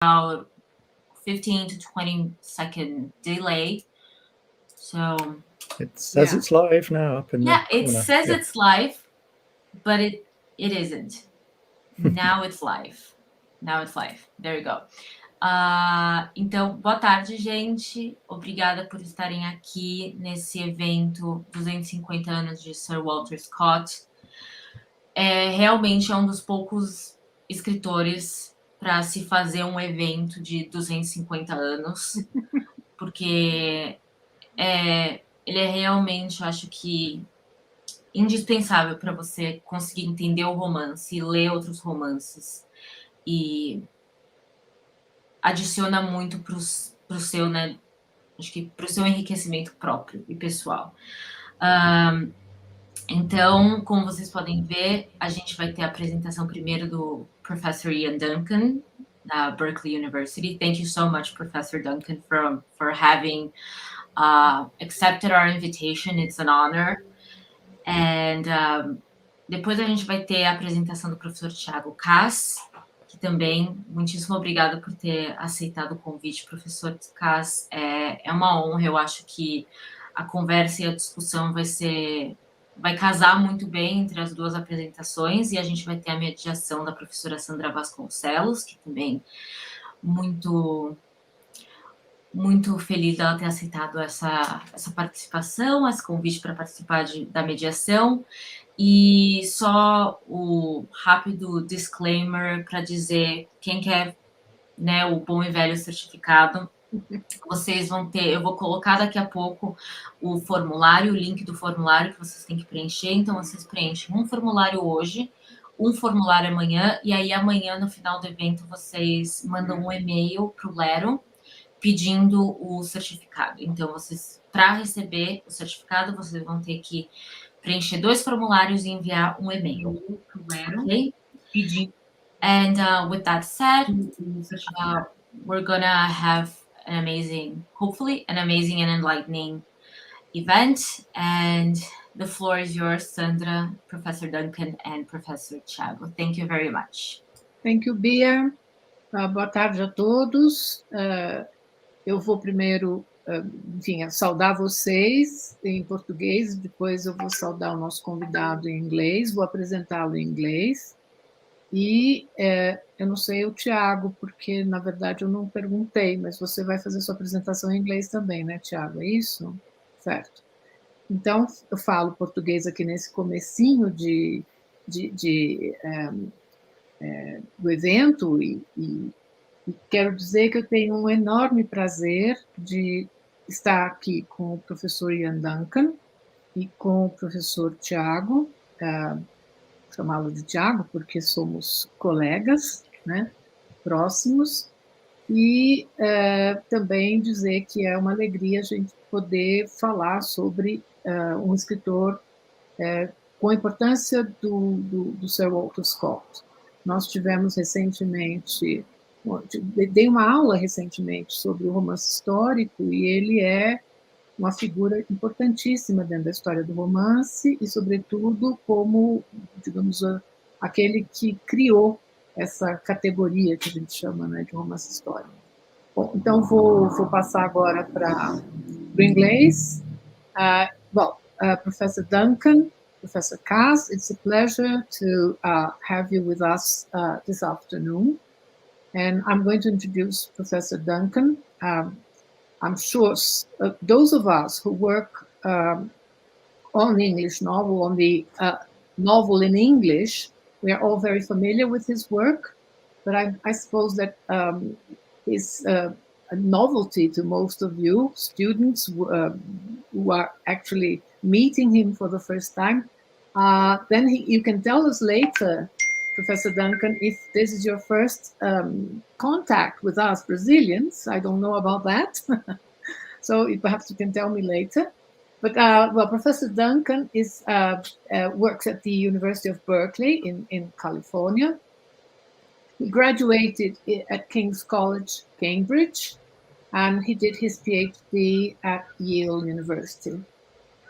about 15 to 20-second delay. So it says it's live now up in the corner. It says it's live, but it isn't. Now it's live. Now it's live. There you go. Então, boa tarde, gente. Obrigada por estarem aqui nesse evento 250 anos de Sir Walter Scott. Realmente é um dos poucos escritores para se fazer um evento de 250 anos, porque ele é realmente, eu acho que, indispensável para você conseguir entender o romance e ler outros romances. E adiciona muito para o seu, né? Acho que para o seu enriquecimento próprio e pessoal. Então, como vocês podem ver, a gente vai ter a apresentação primeiro do Professor Ian Duncan, da Berkeley University. Thank you so much, Professor Duncan, for having accepted our invitation. It's an honor. And depois a gente vai ter a apresentação do professor Thiago Cass, que também, muitíssimo obrigada por ter aceitado o convite, professor Cass. É uma honra, eu acho que a conversa e a discussão vai casar muito bem entre as duas apresentações, e a gente vai ter a mediação da professora Sandra Vasconcelos, que também muito feliz dela ter aceitado essa participação, esse convite para participar da mediação. E só o rápido disclaimer para dizer, quem quer, né, o bom e velho certificado, vocês vão ter, eu vou colocar daqui a pouco o formulário, o link do formulário que vocês têm que preencher. Então, vocês preenchem um formulário hoje, um formulário amanhã, e aí amanhã, no final do evento, vocês mandam um e-mail para o Lero pedindo o certificado. Então, vocês, para receber o certificado, vocês vão ter que preencher 2 formulários e enviar um e-mail. Okay? And with that said, we're gonna have hopefully an amazing and enlightening event. And the floor is yours, Sandra, Professor Duncan, and Professor Thiago. Thank you very much. Thank you, Bia. Boa tarde a todos. Eu vou primeiro, enfim, saudar vocês em português, depois eu vou saudar o nosso convidado em inglês, vou apresentá-lo em inglês. E eu não sei o Thiago, porque, na verdade, eu não perguntei, mas você vai fazer sua apresentação em inglês também, né, Thiago? É isso? Certo. Então, eu falo português aqui nesse comecinho do evento e quero dizer que eu tenho um enorme prazer de estar aqui com o professor Ian Duncan e com o professor Thiago, chamá-lo de Thiago porque somos colegas, né, próximos, e também dizer que é uma alegria a gente poder falar sobre um escritor com a importância do Sir Walter Scott. Nós tivemos recentemente, dei uma aula recentemente sobre o romance histórico, e ele é uma figura importantíssima dentro da história do romance e, sobretudo, como, digamos, aquele que criou essa categoria que a gente chama, né, de romance histórico. Bom, então vou passar agora para o inglês. Professor Duncan, Professor Cass, it's a pleasure to have you with us this afternoon. And I'm going to introduce Professor Duncan. I'm sure those of us who work on the English novel, on the novel in English, we are all very familiar with his work, but I suppose that is a novelty to most of you, students who are actually meeting him for the first time. Then you can tell us later, Professor Duncan, if this is your first contact with us Brazilians. I don't know about that. So perhaps you can tell me later. But Professor Duncan works at the University of Berkeley in California. He graduated at King's College, Cambridge, and he did his PhD at Yale University.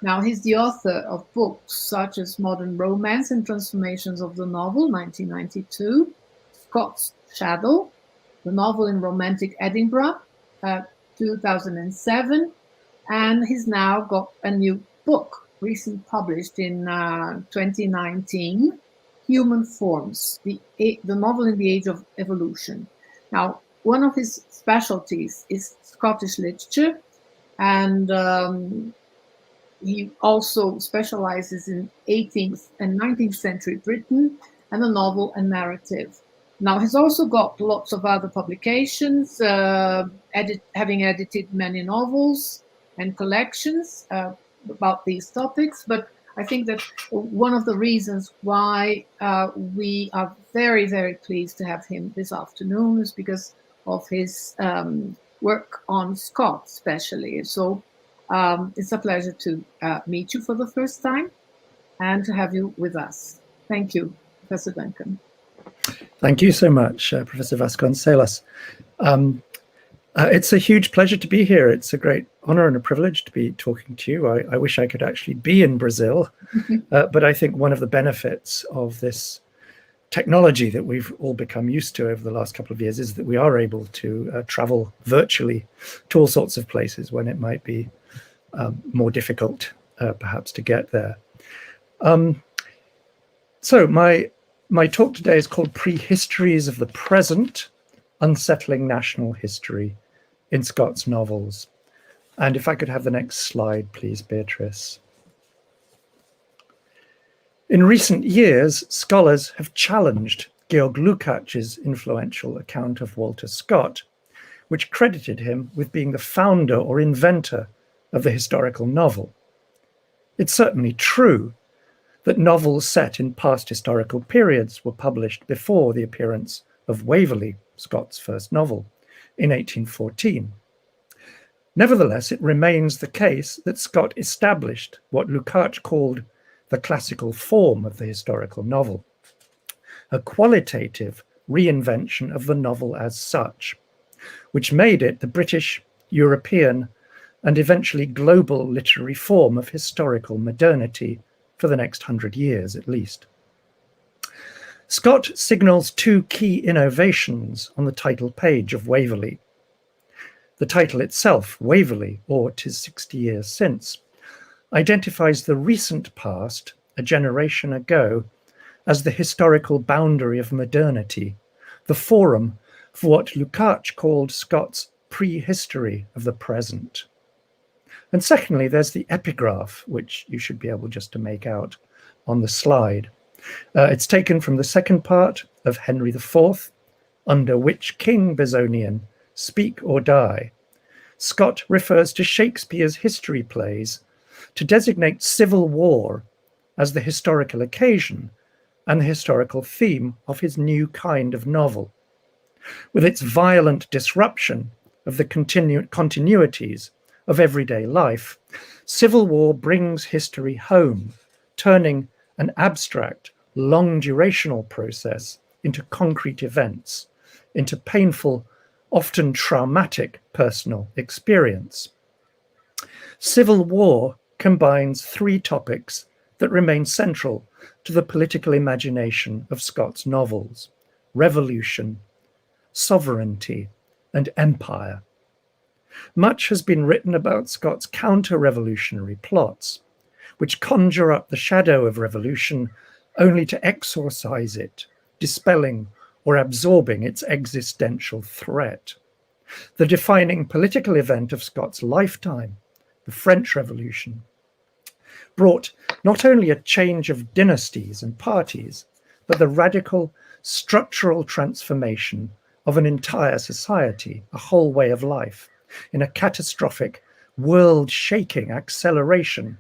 Now, he's the author of books such as Modern Romance and Transformations of the Novel, 1992, Scott's Shadow, the novel in Romantic Edinburgh, 2007, and he's now got a new book, recently published in 2019, Human Forms, the novel in the Age of Evolution. Now, one of his specialties is Scottish literature, and he also specializes in 18th and 19th century Britain and the novel and narrative. Now, he's also got lots of other publications, having edited many novels and collections about these topics. But I think that one of the reasons why we are very, very pleased to have him this afternoon is because of his work on Scott, especially. So it's a pleasure to meet you for the first time and to have you with us. Thank you, Professor Duncan. Thank you so much, Professor Vasconcelos. It's a huge pleasure to be here. It's a great honor and a privilege to be talking to you. I wish I could actually be in Brazil, but I think one of the benefits of this technology that we've all become used to over the last couple of years is that we are able to travel virtually to all sorts of places when it might be more difficult, perhaps, to get there. So my talk today is called Prehistories of the Present, Unsettling National History in Scott's Novels. And if I could have the next slide, please, Beatrice. In recent years, scholars have challenged Georg Lukács's influential account of Walter Scott, which credited him with being the founder or inventor of the historical novel. It's certainly true that novels set in past historical periods were published before the appearance of Waverley, Scott's first novel, in 1814. Nevertheless, it remains the case that Scott established what Lukács called the classical form of the historical novel, a qualitative reinvention of the novel as such, which made it the British, European, and eventually global literary form of historical modernity for the next 100 years at least. Scott signals two key innovations on the title page of Waverley. The title itself, Waverley, or 'Tis 60 Years Since, identifies the recent past, a generation ago, as the historical boundary of modernity, the forum for what Lukács called Scott's prehistory of the present. And secondly, there's the epigraph, which you should be able just to make out on the slide. It's taken from the second part of Henry IV, under which King Bezonian, speak or die. Scott refers to Shakespeare's history plays to designate civil war as the historical occasion and the historical theme of his new kind of novel. With its violent disruption of the continuities of everyday life, civil war brings history home, turning an abstract, long-durational process into concrete events, into painful, often traumatic personal experience. Civil war combines three topics that remain central to the political imagination of Scott's novels: revolution, sovereignty, and empire. Much has been written about Scott's counter-revolutionary plots, which conjure up the shadow of revolution only to exorcise it, dispelling or absorbing its existential threat. The defining political event of Scott's lifetime, the French Revolution, brought not only a change of dynasties and parties, but the radical structural transformation of an entire society, a whole way of life, in a catastrophic, world-shaking acceleration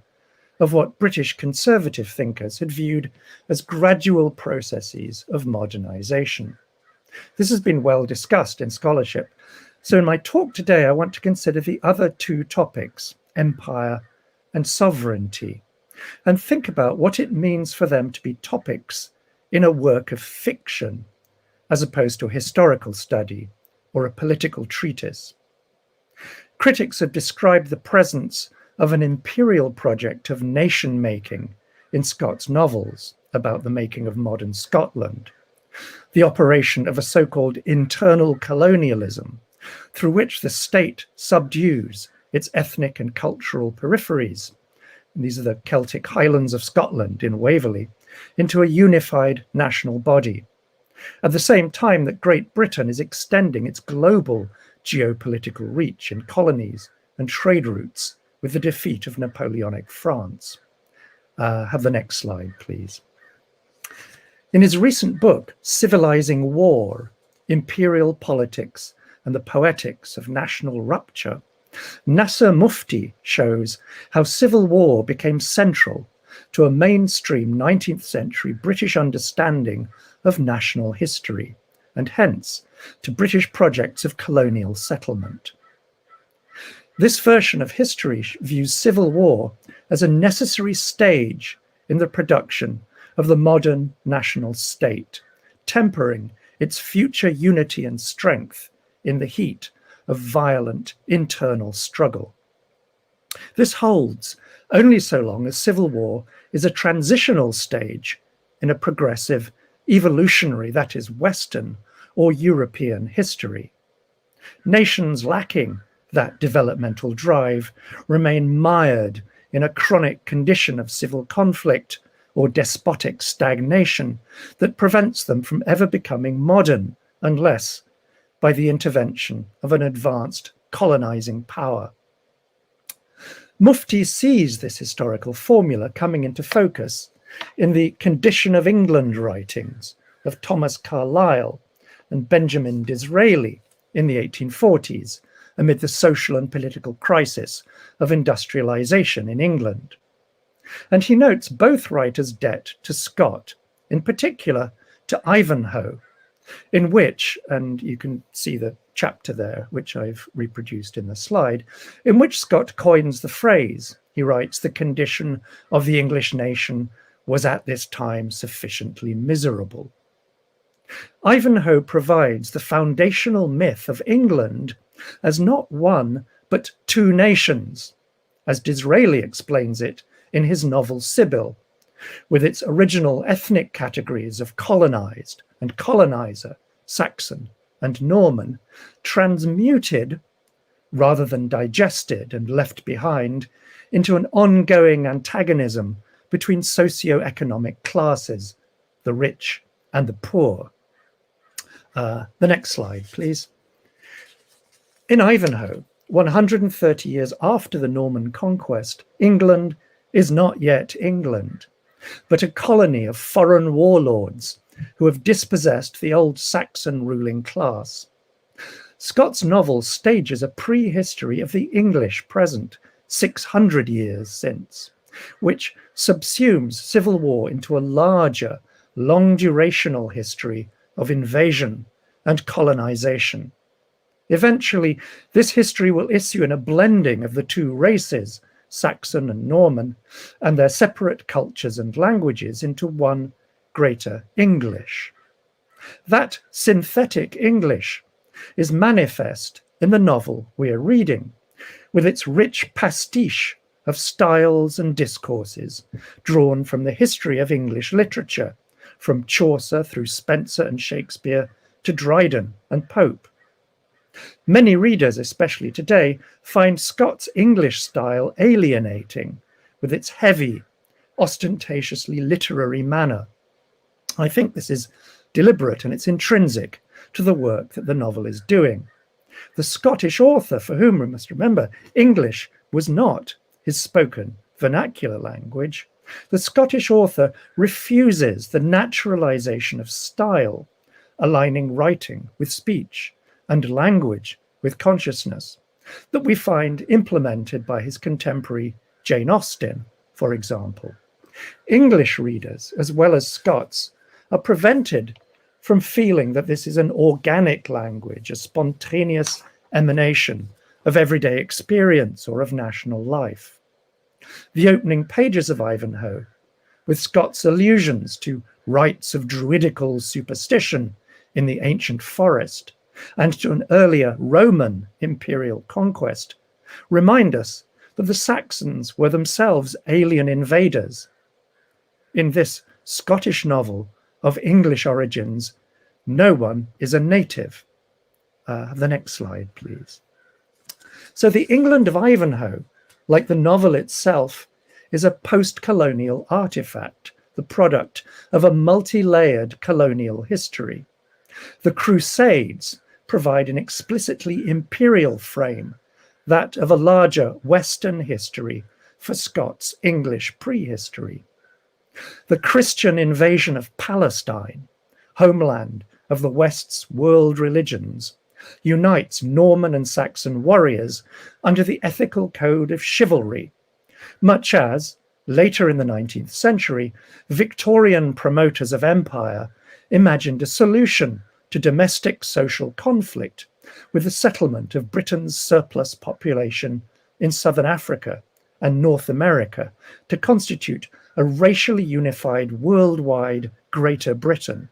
of what British conservative thinkers had viewed as gradual processes of modernization. This has been well discussed in scholarship. So in my talk today, I want to consider the other two topics, empire and sovereignty, and think about what it means for them to be topics in a work of fiction, as opposed to a historical study or a political treatise. Critics have described the presence of an imperial project of nation-making in Scott's novels about the making of modern Scotland, the operation of a so-called internal colonialism, through which the state subdues its ethnic and cultural peripheries, and these are the Celtic Highlands of Scotland in Waverley, into a unified national body, at the same time that Great Britain is extending its global geopolitical reach in colonies and trade routes with the defeat of Napoleonic France. Have the next slide, please. In his recent book, Civilizing War, Imperial Politics and the Poetics of National Rupture, Nasser Mufti shows how civil war became central to a mainstream 19th century British understanding of national history, and hence to British projects of colonial settlement. This version of history views civil war as a necessary stage in the production of the modern national state, tempering its future unity and strength in the heat of violent internal struggle. This holds only so long as civil war is a transitional stage in a progressive, evolutionary, that is, Western or European history. Nations lacking that developmental drive remain mired in a chronic condition of civil conflict or despotic stagnation that prevents them from ever becoming modern unless by the intervention of an advanced colonizing power. Mufti sees this historical formula coming into focus in the Condition of England writings of Thomas Carlyle and Benjamin Disraeli in the 1840s, amid the social and political crisis of industrialization in England. And he notes both writers' debt to Scott, in particular to Ivanhoe, in which, and you can see the chapter there, which I've reproduced in the slide, in which Scott coins the phrase. He writes, "The condition of the English nation was at this time sufficiently miserable." Ivanhoe provides the foundational myth of England as not one, but two nations, as Disraeli explains it in his novel Sibyl, with its original ethnic categories of colonized and colonizer, Saxon and Norman, transmuted rather than digested and left behind into an ongoing antagonism between socio-economic classes, the rich and the poor. The next slide, please. In Ivanhoe, 130 years after the Norman conquest, England is not yet England, but a colony of foreign warlords who have dispossessed the old Saxon ruling class. Scott's novel stages a prehistory of the English present, 600 years since, which subsumes civil war into a larger, long-durational history of invasion and colonization. Eventually, this history will issue in a blending of the two races, Saxon and Norman, and their separate cultures and languages into one greater English. That synthetic English is manifest in the novel we are reading, with its rich pastiche of styles and discourses drawn from the history of English literature, from Chaucer through Spenser and Shakespeare to Dryden and Pope. Many readers, especially today, find Scott's English style alienating with its heavy, ostentatiously literary manner. I think this is deliberate and it's intrinsic to the work that the novel is doing. The Scottish author, for whom we must remember, English was not his spoken vernacular language, the Scottish author refuses the naturalization of style, aligning writing with speech and language with consciousness, that we find implemented by his contemporary Jane Austen, for example. English readers, as well as Scots, are prevented from feeling that this is an organic language, a spontaneous emanation of everyday experience or of national life. The opening pages of Ivanhoe, with Scott's allusions to rites of druidical superstition in the ancient forest and to an earlier Roman imperial conquest, remind us that the Saxons were themselves alien invaders. In this Scottish novel of English origins, No one is a native. The next slide, please. So the England of Ivanhoe, like the novel itself, is a post-colonial artifact, the product of a multi-layered colonial history. The Crusades provide an explicitly imperial frame, that of a larger Western history for Scott's English prehistory. The Christian invasion of Palestine, homeland of the West's world religions, unites Norman and Saxon warriors under the ethical code of chivalry, much as, later in the 19th century, Victorian promoters of empire imagined a solution to domestic social conflict with the settlement of Britain's surplus population in southern Africa and North America to constitute a racially unified worldwide Greater Britain.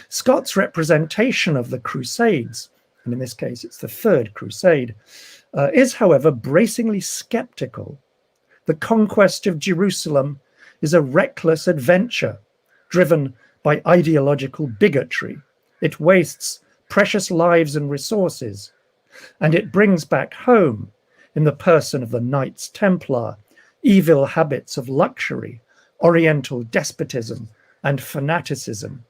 Scott's representation of the Crusades, and in this case it's the Third Crusade, is, however, bracingly skeptical. The conquest of Jerusalem is a reckless adventure driven by ideological bigotry. It wastes precious lives and resources, and it brings back home, in the person of the Knights Templar, evil habits of luxury, oriental despotism, and fanaticism,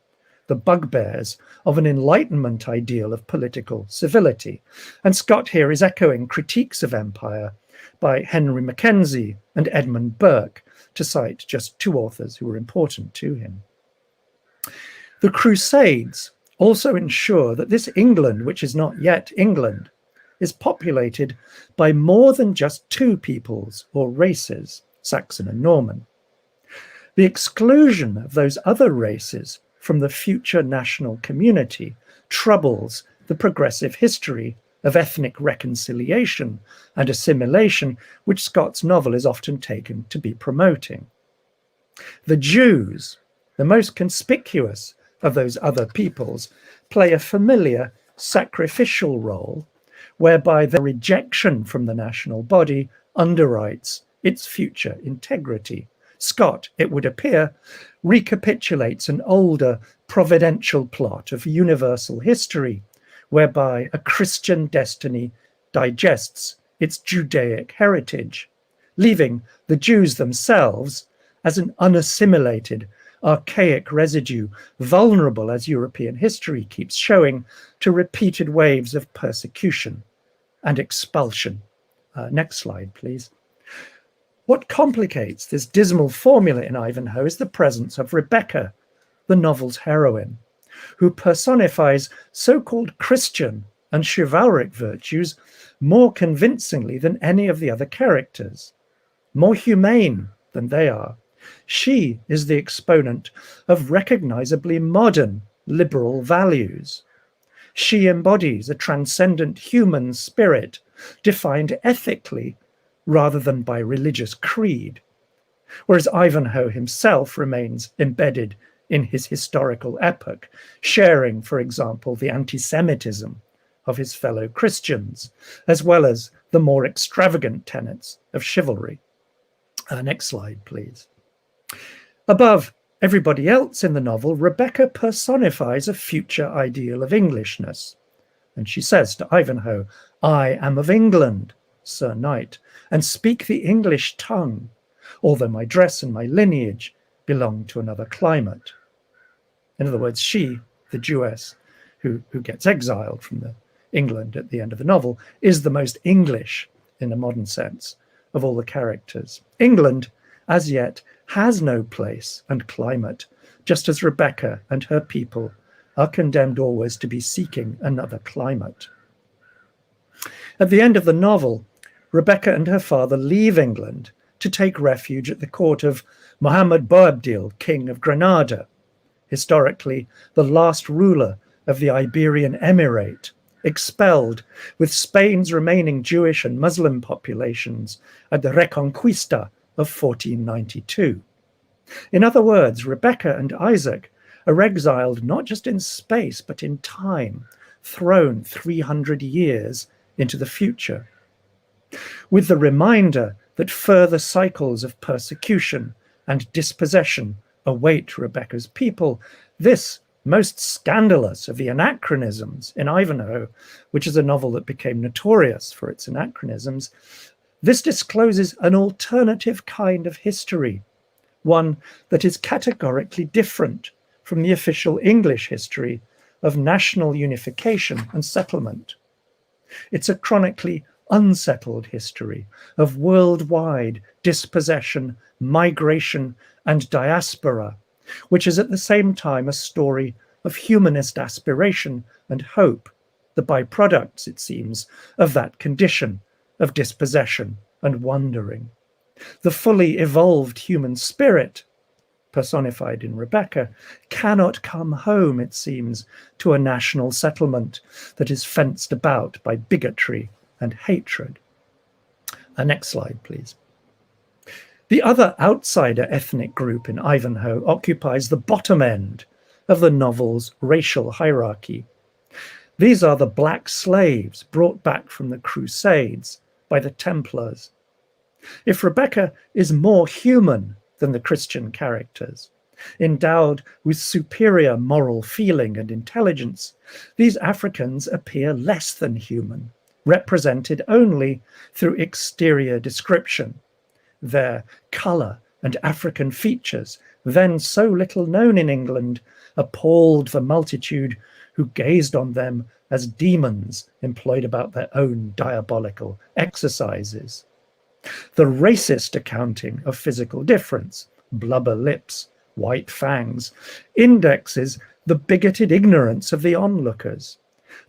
the bugbears of an Enlightenment ideal of political civility. And Scott here is echoing critiques of empire by Henry Mackenzie and Edmund Burke, to cite just two authors who were important to him. The Crusades also ensure that this England, which is not yet England, is populated by more than just two peoples or races, Saxon and Norman. The exclusion of those other races from the future national community troubles the progressive history of ethnic reconciliation and assimilation, which Scott's novel is often taken to be promoting. The Jews, the most conspicuous of those other peoples, play a familiar sacrificial role whereby their rejection from the national body underwrites its future integrity. Scott, it would appear, recapitulates an older providential plot of universal history, whereby a Christian destiny digests its Judaic heritage, leaving the Jews themselves as an unassimilated, archaic residue, vulnerable, as European history keeps showing, to repeated waves of persecution and expulsion. Next slide, please. What complicates this dismal formula in Ivanhoe is the presence of Rebecca, the novel's heroine, who personifies so-called Christian and chivalric virtues more convincingly than any of the other characters, more humane than they are. She is the exponent of recognizably modern liberal values. She embodies a transcendent human spirit defined ethically rather than by religious creed, whereas Ivanhoe himself remains embedded in his historical epoch, sharing, for example, the anti-Semitism of his fellow Christians, as well as the more extravagant tenets of chivalry. Next slide, please. Above everybody else in the novel, Rebecca personifies a future ideal of Englishness. And she says to Ivanhoe, "I am of England, Sir Knight, and speak the English tongue, although my dress and my lineage belong to another climate." In other words, she, the Jewess who gets exiled from England at the end of the novel, is the most English, in a modern sense, of all the characters. England, as yet, has no place and climate, just as Rebecca and her people are condemned always to be seeking another climate. At the end of the novel, Rebecca and her father leave England to take refuge at the court of Muhammad Boabdil, King of Granada, historically the last ruler of the Iberian Emirate, expelled with Spain's remaining Jewish and Muslim populations at the Reconquista of 1492. In other words, Rebecca and Isaac are exiled not just in space, but in time, thrown 300 years into the future, with the reminder that further cycles of persecution and dispossession await Rebecca's people. This most scandalous of the anachronisms in Ivanhoe, which is a novel that became notorious for its anachronisms, this discloses an alternative kind of history, one that is categorically different from the official English history of national unification and settlement. It's a chronically unsettled history of worldwide dispossession, migration, and diaspora, which is at the same time a story of humanist aspiration and hope, the byproducts, it seems, of that condition of dispossession and wandering. The fully evolved human spirit, personified in Rebecca, cannot come home, it seems, to a national settlement that is fenced about by bigotry and hatred. Next slide, please. The other outsider ethnic group in Ivanhoe occupies the bottom end of the novel's racial hierarchy. These are the black slaves brought back from the Crusades by the Templars. If Rebecca is more human than the Christian characters, endowed with superior moral feeling and intelligence, these Africans appear less than human, represented only through exterior description. Their colour and African features, then so little known in England, appalled the multitude who gazed on them as demons employed about their own diabolical exercises. The racist accounting of physical difference, blubber lips, white fangs, indexes the bigoted ignorance of the onlookers,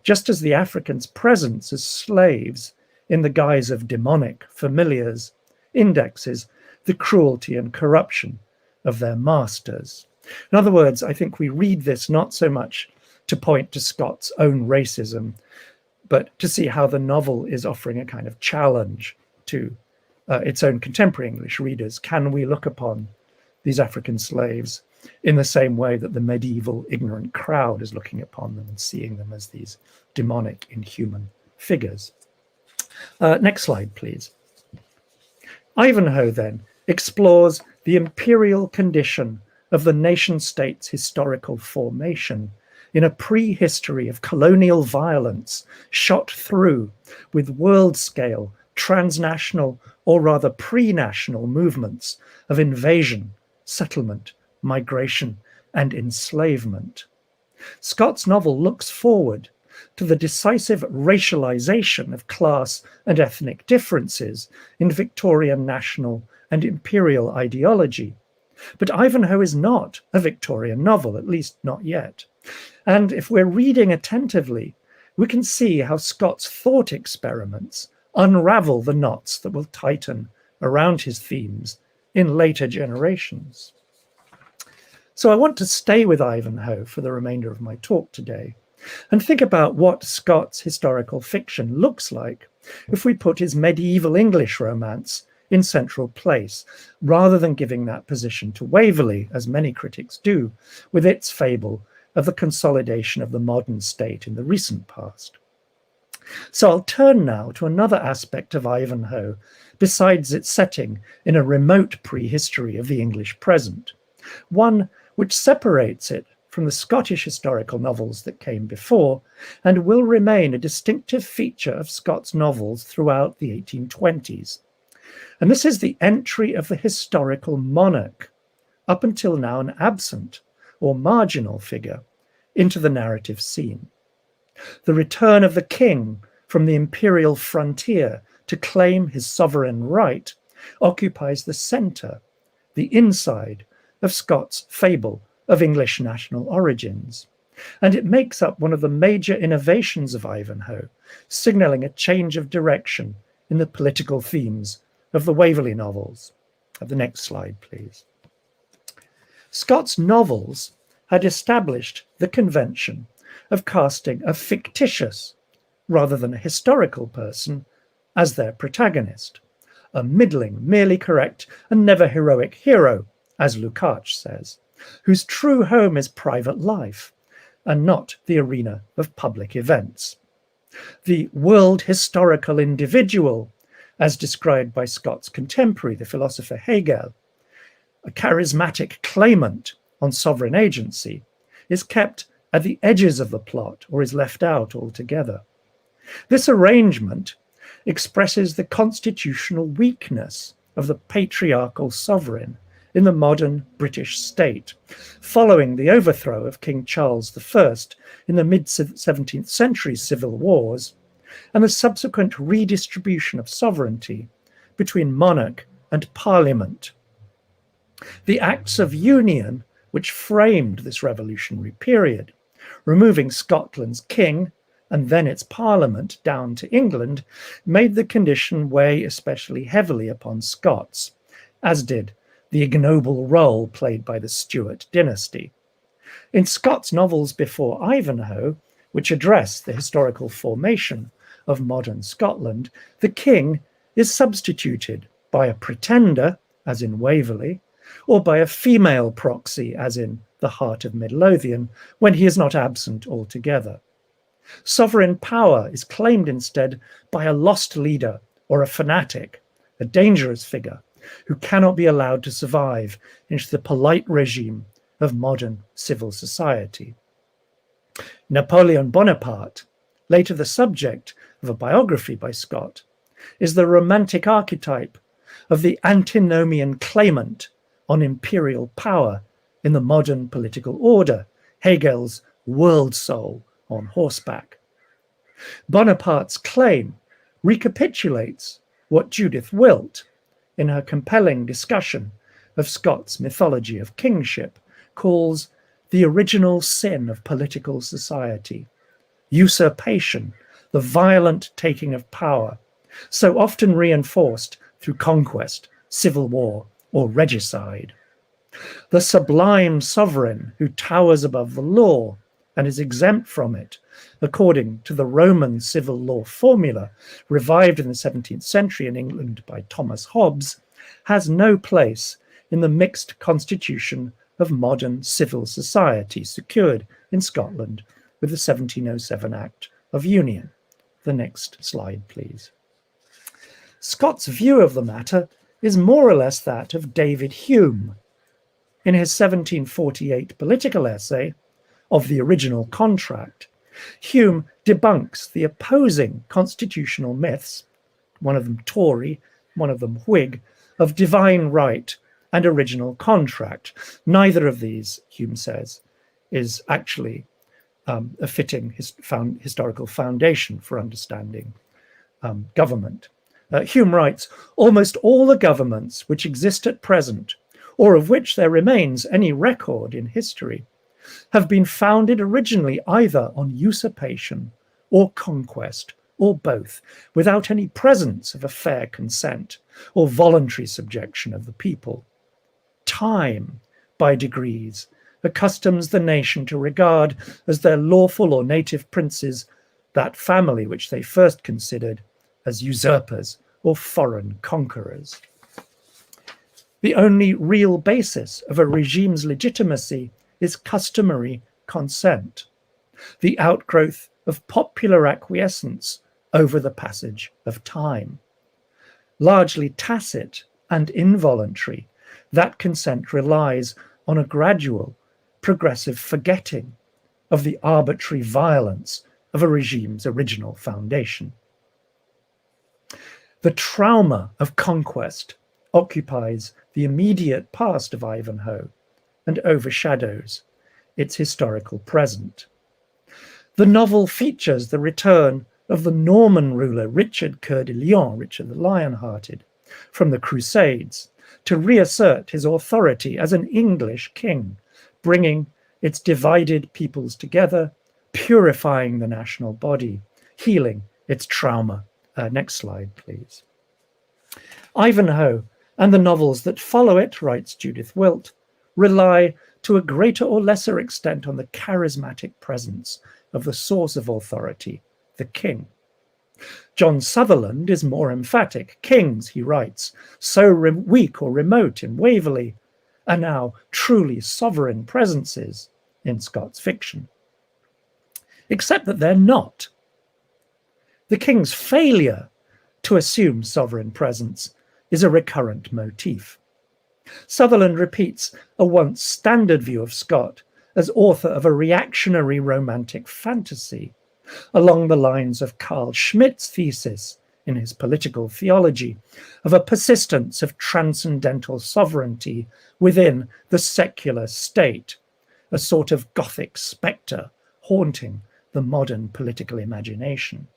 just as the Africans' presence as slaves in the guise of demonic familiars indexes the cruelty and corruption of their masters. In other words, I think we read this not so much to point to Scott's own racism, but to see how the novel is offering a kind of challenge to its own contemporary English readers. Can we look upon these African slaves in the same way that the medieval ignorant crowd is looking upon them and seeing them as these demonic, inhuman figures? Next slide, please. Ivanhoe then explores the imperial condition of the nation-state's historical formation in a prehistory of colonial violence shot through with world-scale, transnational, or rather pre-national movements of invasion, settlement, migration, and enslavement. Scott's novel looks forward to the decisive racialization of class and ethnic differences in Victorian national and imperial ideology. But Ivanhoe is not a Victorian novel, at least not yet. And if we're reading attentively, we can see how Scott's thought experiments unravel the knots that will tighten around his themes in later generations. So I want to stay with Ivanhoe for the remainder of my talk today and think about what Scott's historical fiction looks like if we put his medieval English romance in central place, rather than giving that position to Waverley, as many critics do, with its fable of the consolidation of the modern state in the recent past. So I'll turn now to another aspect of Ivanhoe, besides its setting in a remote prehistory of the English present, one which separates it from the Scottish historical novels that came before and will remain a distinctive feature of Scott's novels throughout the 1820s. And this is the entry of the historical monarch, up until now an absent or marginal figure, into the narrative scene. The return of the king from the imperial frontier to claim his sovereign right occupies the centre, the inside, of Scott's fable of English national origins. And it makes up one of the major innovations of Ivanhoe, signalling a change of direction in the political themes of the Waverley novels. The next slide, please. Scott's novels had established the convention of casting a fictitious, rather than a historical person, as their protagonist, a middling, merely correct, and never heroic hero, as Lukács says, whose true home is private life, and not the arena of public events. The world historical individual, as described by Scott's contemporary, the philosopher Hegel, a charismatic claimant on sovereign agency, is kept at the edges of the plot or is left out altogether. This arrangement expresses the constitutional weakness of the patriarchal sovereign in the modern British state, following the overthrow of King Charles I in the mid-17th century civil wars and the subsequent redistribution of sovereignty between monarch and parliament. The Acts of Union, which framed this revolutionary period, removing Scotland's king and then its parliament down to England, made the condition weigh especially heavily upon Scots, as did the ignoble role played by the Stuart dynasty. In Scott's novels before Ivanhoe, which address the historical formation of modern Scotland, the king is substituted by a pretender, as in Waverley, or by a female proxy, as in The Heart of Midlothian, when he is not absent altogether. Sovereign power is claimed instead by a lost leader or a fanatic, a dangerous figure who cannot be allowed to survive into the polite regime of modern civil society. Napoleon Bonaparte, later the subject of a biography by Scott, is the romantic archetype of the antinomian claimant on imperial power in the modern political order, Hegel's world soul on horseback. Bonaparte's claim recapitulates what Judith Wilt, in her compelling discussion of Scott's mythology of kingship, calls the original sin of political society, usurpation, the violent taking of power, so often reinforced through conquest, civil war, or regicide. The sublime sovereign who towers above the law and is exempt from it, according to the Roman civil law formula revived in the 17th century in England by Thomas Hobbes, has no place in the mixed constitution of modern civil society secured in Scotland with the 1707 Act of Union. The next slide, please. Scott's view of the matter is more or less that of David Hume. In his 1748 political essay, Of the Original Contract, Hume debunks the opposing constitutional myths, one of them Tory, one of them Whig, of divine right and original contract. Neither of these, Hume says, is actually a fitting historical foundation for understanding government. Hume writes, almost all the governments which exist at present, or of which there remains any record in history, have been founded originally either on usurpation or conquest, or both, without any presence of a fair consent or voluntary subjection of the people. Time, by degrees, accustoms the nation to regard as their lawful or native princes that family which they first considered as usurpers or foreign conquerors. The only real basis of a regime's legitimacy is customary consent, the outgrowth of popular acquiescence over the passage of time. Largely tacit and involuntary, that consent relies on a gradual, progressive forgetting of the arbitrary violence of a regime's original foundation. The trauma of conquest occupies the immediate past of Ivanhoe and overshadows its historical present. The novel features the return of the Norman ruler Richard Coeur de Lion, Richard the Lion-Hearted, from the Crusades to reassert his authority as an English king, bringing its divided peoples together, purifying the national body, healing its trauma. Next slide, please. Ivanhoe and the novels that follow it, writes Judith Wilt, rely to a greater or lesser extent on the charismatic presence of the source of authority, the king. John Sutherland is more emphatic. Kings, he writes, so weak or remote in Waverley, are now truly sovereign presences in Scott's fiction. Except that they're not. The king's failure to assume sovereign presence is a recurrent motif. Sutherland repeats a once standard view of Scott as author of a reactionary romantic fantasy, along the lines of Carl Schmitt's thesis in his political theology of a persistence of transcendental sovereignty within the secular state, a sort of Gothic spectre haunting the modern political imagination.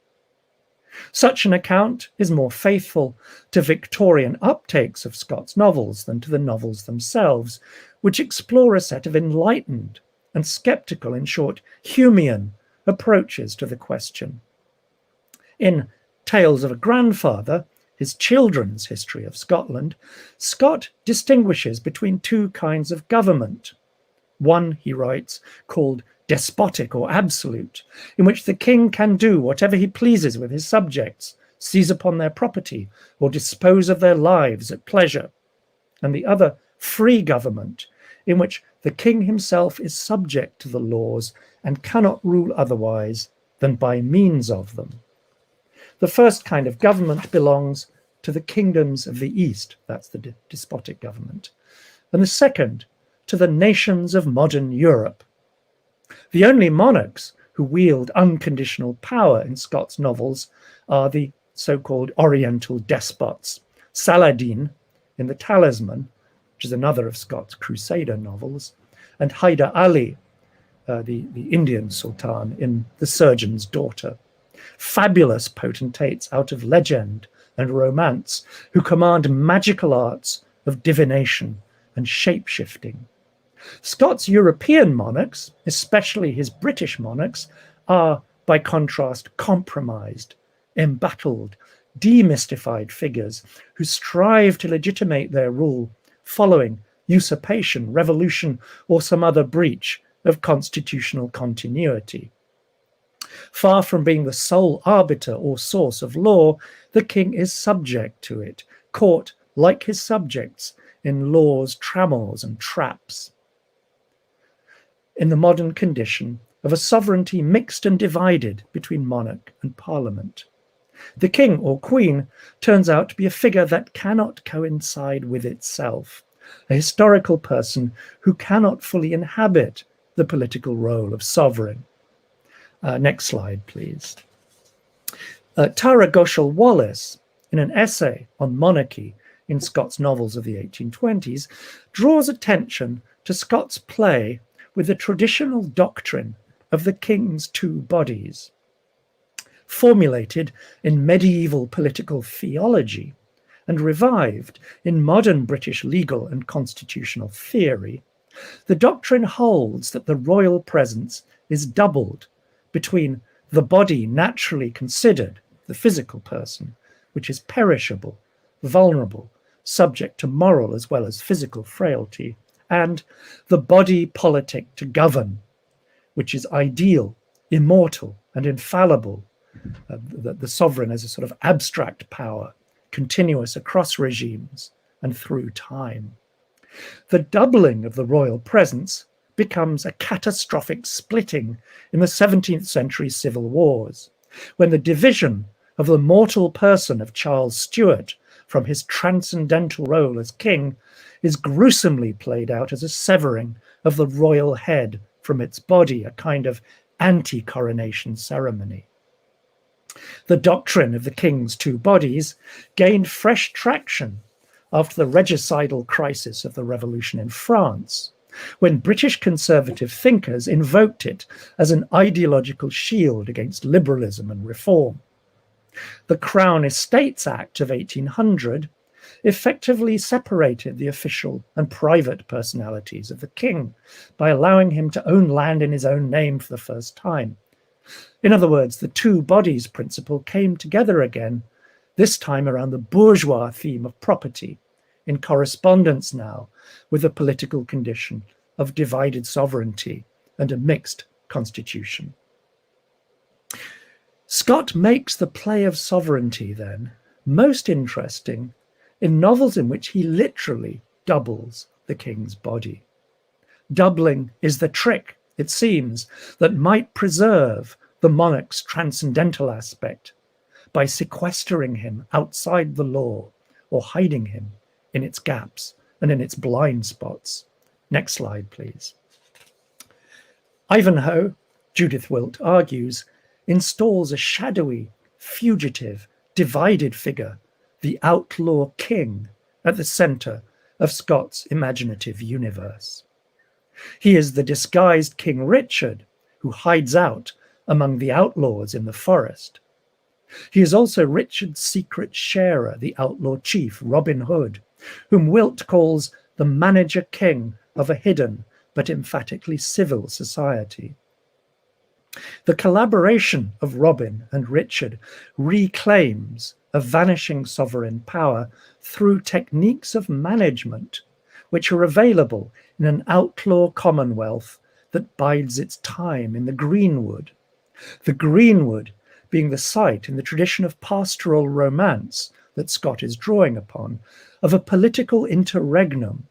Such an account is more faithful to Victorian uptakes of Scott's novels than to the novels themselves, which explore a set of enlightened and sceptical, in short, Humean approaches to the question. In Tales of a Grandfather, his children's history of Scotland, Scott distinguishes between two kinds of government. One, he writes, called despotic or absolute, in which the king can do whatever he pleases with his subjects, seize upon their property, or dispose of their lives at pleasure, and the other, free government, in which the king himself is subject to the laws and cannot rule otherwise than by means of them. The first kind of government belongs to the kingdoms of the East, that's the despotic government, and the second to the nations of modern Europe. The only monarchs who wield unconditional power in Scott's novels are the so-called Oriental despots, Saladin in The Talisman, which is another of Scott's Crusader novels, and Hyder Ali, the Indian Sultan in The Surgeon's Daughter. Fabulous potentates out of legend and romance who command magical arts of divination and shape-shifting. Scott's European monarchs, especially his British monarchs, are, by contrast, compromised, embattled, demystified figures who strive to legitimate their rule following usurpation, revolution, or some other breach of constitutional continuity. Far from being the sole arbiter or source of law, the king is subject to it, caught, like his subjects, in law's trammels and traps. In the modern condition of a sovereignty mixed and divided between monarch and parliament, the king or queen turns out to be a figure that cannot coincide with itself, a historical person who cannot fully inhabit the political role of sovereign. Next slide, please. Tara Ghoshal Wallace, in an essay on monarchy in Scott's novels of the 1820s, draws attention to Scott's play with the traditional doctrine of the king's two bodies. Formulated in medieval political theology and revived in modern British legal and constitutional theory, the doctrine holds that the royal presence is doubled between the body naturally considered, the physical person, which is perishable, vulnerable, subject to moral as well as physical frailty, and the body politic to govern, which is ideal, immortal, and infallible, the sovereign as a sort of abstract power, continuous across regimes and through time. The doubling of the royal presence becomes a catastrophic splitting in the 17th century civil wars, when the division of the mortal person of Charles Stuart from his transcendental role as king is gruesomely played out as a severing of the royal head from its body, a kind of anti-coronation ceremony. The doctrine of the king's two bodies gained fresh traction after the regicidal crisis of the revolution in France, when British conservative thinkers invoked it as an ideological shield against liberalism and reform. The Crown Estates Act of 1800 effectively separated the official and private personalities of the king by allowing him to own land in his own name for the first time. In other words, the two bodies principle came together again, this time around the bourgeois theme of property, in correspondence now with the political condition of divided sovereignty and a mixed constitution. Scott makes the play of sovereignty, then, most interesting in novels in which he literally doubles the king's body. Doubling is the trick, it seems, that might preserve the monarch's transcendental aspect by sequestering him outside the law or hiding him in its gaps and in its blind spots. Next slide, please. Ivanhoe, Judith Wilt argues, installs a shadowy, fugitive, divided figure, the outlaw king, at the centre of Scott's imaginative universe. He is the disguised King Richard, who hides out among the outlaws in the forest. He is also Richard's secret sharer, the outlaw chief, Robin Hood, whom Wilt calls the manager king of a hidden but emphatically civil society. The collaboration of Robin and Richard reclaims a vanishing sovereign power through techniques of management which are available in an outlaw commonwealth that bides its time in the greenwood. The greenwood being the site in the tradition of pastoral romance that Scott is drawing upon, of a political interregnum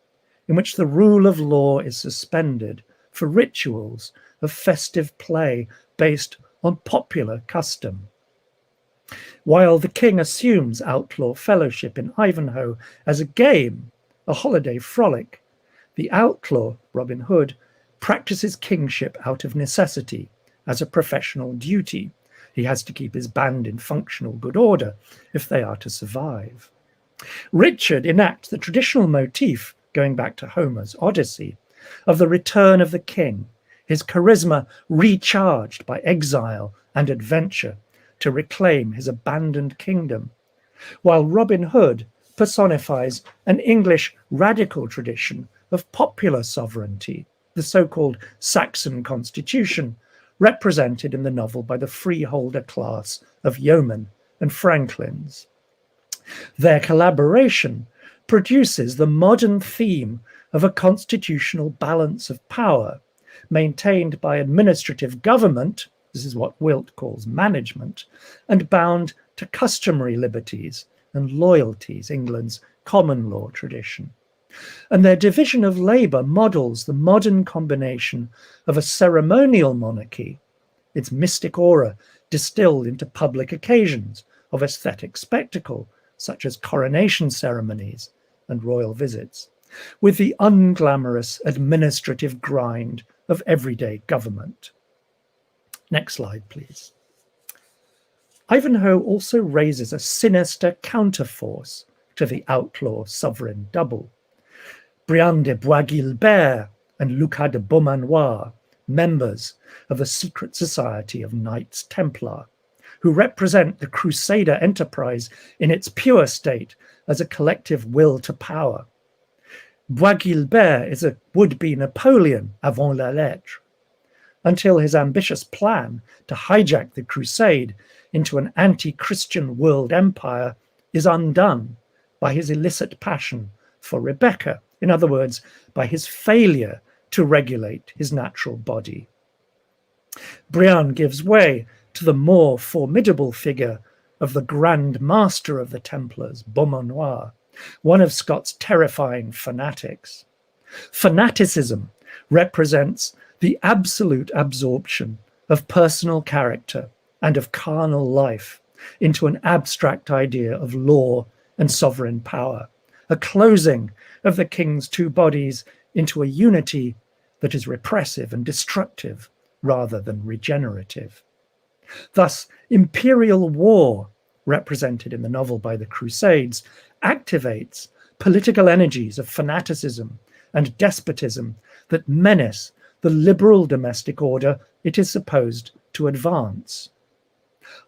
in which the rule of law is suspended for rituals of festive play based on popular custom. While the king assumes outlaw fellowship in Ivanhoe as a game, a holiday frolic, the outlaw, Robin Hood, practices kingship out of necessity as a professional duty. He has to keep his band in functional good order if they are to survive. Richard enacts the traditional motif, going back to Homer's Odyssey, of the return of the king, his charisma recharged by exile and adventure to reclaim his abandoned kingdom, while Robin Hood personifies an English radical tradition of popular sovereignty, the so-called Saxon Constitution, represented in the novel by the freeholder class of yeomen and franklins. Their collaboration produces the modern theme of a constitutional balance of power, maintained by administrative government, this is what Wilt calls management, and bound to customary liberties and loyalties, England's common law tradition. And their division of labour models the modern combination of a ceremonial monarchy, its mystic aura distilled into public occasions of aesthetic spectacle, such as coronation ceremonies and royal visits, with the unglamorous administrative grind of everyday government. Next slide, please. Ivanhoe also raises a sinister counterforce to the outlaw sovereign double. Brian de Bois-Guilbert and Lucas de Beaumanoir, members of the secret society of Knights Templar, who represent the Crusader enterprise in its pure state as a collective will to power. Bois-Guilbert is a would-be Napoleon avant la lettre, until his ambitious plan to hijack the crusade into an anti-Christian world empire is undone by his illicit passion for Rebecca, in other words, by his failure to regulate his natural body. Brian gives way to the more formidable figure of the Grand Master of the Templars, Beaumanoir, one of Scott's terrifying fanatics. Fanaticism represents the absolute absorption of personal character and of carnal life into an abstract idea of law and sovereign power, a closing of the king's two bodies into a unity that is repressive and destructive rather than regenerative. Thus, imperial war, represented in the novel by the Crusades, activates political energies of fanaticism and despotism that menace the liberal domestic order it is supposed to advance.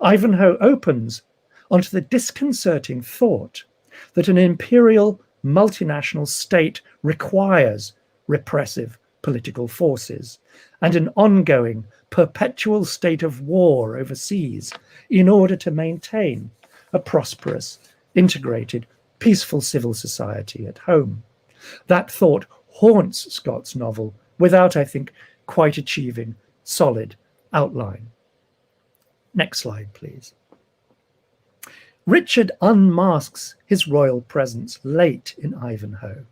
Ivanhoe opens onto the disconcerting thought that an imperial multinational state requires repressive political forces and an ongoing perpetual state of war overseas in order to maintain a prosperous, integrated, peaceful civil society at home. That thought haunts Scott's novel without, I think, quite achieving solid outline. Next slide, please. Richard unmasks his royal presence late in Ivanhoe.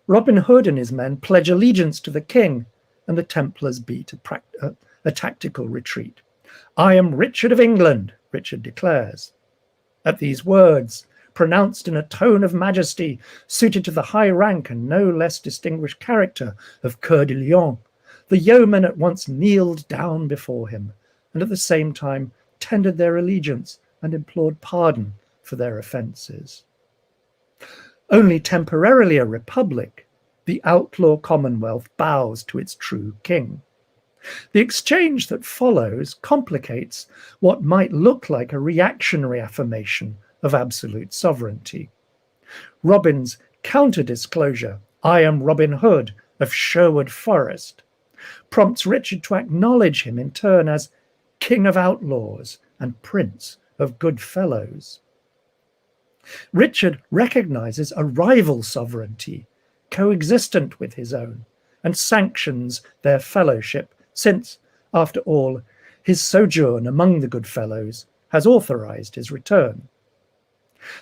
Robin Hood and his men pledge allegiance to the king, and the Templars beat a tactical retreat. "I am Richard of England," Richard declares. At these words, pronounced in a tone of majesty suited to the high rank and no less distinguished character of Coeur de Lion, The yeomen at once kneeled down before him, and at the same time tendered their allegiance and implored pardon for their offences. Only temporarily a republic, the outlaw commonwealth bows to its true king. The exchange that follows complicates what might look like a reactionary affirmation of absolute sovereignty. Robin's counter-disclosure, "I am Robin Hood of Sherwood Forest," prompts Richard to acknowledge him in turn as King of Outlaws and Prince of Good Fellows. Richard recognizes a rival sovereignty coexistent with his own and sanctions their fellowship since, after all, his sojourn among the good fellows has authorized his return.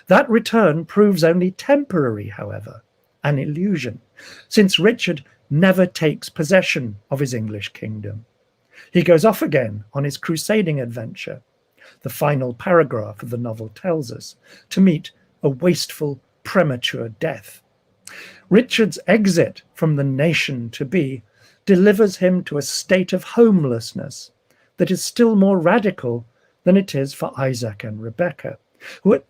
That return proves only temporary, however, an illusion, since Richard never takes possession of his English kingdom. He goes off again on his crusading adventure, the final paragraph of the novel tells us, to meet a wasteful, premature death. Richard's exit from the nation to be delivers him to a state of homelessness that is still more radical than it is for Isaac and Rebecca, who at,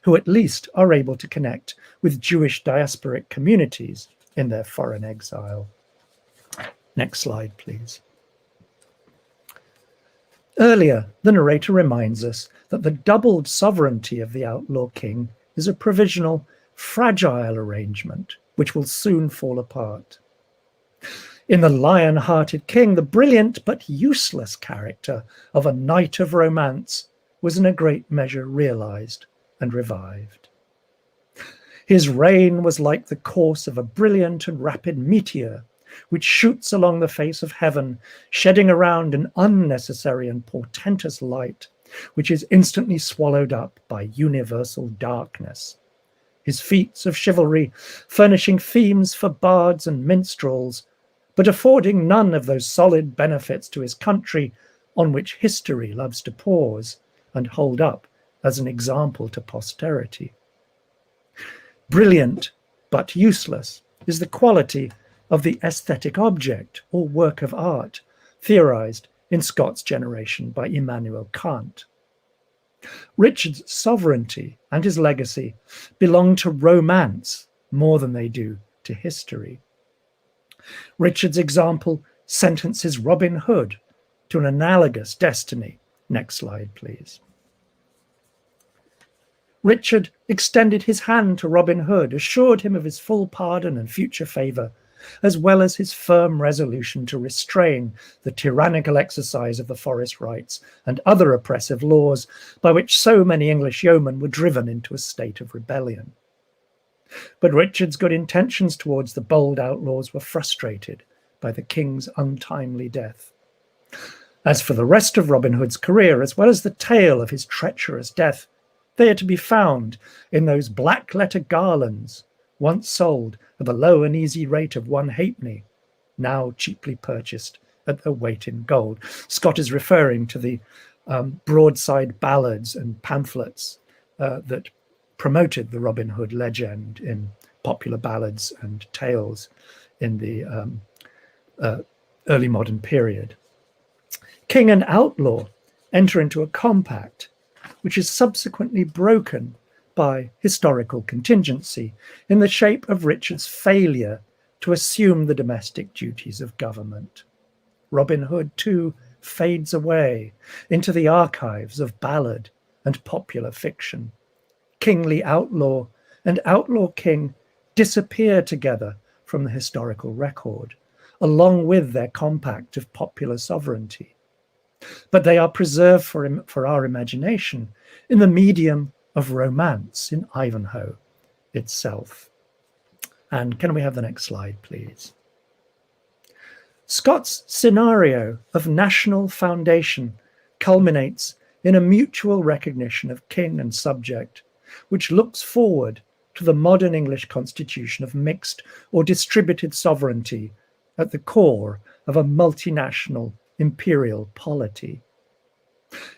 who at least are able to connect with Jewish diasporic communities in their foreign exile. Next slide, please. Earlier, the narrator reminds us that the doubled sovereignty of the outlaw king is a provisional, fragile arrangement which will soon fall apart. In The Lion-Hearted King, the brilliant but useless character of a knight of romance was in a great measure realized and revived. His reign was like the course of a brilliant and rapid meteor, which shoots along the face of heaven, shedding around an unnecessary and portentous light, which is instantly swallowed up by universal darkness. His feats of chivalry furnishing themes for bards and minstrels, but affording none of those solid benefits to his country on which history loves to pause and hold up as an example to posterity. Brilliant but useless is the quality of the aesthetic object or work of art theorized in Scott's generation by Immanuel Kant. Richard's sovereignty and his legacy belong to romance more than they do to history. Richard's example sentences Robin Hood to an analogous destiny. Next slide, please. Richard extended his hand to Robin Hood, assured him of his full pardon and future favour, as well as his firm resolution to restrain the tyrannical exercise of the forest rights and other oppressive laws by which so many English yeomen were driven into a state of rebellion. But Richard's good intentions towards the bold outlaws were frustrated by the king's untimely death. As for the rest of Robin Hood's career, as well as the tale of his treacherous death, they are to be found in those black-letter garlands once sold at the low and easy rate of 1 halfpenny, now cheaply purchased at their weight in gold. Scott is referring to the broadside ballads and pamphlets that promoted the Robin Hood legend in popular ballads and tales in the early modern period. King and outlaw enter into a compact, which is subsequently broken by historical contingency in the shape of Richard's failure to assume the domestic duties of government. Robin Hood, too, fades away into the archives of ballad and popular fiction. Kingly outlaw and outlaw king disappear together from the historical record, along with their compact of popular sovereignty. But they are preserved for our imagination in the medium of romance in Ivanhoe itself. And can we have the next slide, please? Scott's scenario of national foundation culminates in a mutual recognition of king and subject, which looks forward to the modern English constitution of mixed or distributed sovereignty at the core of a multinational imperial polity.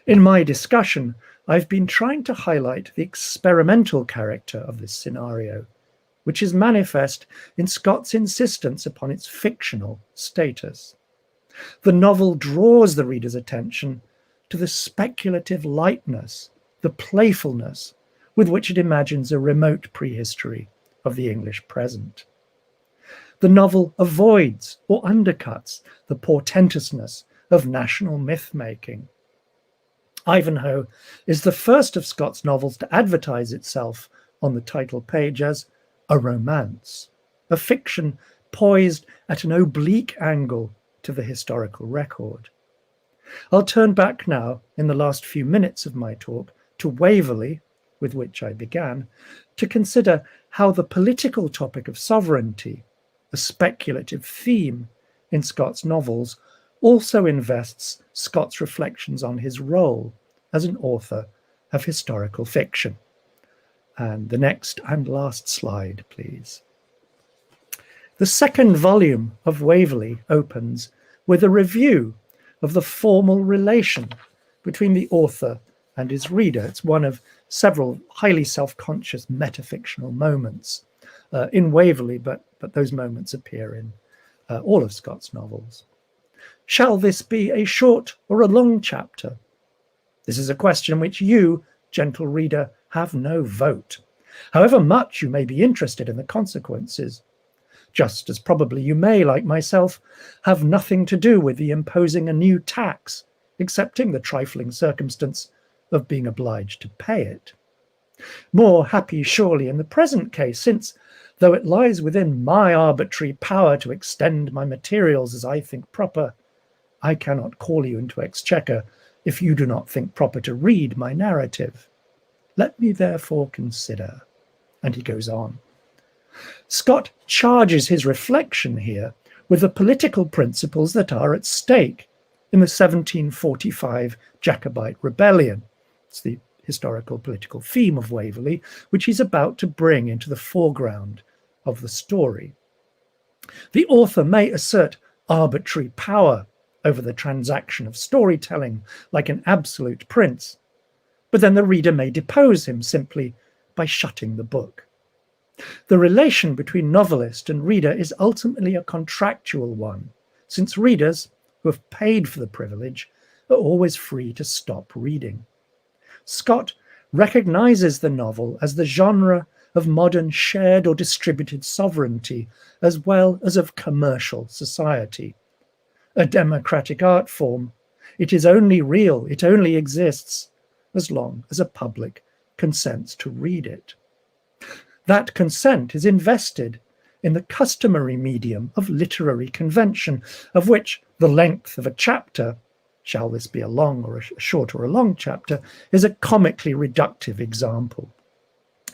In my discussion, I've been trying to highlight the experimental character of this scenario, which is manifest in Scott's insistence upon its fictional status. The novel draws the reader's attention to the speculative lightness, the playfulness with which it imagines a remote prehistory of the English present. The novel avoids or undercuts the portentousness of national myth-making. Ivanhoe is the first of Scott's novels to advertise itself on the title page as a romance, a fiction poised at an oblique angle to the historical record. I'll turn back now, in the last few minutes of my talk, to Waverley, with which I began, to consider how the political topic of sovereignty, a speculative theme in Scott's novels, also invests Scott's reflections on his role as an author of historical fiction. And the next and last slide, please. The second volume of Waverley opens with a review of the formal relation between the author and his reader. It's one of several highly self-conscious metafictional moments in Waverley, but those moments appear in all of Scott's novels. Shall this be a short or a long chapter? This is a question which you, gentle reader, have no vote, however much you may be interested in the consequences, just as probably you may, like myself, have nothing to do with the imposing a new tax, excepting the trifling circumstance of being obliged to pay it. More happy surely in the present case, since, though it lies within my arbitrary power to extend my materials as I think proper, I cannot call you into exchequer if you do not think proper to read my narrative. Let me therefore consider. And he goes on. Scott charges his reflection here with the political principles that are at stake in the 1745 Jacobite rebellion. It's the historical political theme of Waverley, which he's about to bring into the foreground of the story. The author may assert arbitrary power over the transaction of storytelling like an absolute prince, but then the reader may depose him simply by shutting the book. The relation between novelist and reader is ultimately a contractual one, since readers who have paid for the privilege are always free to stop reading. Scott recognizes the novel as the genre of modern shared or distributed sovereignty, as well as of commercial society. A democratic art form, it is only real, it only exists, as long as a public consents to read it. That consent is invested in the customary medium of literary convention, of which the length of a chapter, shall this be a long or a short or a long chapter, is a comically reductive example.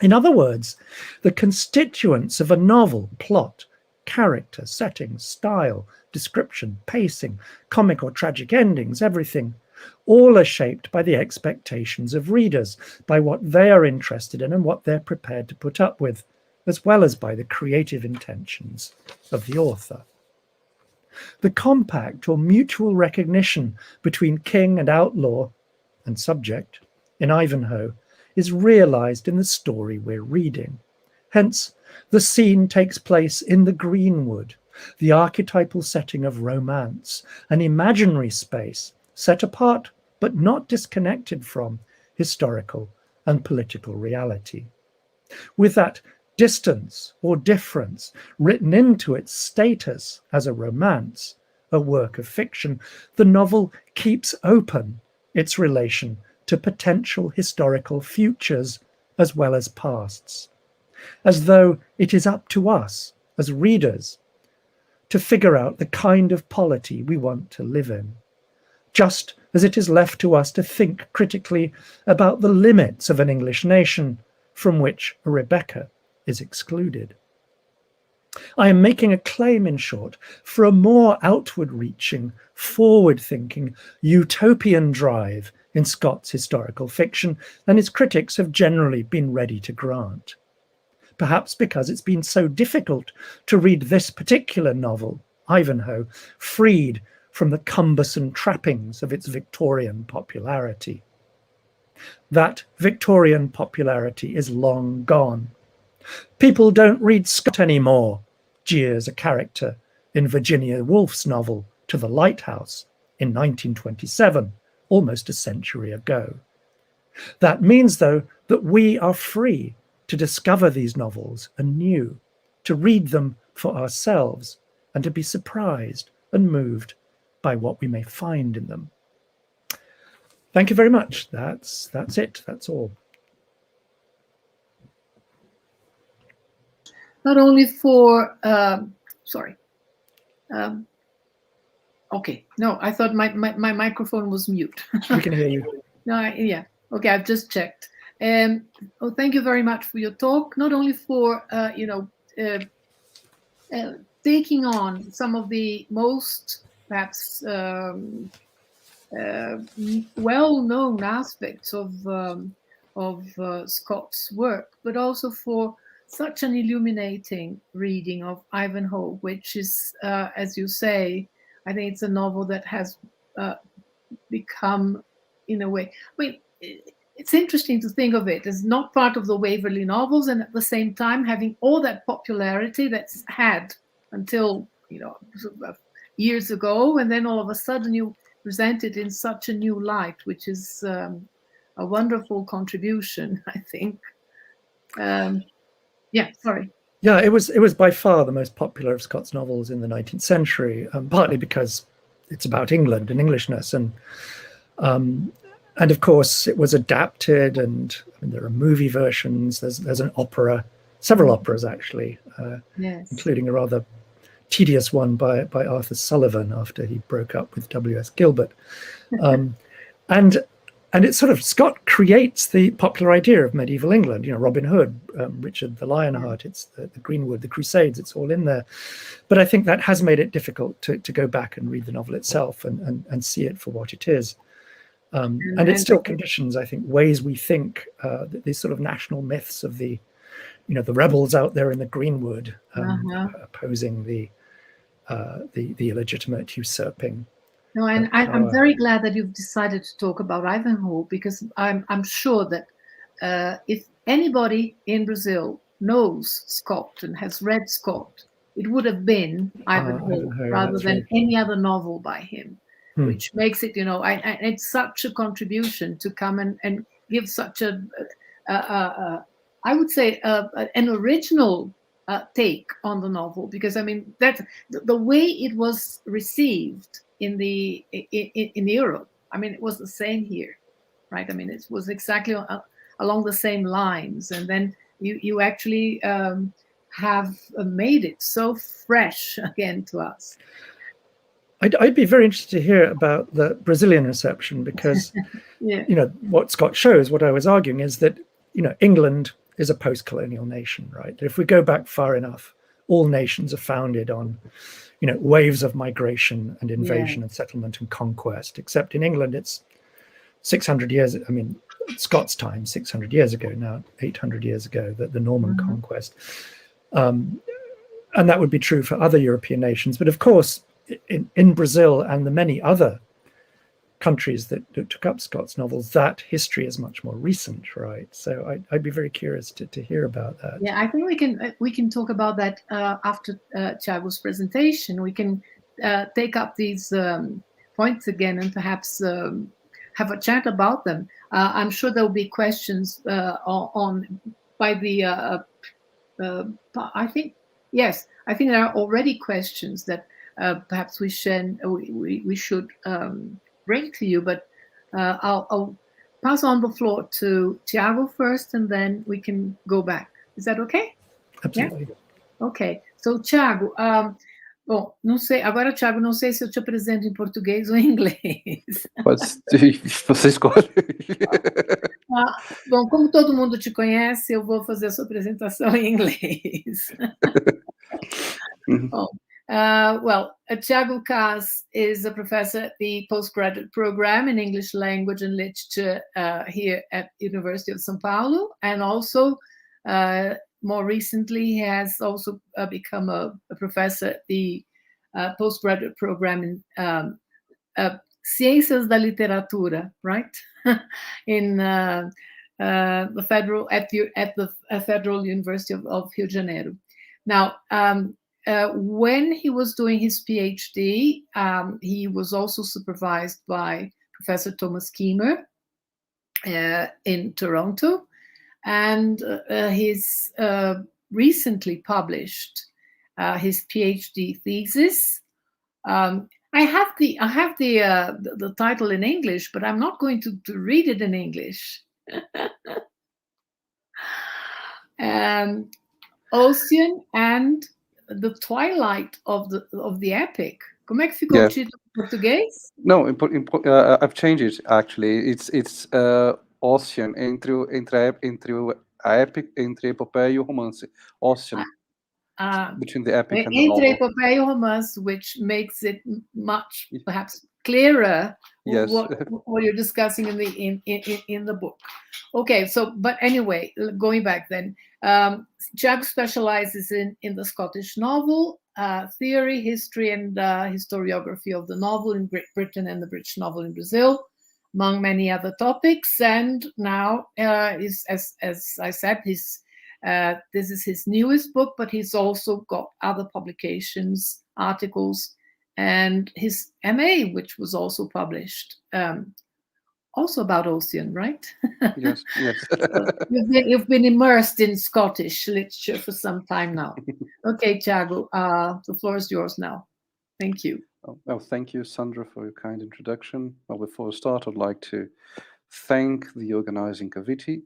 In other words, the constituents of a novel, plot, character, setting, style, description, pacing, comic or tragic endings, everything, all are shaped by the expectations of readers, by what they are interested in and what they're prepared to put up with, as well as by the creative intentions of the author. The compact or mutual recognition between king and outlaw and subject in Ivanhoe is realized in the story we're reading. Hence, the scene takes place in the greenwood, the archetypal setting of romance, an imaginary space set apart but not disconnected from historical and political reality. With that distance or difference written into its status as a romance, a work of fiction, the novel keeps open its relation to potential historical futures as well as pasts, as though it is up to us as readers to figure out the kind of polity we want to live in, just as it is left to us to think critically about the limits of an English nation from which a Rebecca is excluded. I am making a claim, in short, for a more outward-reaching, forward-thinking, utopian drive in Scott's historical fiction than his critics have generally been ready to grant. Perhaps because it's been so difficult to read this particular novel, Ivanhoe, freed from the cumbersome trappings of its Victorian popularity. That Victorian popularity is long gone. People don't read Scott anymore, jeers a character in Virginia Woolf's novel To the Lighthouse in 1927, almost a century ago. That means, though, that we are free to discover these novels anew, to read them for ourselves, and to be surprised and moved by what we may find in them. Thank you very much. That's it. That's all. Not only for, okay, no, I thought my microphone was mute. We can hear you. No, yeah, okay, I've just checked. Oh, thank you very much for your talk, not only for, taking on some of the most, perhaps, well-known aspects of Scott's work, but also for such an illuminating reading of Ivanhoe, which is, as you say, I think it's a novel that has become, in a way, I mean, it's interesting to think of it as not part of the Waverley novels, and at the same time having all that popularity that's had until, years ago, and then all of a sudden you present it in such a new light, which is a wonderful contribution, I think. Yeah, sorry. Yeah, it was by far the most popular of Scott's novels in the 19th century, partly because it's about England and Englishness, and of course it was adapted, and there are movie versions. There's an opera, several operas actually, Yes. including a rather tedious one by Arthur Sullivan after he broke up with W.S. Gilbert, and it's sort of, Scott creates the popular idea of medieval England, Robin Hood, Richard the Lionheart, it's the Greenwood, the Crusades, it's all in there. But I think that has made it difficult to go back and read the novel itself and see it for what it is. And it still conditions, I think, ways we think, these sort of national myths of the rebels out there in the Greenwood, opposing the illegitimate usurping. No, and I'm very glad that you've decided to talk about Ivanhoe, because I'm sure that if anybody in Brazil knows Scott and has read Scott, it would have been Ivanhoe rather than any other novel by him, which makes it, and it's such a contribution to come and give such a I would say an original take on the novel, because I mean that the way it was received in Europe, I mean, it was the same here, right? I mean, it was exactly along the same lines, and then you actually have made it so fresh again to us. I'd be very interested to hear about the Brazilian reception, because what Scott shows, what I was arguing, is that England is a post-colonial nation, right? If we go back far enough, all nations are founded on waves of migration and invasion and settlement and conquest, except in England it's 600 years, I mean, Scott's time, 600 years ago, now 800 years ago, the Norman conquest. And that would be true for other European nations. But of course, in Brazil and the many other countries that took up Scott's novels, that history is much more recent, right? So I'd be very curious to hear about that. Yeah, I think we can talk about that after Thiago's presentation. We can take up these points again and perhaps have a chat about them. I'm sure there will be questions on by the. I think there are already questions that perhaps we should bring to you, but I'll pass on the floor to Thiago first, and then we can go back. Is that okay? Absolutely. Yeah? Okay. So, Thiago, bom, não sei, agora, Thiago, não sei se eu te apresento em português ou em inglês. Você escolhe. Bom, como todo mundo te conhece, eu vou fazer a sua apresentação em inglês. Bom, well, Thiago Cass is a professor at the postgraduate program in English Language and Literature here at University of São Paulo, and also more recently he has also become a professor at the postgraduate program in Ciências da Literatura, right? In the federal at the Federal University of Rio de Janeiro. Now, when he was doing his PhD, he was also supervised by Professor Thomas Kiemer in Toronto, and he's recently published his PhD thesis. I have the title in English, but I'm not going to read it in English. Ocean and the Twilight of the Epic. Como é que ficou o título em português? No, I've changed it actually. It's Ocean entre a epic, entre a epopeia e o romance. Ocean. Between the epic and the novel. Entre epopeia e o romance, which makes it much perhaps clearer yes. what you're discussing in the book. Okay, so but anyway, going back then, Thiago specializes in the Scottish novel theory, history, and historiography of the novel in Great Britain and the British novel in Brazil, among many other topics. And now, as I said, this is his newest book, but he's also got other publications, articles, and his MA, which was also published, also about Ocean, right? Yes, yes. So you've been immersed in Scottish literature for some time now. Okay, Thiago, the floor is yours now. Thank you. Well, thank you, Sandra, for your kind introduction. Well, before we start, I'd like to thank the organizing committee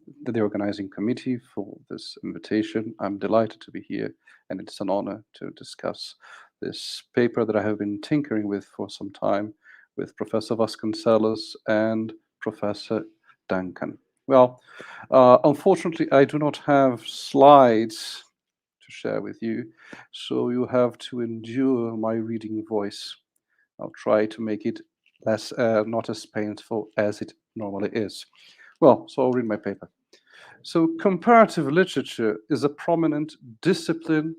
for this invitation. I'm delighted to be here, and it's an honor to discuss this paper that I have been tinkering with for some time with Professor Vasconcelos and Professor Duncan. Well, unfortunately, I do not have slides to share with you, so you have to endure my reading voice. I'll try to make it less, not as painful as it normally is. Well, so I'll read my paper. So comparative literature is a prominent discipline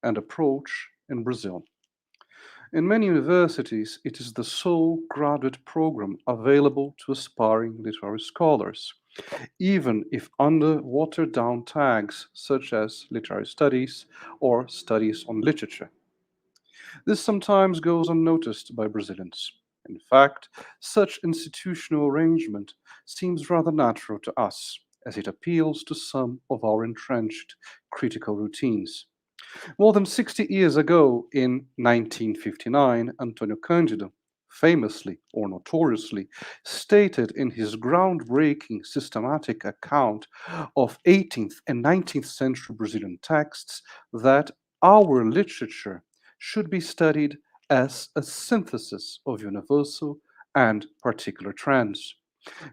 and approach in Brazil. In many universities, it is the sole graduate program available to aspiring literary scholars, even if under watered-down tags such as literary studies or studies on literature. This sometimes goes unnoticed by Brazilians. In fact, such institutional arrangement seems rather natural to us, as it appeals to some of our entrenched critical routines. More than 60 years ago, in 1959, Antonio Cândido, famously or notoriously, stated in his groundbreaking systematic account of 18th and 19th century Brazilian texts that our literature should be studied as a synthesis of universal and particular trends.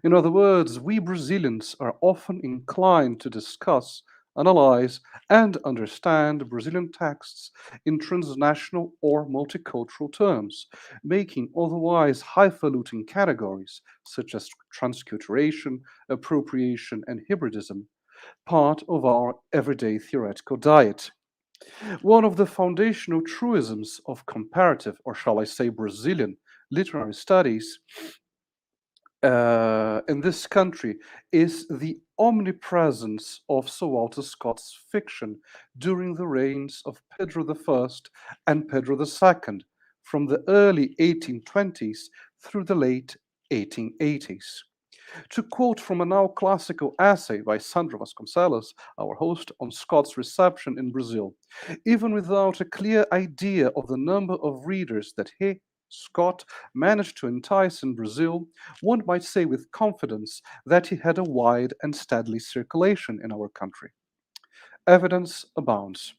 In other words, we Brazilians are often inclined to discuss, analyze, and understand Brazilian texts in transnational or multicultural terms, making otherwise highfalutin categories such as transculturation, appropriation, and hybridism part of our everyday theoretical diet. One of the foundational truisms of comparative, or shall I say Brazilian, literary studies in this country is the omnipresence of Sir Walter Scott's fiction during the reigns of Pedro I and Pedro II, from the early 1820s through the late 1880s. To quote from a now classical essay by Sandra Vasconcelos, our host, on Scott's reception in Brazil, even without a clear idea of the number of readers that he, Scott, managed to entice in Brazil, one might say with confidence that he had a wide and steady circulation in our country. Evidence abounds.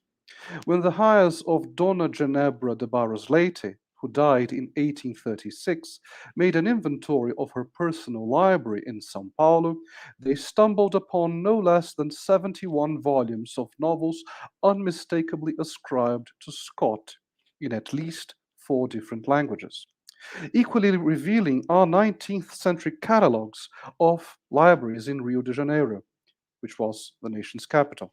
When the heirs of Dona Genebra de Barros Leite, who died in 1836, made an inventory of her personal library in São Paulo, they stumbled upon no less than 71 volumes of novels unmistakably ascribed to Scott, in at least 4 different languages. Equally revealing are 19th century catalogues of libraries in Rio de Janeiro, which was the nation's capital.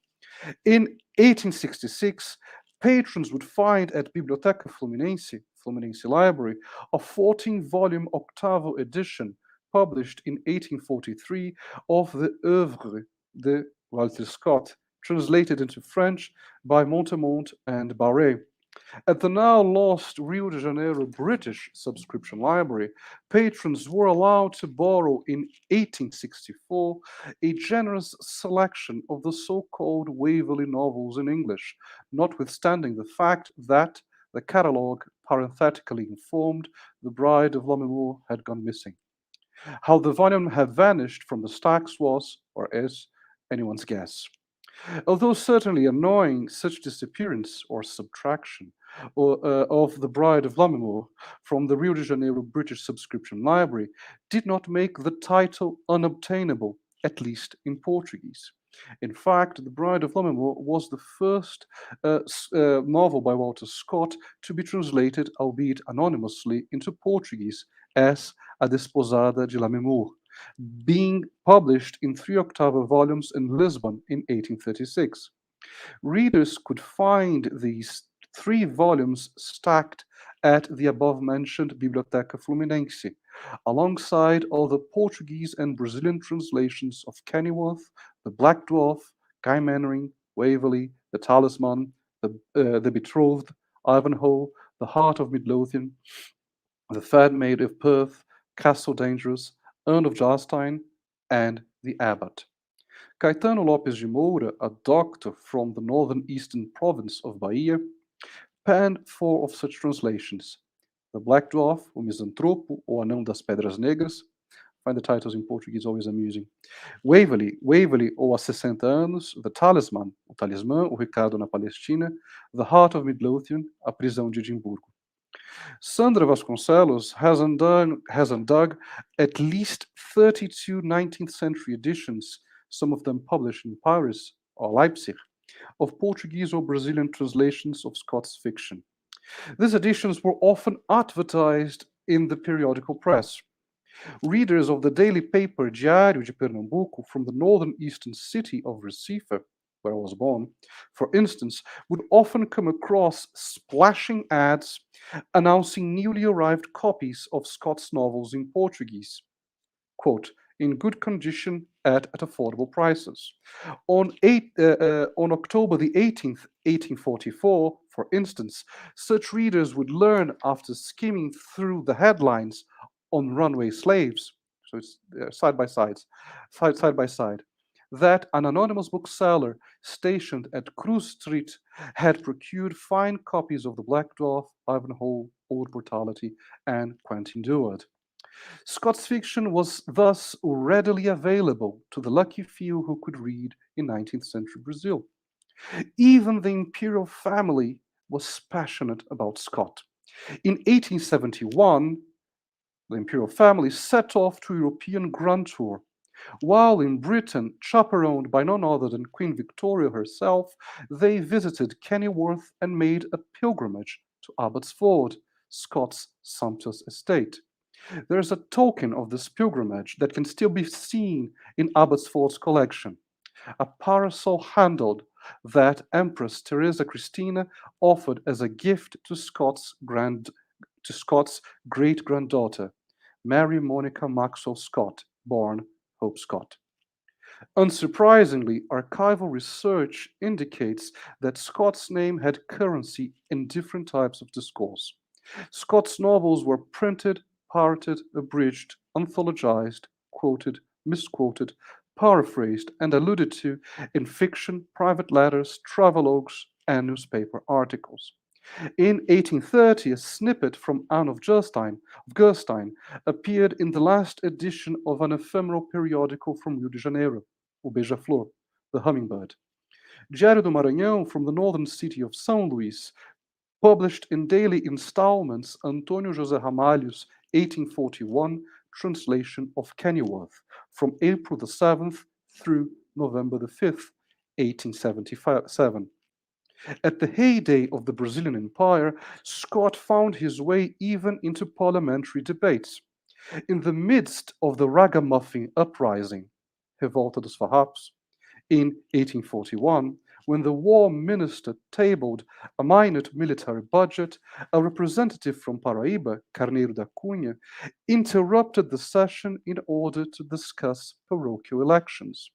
In 1866, patrons would find at Biblioteca Fluminense Library a 14-volume octavo edition published in 1843 of the Œuvre de Walter Scott, translated into French by Montemont and Barré. At the now lost Rio de Janeiro British Subscription Library, patrons were allowed to borrow in 1864 a generous selection of the so-called Waverley novels in English, notwithstanding the fact that the catalogue parenthetically informed the Bride of Lammermoor had gone missing. How the volume had vanished from the stacks was, or is, anyone's guess. Although certainly annoying, such disappearance or subtraction of the Bride of Lammermoor from the Rio de Janeiro British Subscription Library did not make the title unobtainable, at least in Portuguese. In fact, The Bride of Lammermoor was the first novel by Walter Scott to be translated, albeit anonymously, into Portuguese as A Desposada de Lammermoor, being published in 3-octavo volumes in Lisbon in 1836. Readers could find these 3 volumes stacked at the above-mentioned Biblioteca Fluminense, alongside all the Portuguese and Brazilian translations of Kenilworth, The Black Dwarf, Guy Mannering, Waverley, The Talisman, The Betrothed, Ivanhoe, The Heart of Midlothian, The Fair Maid of Perth, Castle Dangerous, Urn of Jarstein, and The Abbot. Caetano Lopes de Moura, a doctor from the northern eastern province of Bahia, penned 4 of such translations: The Black Dwarf, O Misantropo, O Anão das Pedras Negras. Find the titles in Portuguese always amusing. Waverley, O Há 60 Anos, The Talisman, O Talismã, O Recado na Palestina, The Heart of Midlothian, A Prisão de Edimburgo. Sandra Vasconcelos has undug at least 32 19th century editions, some of them published in Paris or Leipzig, of Portuguese or Brazilian translations of Scott's fiction. These editions were often advertised in the periodical press. Readers of the daily paper Diário de Pernambuco from the northern eastern city of Recife, where I was born, for instance, would often come across splashing ads announcing newly arrived copies of Scott's novels in Portuguese. Quote, in good condition at affordable prices. On October the 18th, 1844, for instance, such readers would learn after skimming through the headlines on Runaway Slaves, so it's side by side, that an anonymous bookseller stationed at Cruz Street had procured fine copies of The Black Dwarf, Ivanhoe, Old Brutality, and Quentin Durward. Scott's fiction was thus readily available to the lucky few who could read in 19th century Brazil. Even the imperial family was passionate about Scott. In 1871, the imperial family set off to a European grand tour. While in Britain, chaperoned by none other than Queen Victoria herself, they visited Kenilworth and made a pilgrimage to Abbotsford, Scott's sumptuous estate. There's a token of this pilgrimage that can still be seen in Abbotsford's collection, a parasol handled that Empress Teresa Christina offered as a gift to Scott's great-granddaughter, Mary Monica Maxwell Scott, born Hope Scott. Unsurprisingly, archival research indicates that Scott's name had currency in different types of discourse. Scott's novels were printed, parroted, abridged, anthologized, quoted, misquoted, paraphrased, and alluded to in fiction, private letters, travelogues, and newspaper articles. In 1830, a snippet from Anne of Gerstein appeared in the last edition of an ephemeral periodical from Rio de Janeiro, O Beija-Flor, the Hummingbird. Diário do Maranhão from the northern city of São Luís published in daily installments Antônio José Ramalho's 1841 translation of Kenilworth from April the 7th through November the 5th, 1877. At the heyday of the Brazilian Empire, Scott found his way even into parliamentary debates. In the midst of the ragamuffin uprising, Revolta dos Farrapos, in 1841, when the war minister tabled a minute military budget, a representative from Paraíba, Carneiro da Cunha, interrupted the session in order to discuss parochial elections.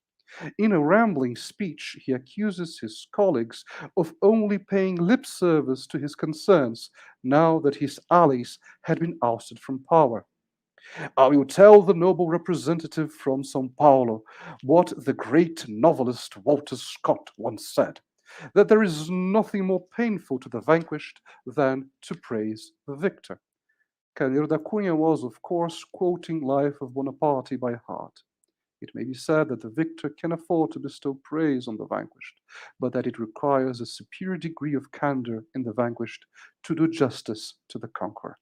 In a rambling speech, he accuses his colleagues of only paying lip service to his concerns now that his allies had been ousted from power. I will tell the noble representative from Sao Paulo what the great novelist Walter Scott once said, that there is nothing more painful to the vanquished than to praise the victor. Carneiro da Cunha was, of course, quoting Life of Bonaparte by heart. It may be said that the victor can afford to bestow praise on the vanquished, but that it requires a superior degree of candor in the vanquished to do justice to the conqueror.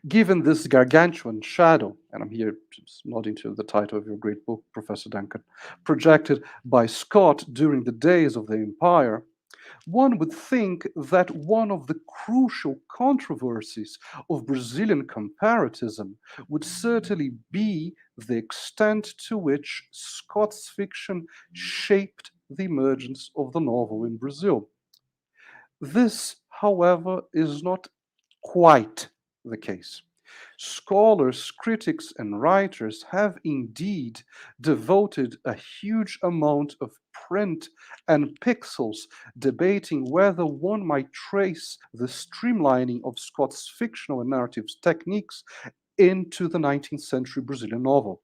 Given this gargantuan shadow, and I'm here just nodding to the title of your great book, Professor Duncan, projected by Scott during the days of the empire, one would think that one of the crucial controversies of Brazilian comparatism would certainly be the extent to which Scott's fiction shaped the emergence of the novel in Brazil. This, however, is not quite the case. Scholars, critics, and writers have indeed devoted a huge amount of print and pixels debating whether one might trace the streamlining of Scott's fictional and narrative techniques into the 19th century Brazilian novel.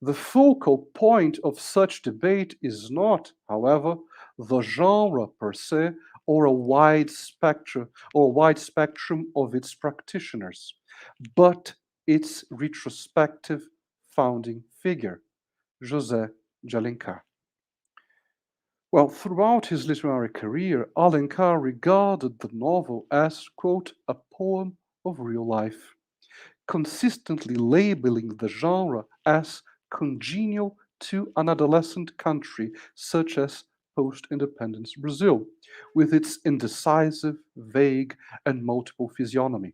The focal point of such debate is not, however, the genre per se, or a wide spectrum of its practitioners, but its retrospective founding figure, José de Alencar. Well, throughout his literary career, Alencar regarded the novel as, quote, a poem of real life, consistently labeling the genre as congenial to an adolescent country such as post-independence Brazil, with its indecisive, vague, and multiple physiognomy.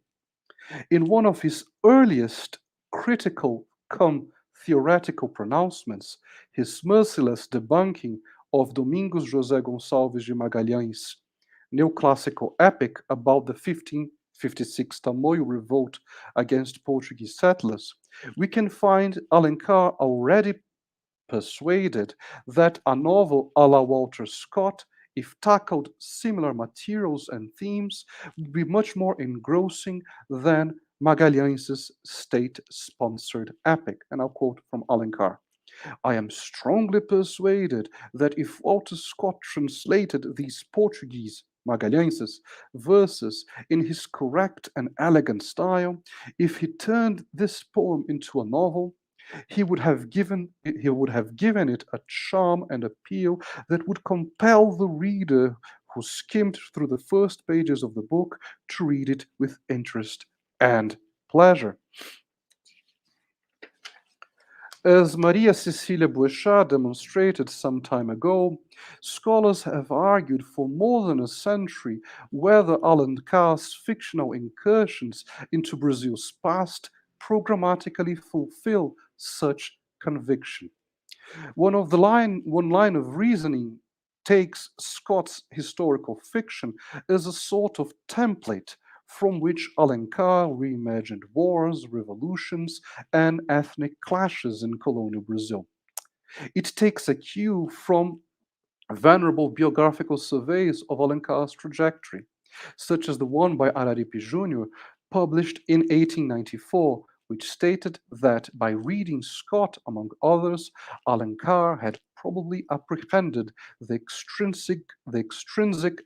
In one of his earliest critical cum theoretical pronouncements, his merciless debunking of Domingos José Gonçalves de Magalhães' neoclassical epic about the 1556 Tamoio revolt against Portuguese settlers, we can find Alencar already persuaded that a novel a la Walter Scott, if tackled similar materials and themes, would be much more engrossing than Magalhães' state-sponsored epic. And I'll quote from Alencar. I am strongly persuaded that if Walter Scott translated these Portuguese Magalhães' verses in his correct and elegant style, if he turned this poem into a novel, he would have given it a charm and appeal that would compel the reader who skimmed through the first pages of the book to read it with interest and pleasure. As Maria Cecilia Boechat demonstrated some time ago, scholars have argued for more than a century whether Alencar's fictional incursions into Brazil's past programmatically fulfill such conviction. One line of reasoning takes Scott's historical fiction as a sort of template from which Alencar reimagined wars, revolutions, and ethnic clashes in colonial Brazil. It takes a cue from venerable biographical surveys of Alencar's trajectory, such as the one by Araripe Jr., published in 1894, which stated that by reading Scott, among others, Alencar had probably apprehended the extrinsic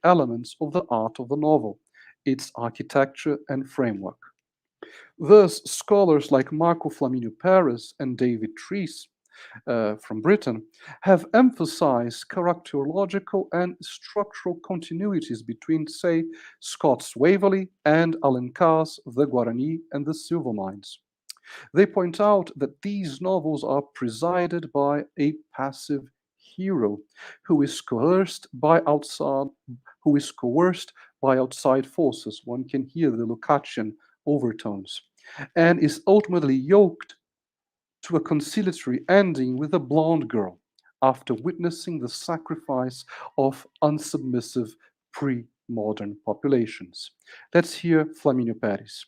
elements of the art of the novel, its architecture and framework. Thus, scholars like Marco Flamínio Pérez and David Treese from Britain have emphasized characterological and structural continuities between, say, Scott's Waverley and Alencar's The Guarani and the Silver Mines. They point out that these novels are presided by a passive hero who is coerced by outside forces. One can hear the Lukácsian overtones, and is ultimately yoked to a conciliatory ending with a blonde girl, after witnessing the sacrifice of unsubmissive pre-modern populations. Let's hear Flamínio Pérez.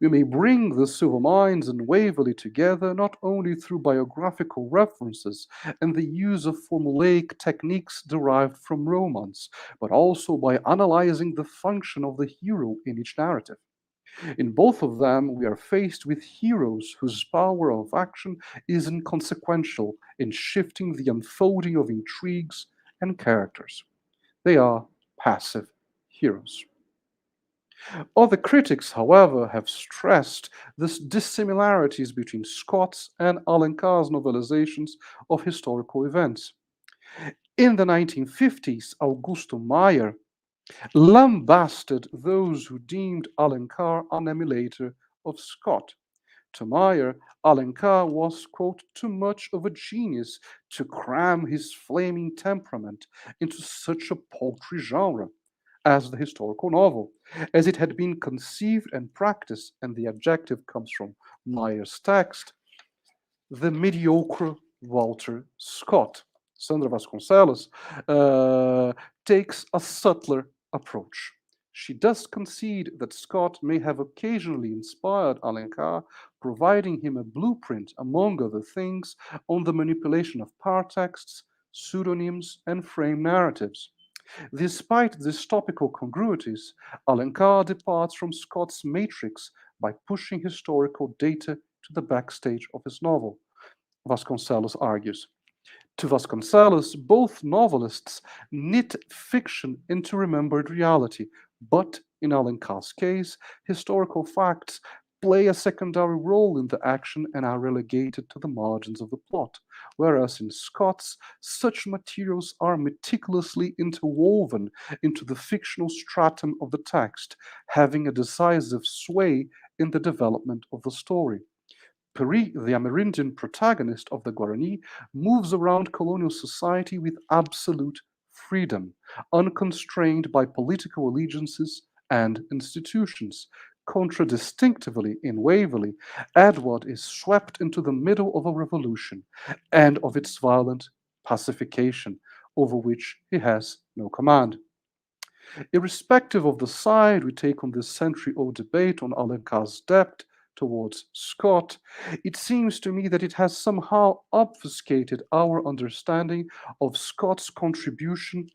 We may bring the silver mines and Waverley together not only through biographical references and the use of formulaic techniques derived from romance, but also by analyzing the function of the hero in each narrative. In both of them, we are faced with heroes whose power of action is inconsequential in shifting the unfolding of intrigues and characters. They are passive heroes. Other critics, however, have stressed the dissimilarities between Scott's and Alencar's novelizations of historical events. In the 1950s, Augusto Meyer lambasted those who deemed Alencar an emulator of Scott. To Meyer, Alencar was, quote, too much of a genius to cram his flaming temperament into such a paltry genre as the historical novel, as it had been conceived and practiced, and the adjective comes from Meyer's text, the mediocre Walter Scott. Sandra Vasconcelos takes a subtler approach. She does concede that Scott may have occasionally inspired Alencar, providing him a blueprint, among other things, on the manipulation of paratexts, pseudonyms, and frame narratives. Despite these topical congruities, Alencar departs from Scott's matrix by pushing historical data to the backstage of his novel, Vasconcelos argues. To Vasconcelos, both novelists knit fiction into remembered reality, but in Alencar's case, historical facts play a secondary role in the action and are relegated to the margins of the plot, whereas in Scott's, such materials are meticulously interwoven into the fictional stratum of the text, having a decisive sway in the development of the story. Peri, the Amerindian protagonist of the Guarani, moves around colonial society with absolute freedom, unconstrained by political allegiances and institutions. Contradistinctively, in Waverley, Edward is swept into the middle of a revolution and of its violent pacification, over which he has no command. Irrespective of the side we take on this century-old debate on Alencar's debt towards Scott, it seems to me that it has somehow obfuscated our understanding of Scott's contribution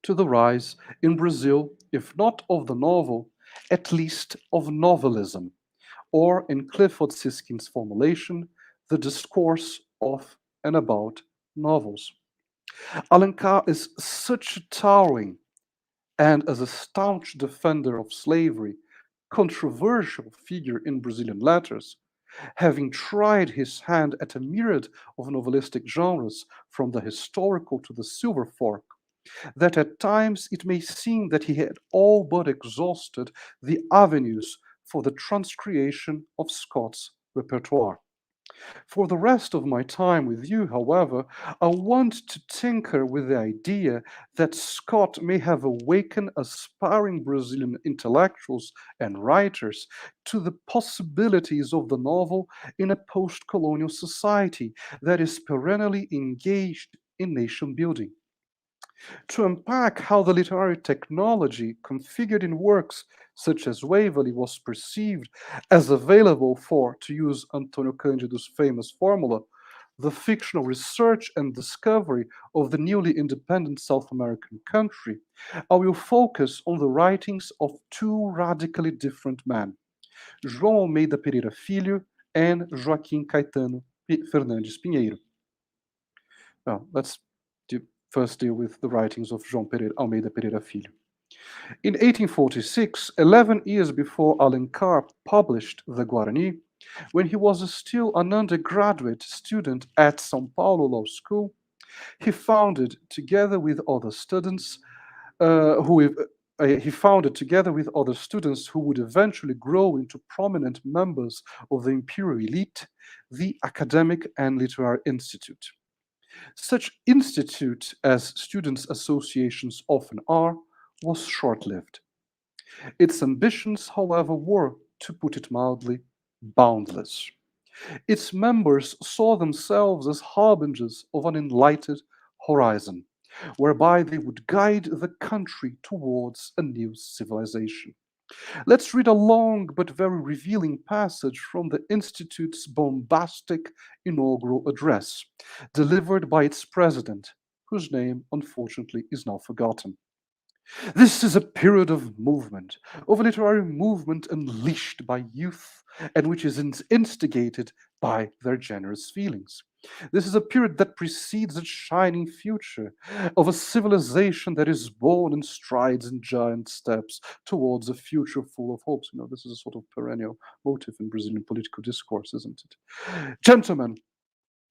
to the rise in Brazil, if not of the novel, at least of novelism, or in Clifford Siskin's formulation, the discourse of and about novels. Alencar is such a towering and, as a staunch defender of slavery, controversial figure in Brazilian letters, having tried his hand at a myriad of novelistic genres, from the historical to the silver fork, that at times it may seem that he had all but exhausted the avenues for the transcreation of Scott's repertoire. For the rest of my time with you, however, I want to tinker with the idea that Scott may have awakened aspiring Brazilian intellectuals and writers to the possibilities of the novel in a post-colonial society that is perennially engaged in nation building. To unpack how the literary technology configured in works such as Waverley was perceived as available for, to use Antonio Cândido's famous formula, the fictional research and discovery of the newly independent South American country, I will focus on the writings of two radically different men, João Almeida Pereira Filho and Joaquim Caetano Fernandes Pinheiro. Well, let's first deal with the writings of João Almeida Pereira Filho. In 1846, 11 years before Alencar published The Guarani, when he was still an undergraduate student at São Paulo Law School, he founded, together with other students, who would eventually grow into prominent members of the imperial elite, the Academic and Literary Institute. Such institute, as students' associations often are, was short-lived. Its ambitions, however, were, to put it mildly, boundless. Its members saw themselves as harbingers of an enlightened horizon, whereby they would guide the country towards a new civilization. Let's read a long but very revealing passage from the Institute's bombastic inaugural address, delivered by its president, whose name unfortunately is now forgotten. This is a period of movement, of a literary movement unleashed by youth and which is instigated by their generous feelings. This is a period that precedes a shining future, of a civilization that is born and strides in giant steps towards a future full of hopes. You know, this is a sort of perennial motif in Brazilian political discourse, isn't it? Gentlemen,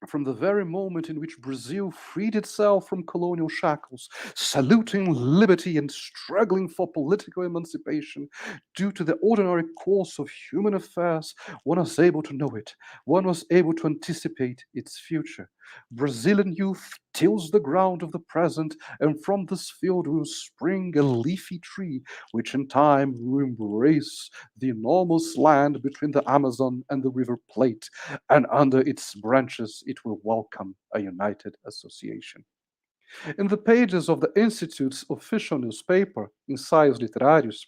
from the very moment in which Brazil freed itself from colonial shackles, saluting liberty and struggling for political emancipation, due to the ordinary course of human affairs, one was able to know it. One was able to anticipate its future. Brazilian youth tills the ground of the present, and from this field will spring a leafy tree, which in time will embrace the enormous land between the Amazon and the River Plate, and under its branches it will welcome a united association. In the pages of the Institute's official newspaper, Ensaios Literários,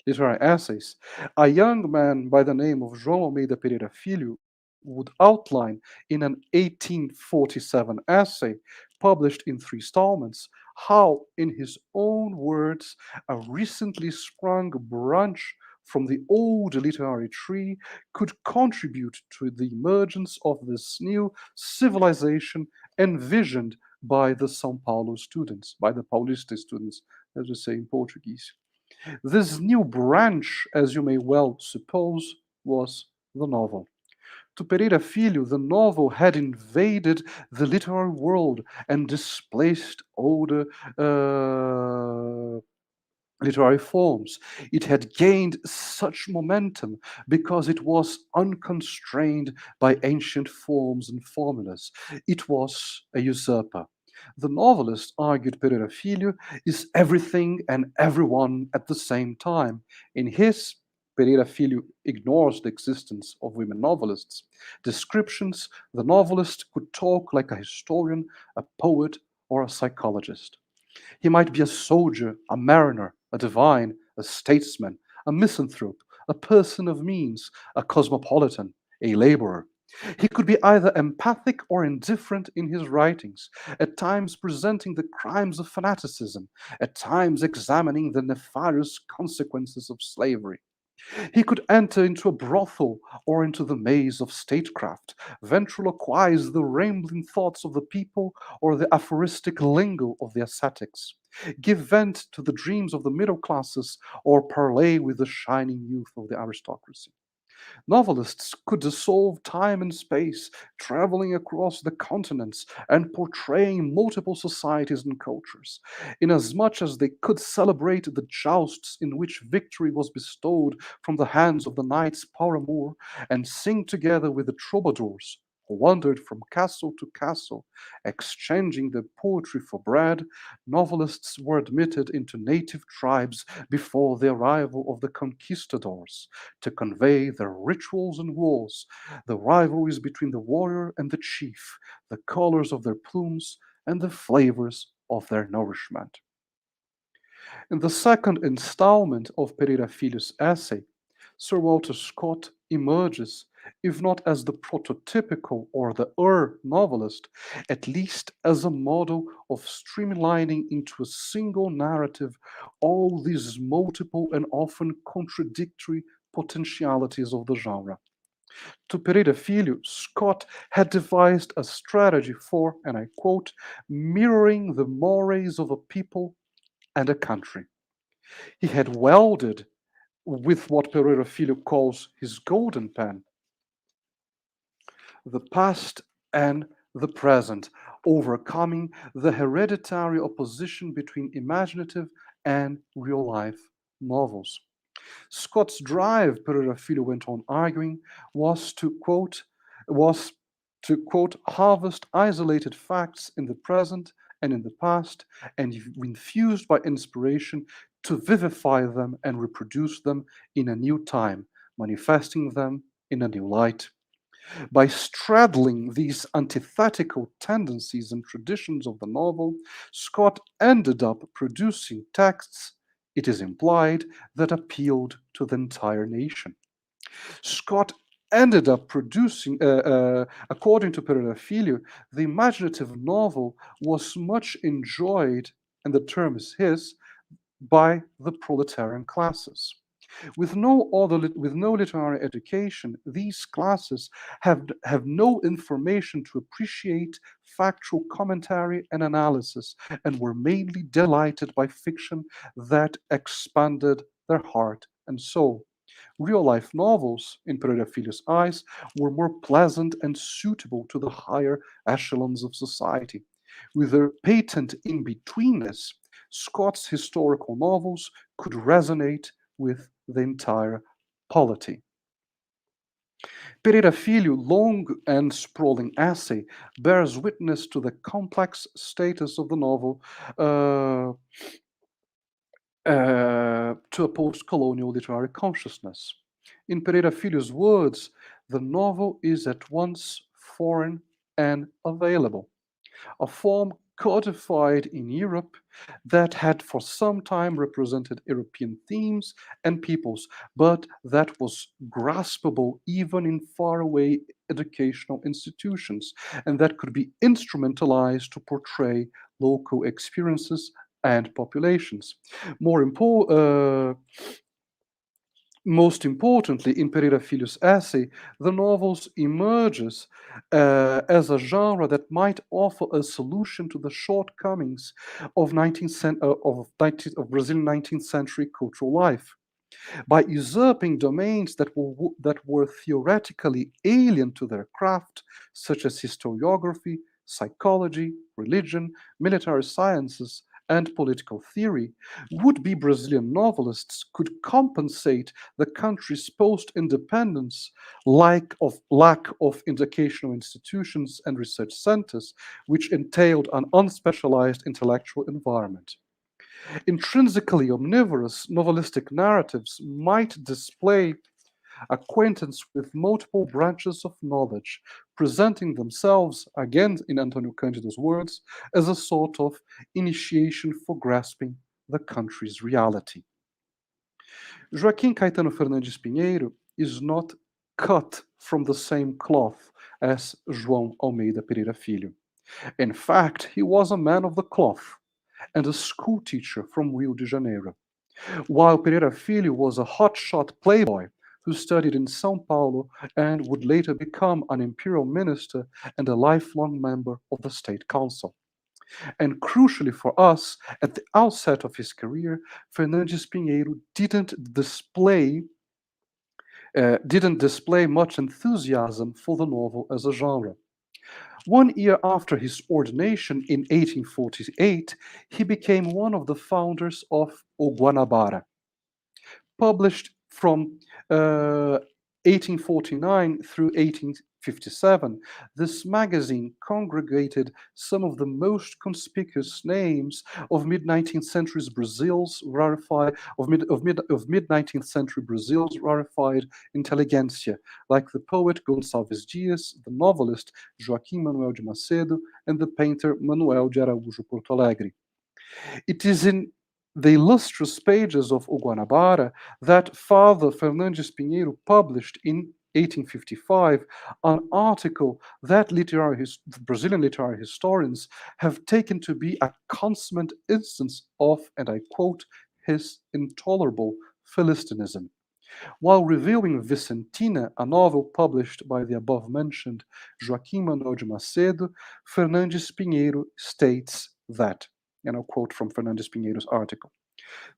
Literary Essays, a young man by the name of João Almeida Pereira Filho would outline in an 1847 essay published in 3 installments how, in his own words, a recently sprung branch from the old literary tree could contribute to the emergence of this new civilization envisioned by the São Paulo students, by the Paulista students, as we say in Portuguese. This new branch, as you may well suppose, was the novel. To Pereira Filho, the novel had invaded the literary world and displaced older literary forms. It had gained such momentum because it was unconstrained by ancient forms and formulas. It was a usurper. The novelist, argued Pereira Filho, is everything and everyone at the same time. In his Pereira Filho ignores the existence of women novelists. Descriptions, the novelist could talk like a historian, a poet, or a psychologist. He might be a soldier, a mariner, a divine, a statesman, a misanthrope, a person of means, a cosmopolitan, a laborer. He could be either empathic or indifferent in his writings, at times presenting the crimes of fanaticism, at times examining the nefarious consequences of slavery. He could enter into a brothel or into the maze of statecraft, ventriloquize the rambling thoughts of the people or the aphoristic lingo of the ascetics, give vent to the dreams of the middle classes or parley with the shining youth of the aristocracy. Novelists could dissolve time and space, traveling across the continents and portraying multiple societies and cultures, inasmuch as they could celebrate the jousts in which victory was bestowed from the hands of the knights paramour, and sing together with the troubadours who wandered from castle to castle, exchanging their poetry for bread. Novelists were admitted into native tribes before the arrival of the conquistadors to convey their rituals and wars, the rivalries between the warrior and the chief, the colors of their plumes, and the flavors of their nourishment. In the second installment of Pereira Filho's essay, Sir Walter Scott emerges, if not as the prototypical or the novelist, at least as a model of streamlining into a single narrative all these multiple and often contradictory potentialities of the genre. To Pereira Filho, Scott had devised a strategy for, and I quote, mirroring the mores of a people and a country. He had welded with what Pereira Filho calls his golden pen, the past and the present, overcoming the hereditary opposition between imaginative and real life novels. Scott's drive, Pereira Filho went on arguing, was to quote, harvest isolated facts in the present and in the past, and infused by inspiration, to vivify them and reproduce them in a new time, manifesting them in a new light. By straddling these antithetical tendencies and traditions of the novel, Scott ended up producing texts, it is implied, that appealed to the entire nation. Scott ended up producing, according to Pereira Filho, the imaginative novel was much enjoyed, and the term is his, by the proletarian classes. With no literary education, these classes have no information to appreciate factual commentary and analysis, and were mainly delighted by fiction that expanded their heart and soul. Real-life novels, in Pereira Filho's eyes, were more pleasant and suitable to the higher echelons of society. With their patent in-betweenness, Scott's historical novels could resonate with the entire polity. Pereira Filho, long and sprawling essay, bears witness to the complex status of the novel to a post-colonial literary consciousness. In Pereira Filho's words, the novel is at once foreign and available, a form codified in Europe that had for some time represented European themes and peoples, but that was graspable even in faraway educational institutions, and that could be instrumentalized to portray local experiences and populations. Most importantly, in Pereira Filho's essay, the novel emerges as a genre that might offer a solution to the shortcomings of Brazilian 19th century cultural life. By usurping domains that were theoretically alien to their craft, such as historiography, psychology, religion, military sciences, and political theory, would-be Brazilian novelists could compensate the country's post-independence lack of educational institutions and research centers, which entailed an unspecialized intellectual environment. Intrinsically omnivorous novelistic narratives might display acquaintance with multiple branches of knowledge, presenting themselves, again in Antonio Cândido's words, as a sort of initiation for grasping the country's reality. Joaquim Caetano Fernandes Pinheiro is not cut from the same cloth as João Almeida Pereira Filho. In fact, he was a man of the cloth and a school teacher from Rio de Janeiro, while Pereira Filho was a hotshot playboy who studied in São Paulo and would later become an imperial minister and a lifelong member of the state council. And crucially for us, at the outset of his career, Fernandes Pinheiro didn't display much enthusiasm for the novel as a genre. 1 year after his ordination in 1848, he became one of the founders of O Guanabara. Published from 1849 through 1857, this magazine congregated some of the most conspicuous names of mid-19th century Brazil's rarefied intelligentsia, like the poet Gonçalves Dias, the novelist Joaquim Manuel de Macedo, and the painter Manuel de Araújo Porto Alegre. It is in the illustrious pages of O Guanabara that Father Fernandes Pinheiro published in 1855 an article that Brazilian literary historians have taken to be a consummate instance of, and I quote, his intolerable Philistinism. While reviewing Vicentina, a novel published by the above-mentioned Joaquim Manuel de Macedo, Fernandes Pinheiro states that, and I'll quote from Fernandes Pinheiro's article,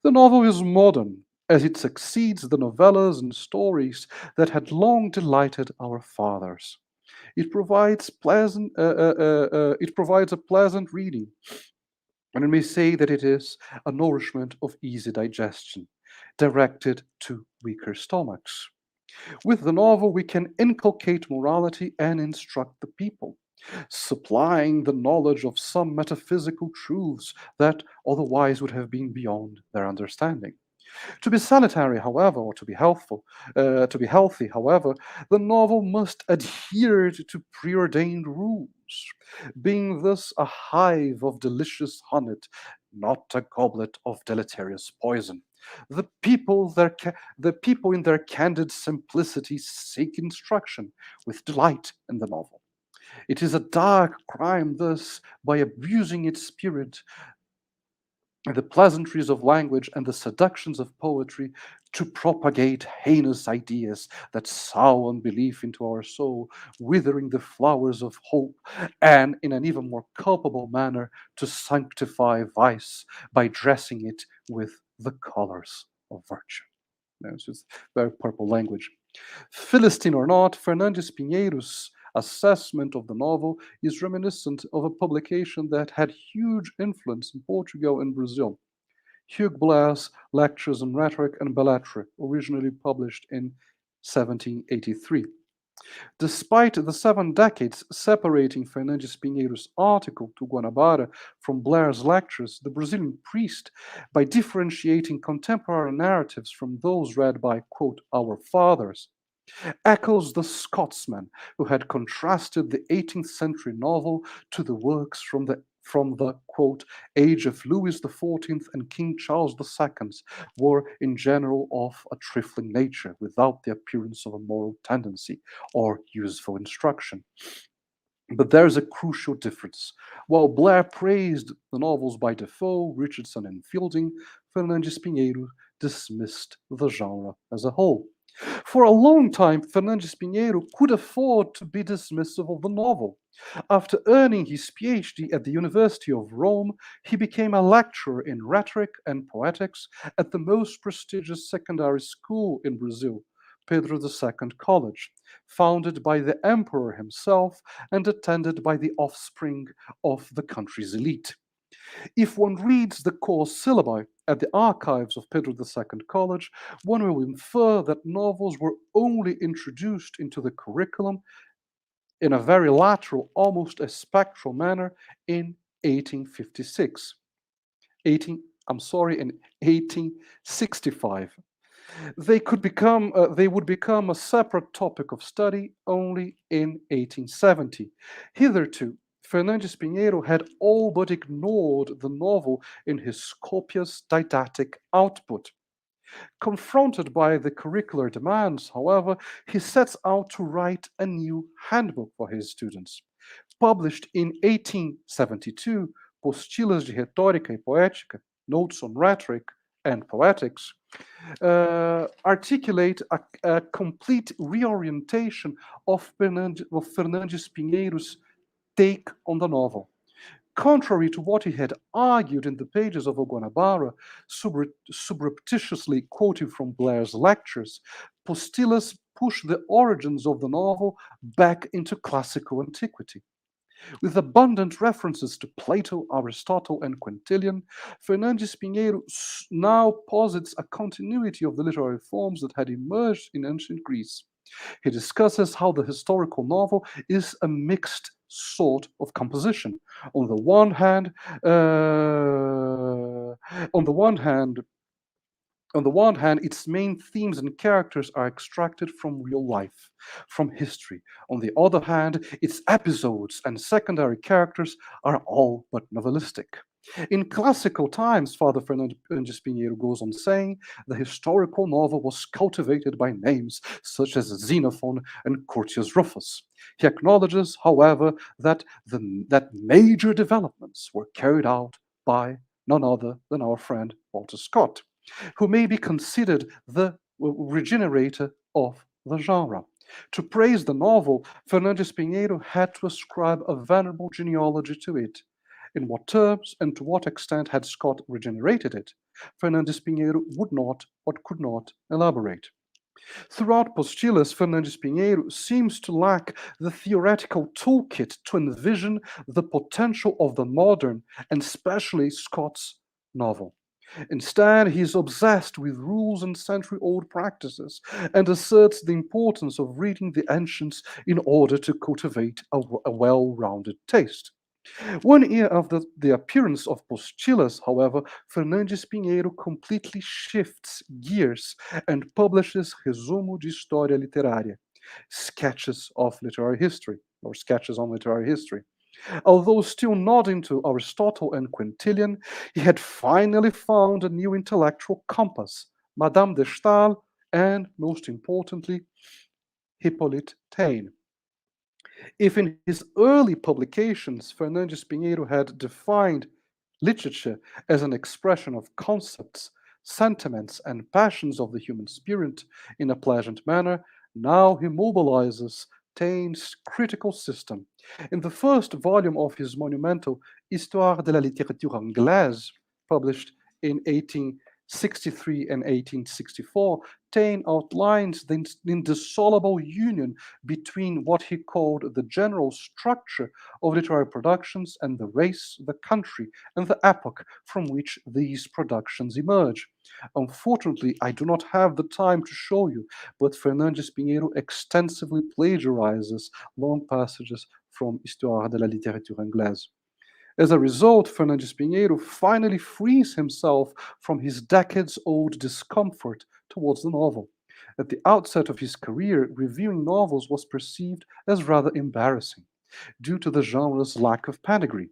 "The novel is modern, as it succeeds the novellas and stories that had long delighted our fathers. It provides a pleasant reading, and I may say that it is a nourishment of easy digestion, directed to weaker stomachs. With the novel, we can inculcate morality and instruct the people, supplying the knowledge of some metaphysical truths that otherwise would have been beyond their understanding. To be sanitary, however, or to be healthy, however, the novel must adhere to preordained rules, being thus a hive of delicious honey, not a goblet of deleterious poison. The people in their candid simplicity seek instruction with delight in the novel. It is a dark crime, thus, by abusing its spirit, the pleasantries of language and the seductions of poetry, to propagate heinous ideas that sow unbelief into our soul, withering the flowers of hope, and in an even more culpable manner to sanctify vice by dressing it with the colors of virtue. It's just very purple language. Philistine or not, Fernandes Pinheiro's assessment of the novel is reminiscent of a publication that had huge influence in Portugal and Brazil. Hugo Blair's Lectures on Rhetoric and Belletry, originally published in 1783. Despite the 7 decades separating Fernandes Pinheiro's article to Guanabara from Blair's lectures, the Brazilian priest, by differentiating contemporary narratives from those read by, quote, our fathers, echoes the Scotsman who had contrasted the 18th century novel to the works from the quote, age of Louis XIV and King Charles II were in general of a trifling nature, without the appearance of a moral tendency or useful instruction. But there's a crucial difference. While Blair praised the novels by Defoe, Richardson, and Fielding, Fernandes Pinheiro dismissed the genre as a whole. For a long time, Fernandes Pinheiro could afford to be dismissive of the novel. After earning his PhD at the University of Rome, he became a lecturer in rhetoric and poetics at the most prestigious secondary school in Brazil, Pedro II College, founded by the emperor himself and attended by the offspring of the country's elite. If one reads the course syllabi at the archives of Pedro II College, one will infer that novels were only introduced into the curriculum in a very lateral, almost a spectral manner in 1856. In 1865. They would become a separate topic of study only in 1870. Hitherto, Fernandes Pinheiro had all but ignored the novel in his copious didactic output. Confronted by the curricular demands, however, he sets out to write a new handbook for his students. Published in 1872, Postilas de Retórica e Poética, Notes on Rhetoric and Poetics, articulate a complete reorientation of Fernandes Pinheiro's take on the novel. Contrary to what he had argued in the pages of O Guanabara, surreptitiously quoting from Blair's lectures, Postilas pushed the origins of the novel back into classical antiquity. With abundant references to Plato, Aristotle, and Quintilian, Fernandes Pinheiro now posits a continuity of the literary forms that had emerged in ancient Greece. He discusses how the historical novel is a mixed sort of composition. On the one hand, its main themes and characters are extracted from real life, from history. On the other hand, its episodes and secondary characters are all but novelistic. In classical times, Father Fernandes Pinheiro goes on saying, the historical novel was cultivated by names such as Xenophon and Curtius Rufus. He acknowledges, however, that major developments were carried out by none other than our friend Walter Scott, who may be considered the regenerator of the genre. To praise the novel, Fernandes Pinheiro had to ascribe a venerable genealogy to it. In what terms and to what extent had Scott regenerated it? Fernandes Pinheiro would not or could not elaborate. Throughout Postilas, Fernandes Pinheiro seems to lack the theoretical toolkit to envision the potential of the modern, and especially Scott's, novel. Instead, he is obsessed with rules and century-old practices and asserts the importance of reading the ancients in order to cultivate a well-rounded taste. 1 year after the appearance of Postillas, however, Fernandes Pinheiro completely shifts gears and publishes Resumo de História Literária, sketches of literary history, or sketches on literary history. Although still nodding to Aristotle and Quintilian, he had finally found a new intellectual compass, Madame de Stael, and, most importantly, Hippolyte Taine. If in his early publications Fernandes Pinheiro had defined literature as an expression of concepts, sentiments, and passions of the human spirit in a pleasant manner, now he mobilizes Taine's critical system. In the first volume of his monumental Histoire de la littérature anglaise, published in 1863 and 1864, Taine outlines the indissoluble union between what he called the general structure of literary productions and the race, the country, and the epoch from which these productions emerge. Unfortunately, I do not have the time to show you, but Fernandes Pinheiro extensively plagiarizes long passages from Histoire de la littérature anglaise. As a result, Fernandes Pinheiro finally frees himself from his decades-old discomfort towards the novel. At the outset of his career, reviewing novels was perceived as rather embarrassing, due to the genre's lack of pedigree.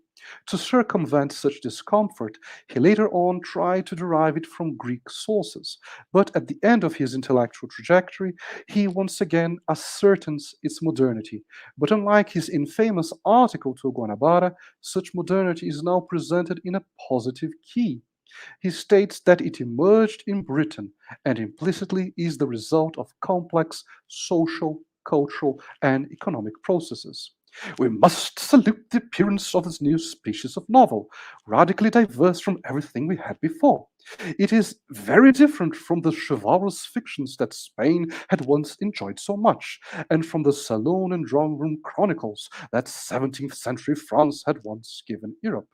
To circumvent such discomfort, he later on tried to derive it from Greek sources, but at the end of his intellectual trajectory, he once again ascertains its modernity. But unlike his infamous article to Guanabara, such modernity is now presented in a positive key. He states that it emerged in Britain and implicitly is the result of complex social, cultural, and economic processes. We must salute the appearance of this new species of novel, radically diverse from everything we had before. It is very different from the chivalrous fictions that Spain had once enjoyed so much, and from the saloon and drawing room chronicles that 17th century France had once given Europe.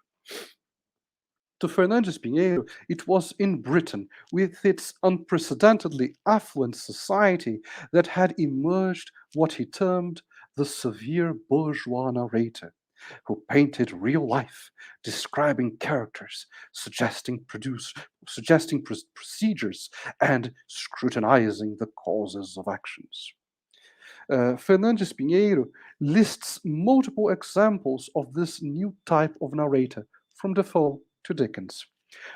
To Fernandes Pinheiro, it was in Britain, with its unprecedentedly affluent society, that had emerged what he termed the severe bourgeois narrator, who painted real life, describing characters, suggesting procedures, and scrutinizing the causes of actions. Fernandes Pinheiro lists multiple examples of this new type of narrator, from Defoe to Dickens.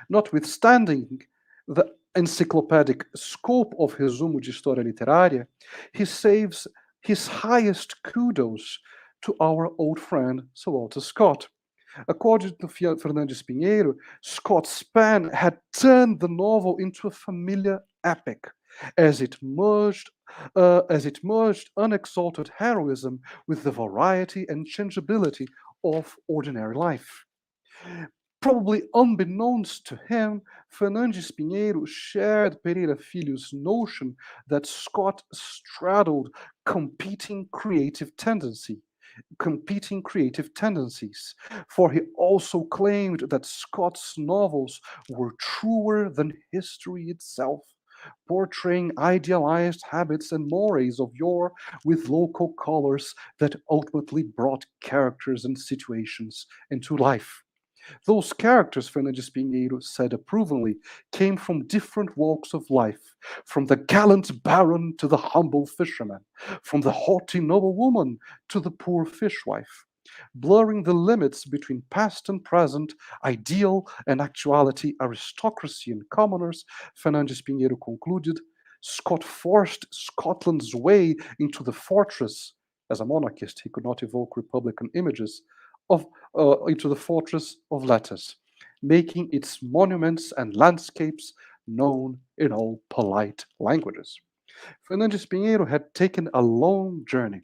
Notwithstanding the encyclopedic scope of Resumo de História Literária, he saves his highest kudos to our old friend Sir Walter Scott. According to Fernandes Pinheiro, Scott's pen had turned the novel into a familiar epic, as it merged unexalted heroism with the variety and changeability of ordinary life. Probably unbeknownst to him, Fernandes Pinheiro shared Pereira Filho's notion that Scott straddled competing creative tendencies, for he also claimed that Scott's novels were truer than history itself, portraying idealized habits and mores of yore with local colors that ultimately brought characters and situations into life. Those characters, Fernandes Pinheiro said approvingly, came from different walks of life, from the gallant baron to the humble fisherman, from the haughty noblewoman to the poor fishwife. Blurring the limits between past and present, ideal and actuality, aristocracy and commoners, Fernandes Pinheiro concluded, Scott forced Scotland's way into the fortress. As a monarchist, he could not evoke republican images into the fortress of letters, making its monuments and landscapes known in all polite languages. Fernandes Pinheiro had taken a long journey.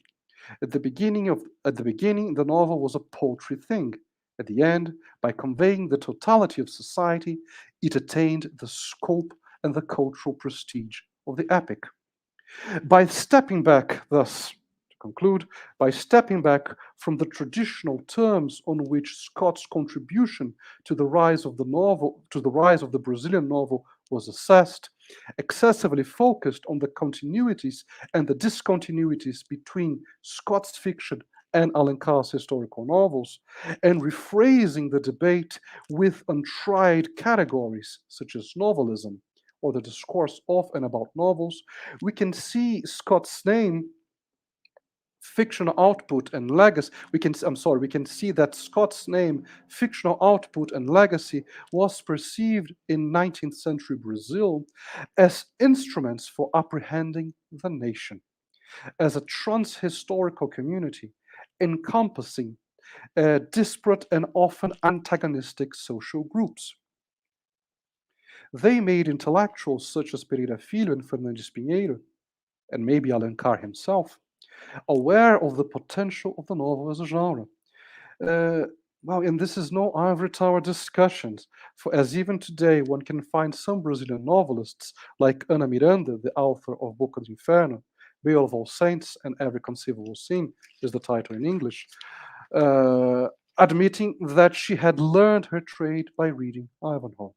At the beginning, the novel was a paltry thing. At the end, by conveying the totality of society, it attained the scope and the cultural prestige of the epic. By stepping back, thus, conclude, by stepping back from the traditional terms on which Scott's contribution to the rise of the Brazilian novel was assessed, excessively focused on the continuities and the discontinuities between Scott's fiction and Alencar's historical novels, and rephrasing the debate with untried categories such as novelism or the discourse of and about novels, we can see Scott's name, fictional output and legacy. We can see that Scott's name, fictional output and legacy, was perceived in 19th century Brazil as instruments for apprehending the nation, as a trans-historical community encompassing disparate and often antagonistic social groups. They made intellectuals such as Pereira Filho and Fernandes Pinheiro, and maybe Alencar himself, aware of the potential of the novel as a genre. And this is no ivory tower discussions, for as even today one can find some Brazilian novelists like Ana Miranda, the author of Boca do Inferno, Veil of All Saints, and Every Conceivable Sin is the title in English, admitting that she had learned her trade by reading Ivanhoe.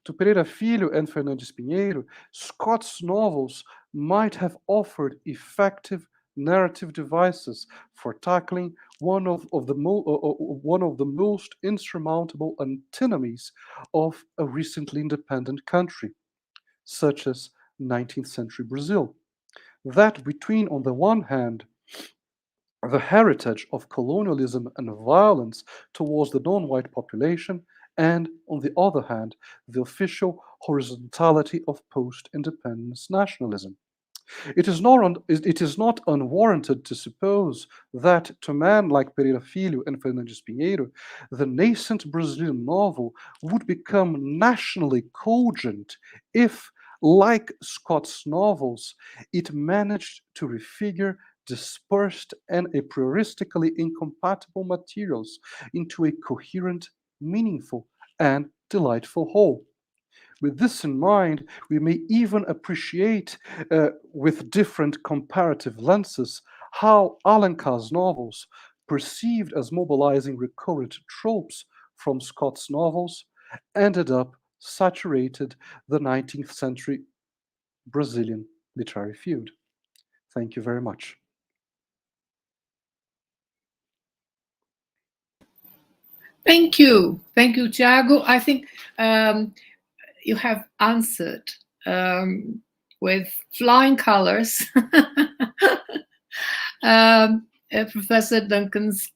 To Pereira Filho and Fernandes Pinheiro, Scott's novels might have offered effective narrative devices for tackling one of the most insurmountable antinomies of a recently independent country, such as 19th century Brazil. That between, on the one hand, the heritage of colonialism and violence towards the non-white population, and, on the other hand, the official horizontality of post-independence nationalism. It is not unwarranted to suppose that to a man like Pereira Filho and Fernandes Pinheiro, the nascent Brazilian novel would become nationally cogent if, like Scott's novels, it managed to refigure dispersed and a prioristically incompatible materials into a coherent, meaningful, and delightful whole. With this in mind, we may even appreciate, with different comparative lenses, how Alencar's novels, perceived as mobilizing recurrent tropes from Scott's novels, ended up saturated the 19th century Brazilian literary field. Thank you very much. Thank you, Thiago. I think you have answered with flying colors Professor Duncan's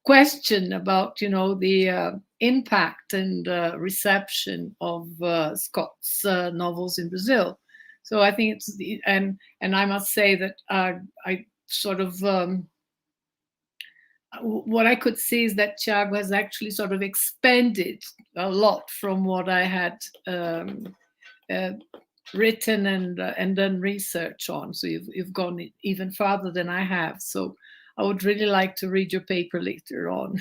question about, the impact and reception of Scott's novels in Brazil. So I think it's and I must say that I sort of what I could see is that Thiago has actually sort of expanded a lot from what I had written and done research on. So you've gone even farther than I have. So I would really like to read your paper later on,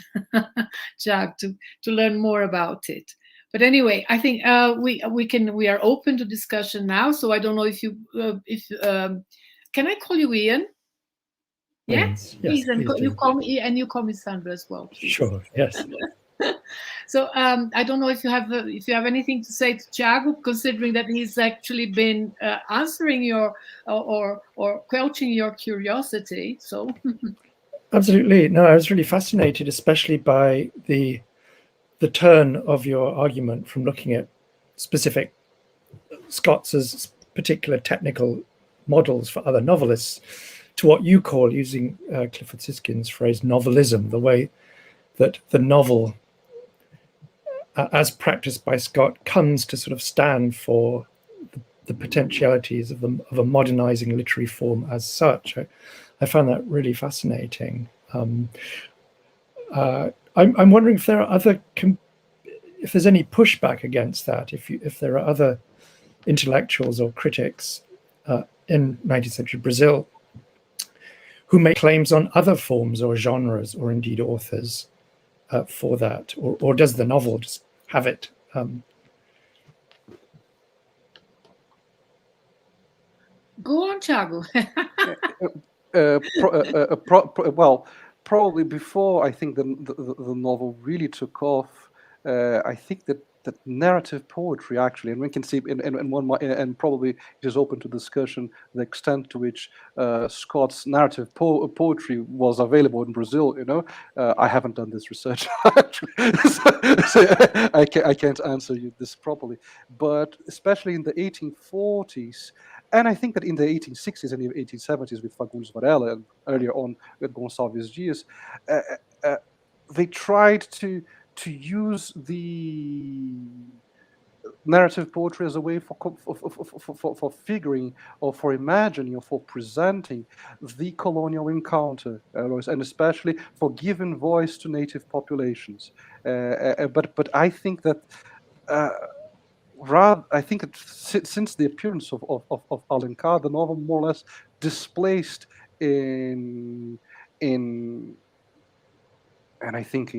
Thiago, to learn more about it. But anyway, I think we are open to discussion now. So I don't know if can I call you Ian? Yes, please, and please you call me Sandra as well, please. Sure, yes. So I don't know if you have anything to say to Thiago, considering that he's actually been answering your or quelching your curiosity. So Absolutely. No, I was really fascinated, especially by the turn of your argument from looking at specific Scots as particular technical models for other novelists to what you call, using Clifford Siskin's phrase, novelism, the way that the novel, as practiced by Scott, comes to sort of stand for the potentialities of a modernizing literary form as such. I found that really fascinating. I'm wondering if there are if there's any pushback against that, if there are other intellectuals or critics in 19th century Brazil who make claims on other forms or genres or indeed authors for that, or does the novel just have it? Go on, Thiago. Well, probably before I think the novel really took off, I think that that narrative poetry actually, and we can see in one, and probably it is open to discussion the extent to which Scott's narrative poetry was available in Brazil. You know, I haven't done this research actually, so I can't answer you this properly. But especially in the 1840s, and I think that in the 1860s and the 1870s with Fagundes Varela and earlier on with Gonçalves Dias, they tried to use the narrative poetry as a way for figuring or for imagining or for presenting the colonial encounter, and especially for giving voice to native populations. But I think that I think that since the appearance of Alencar, the novel more or less displaced in and I think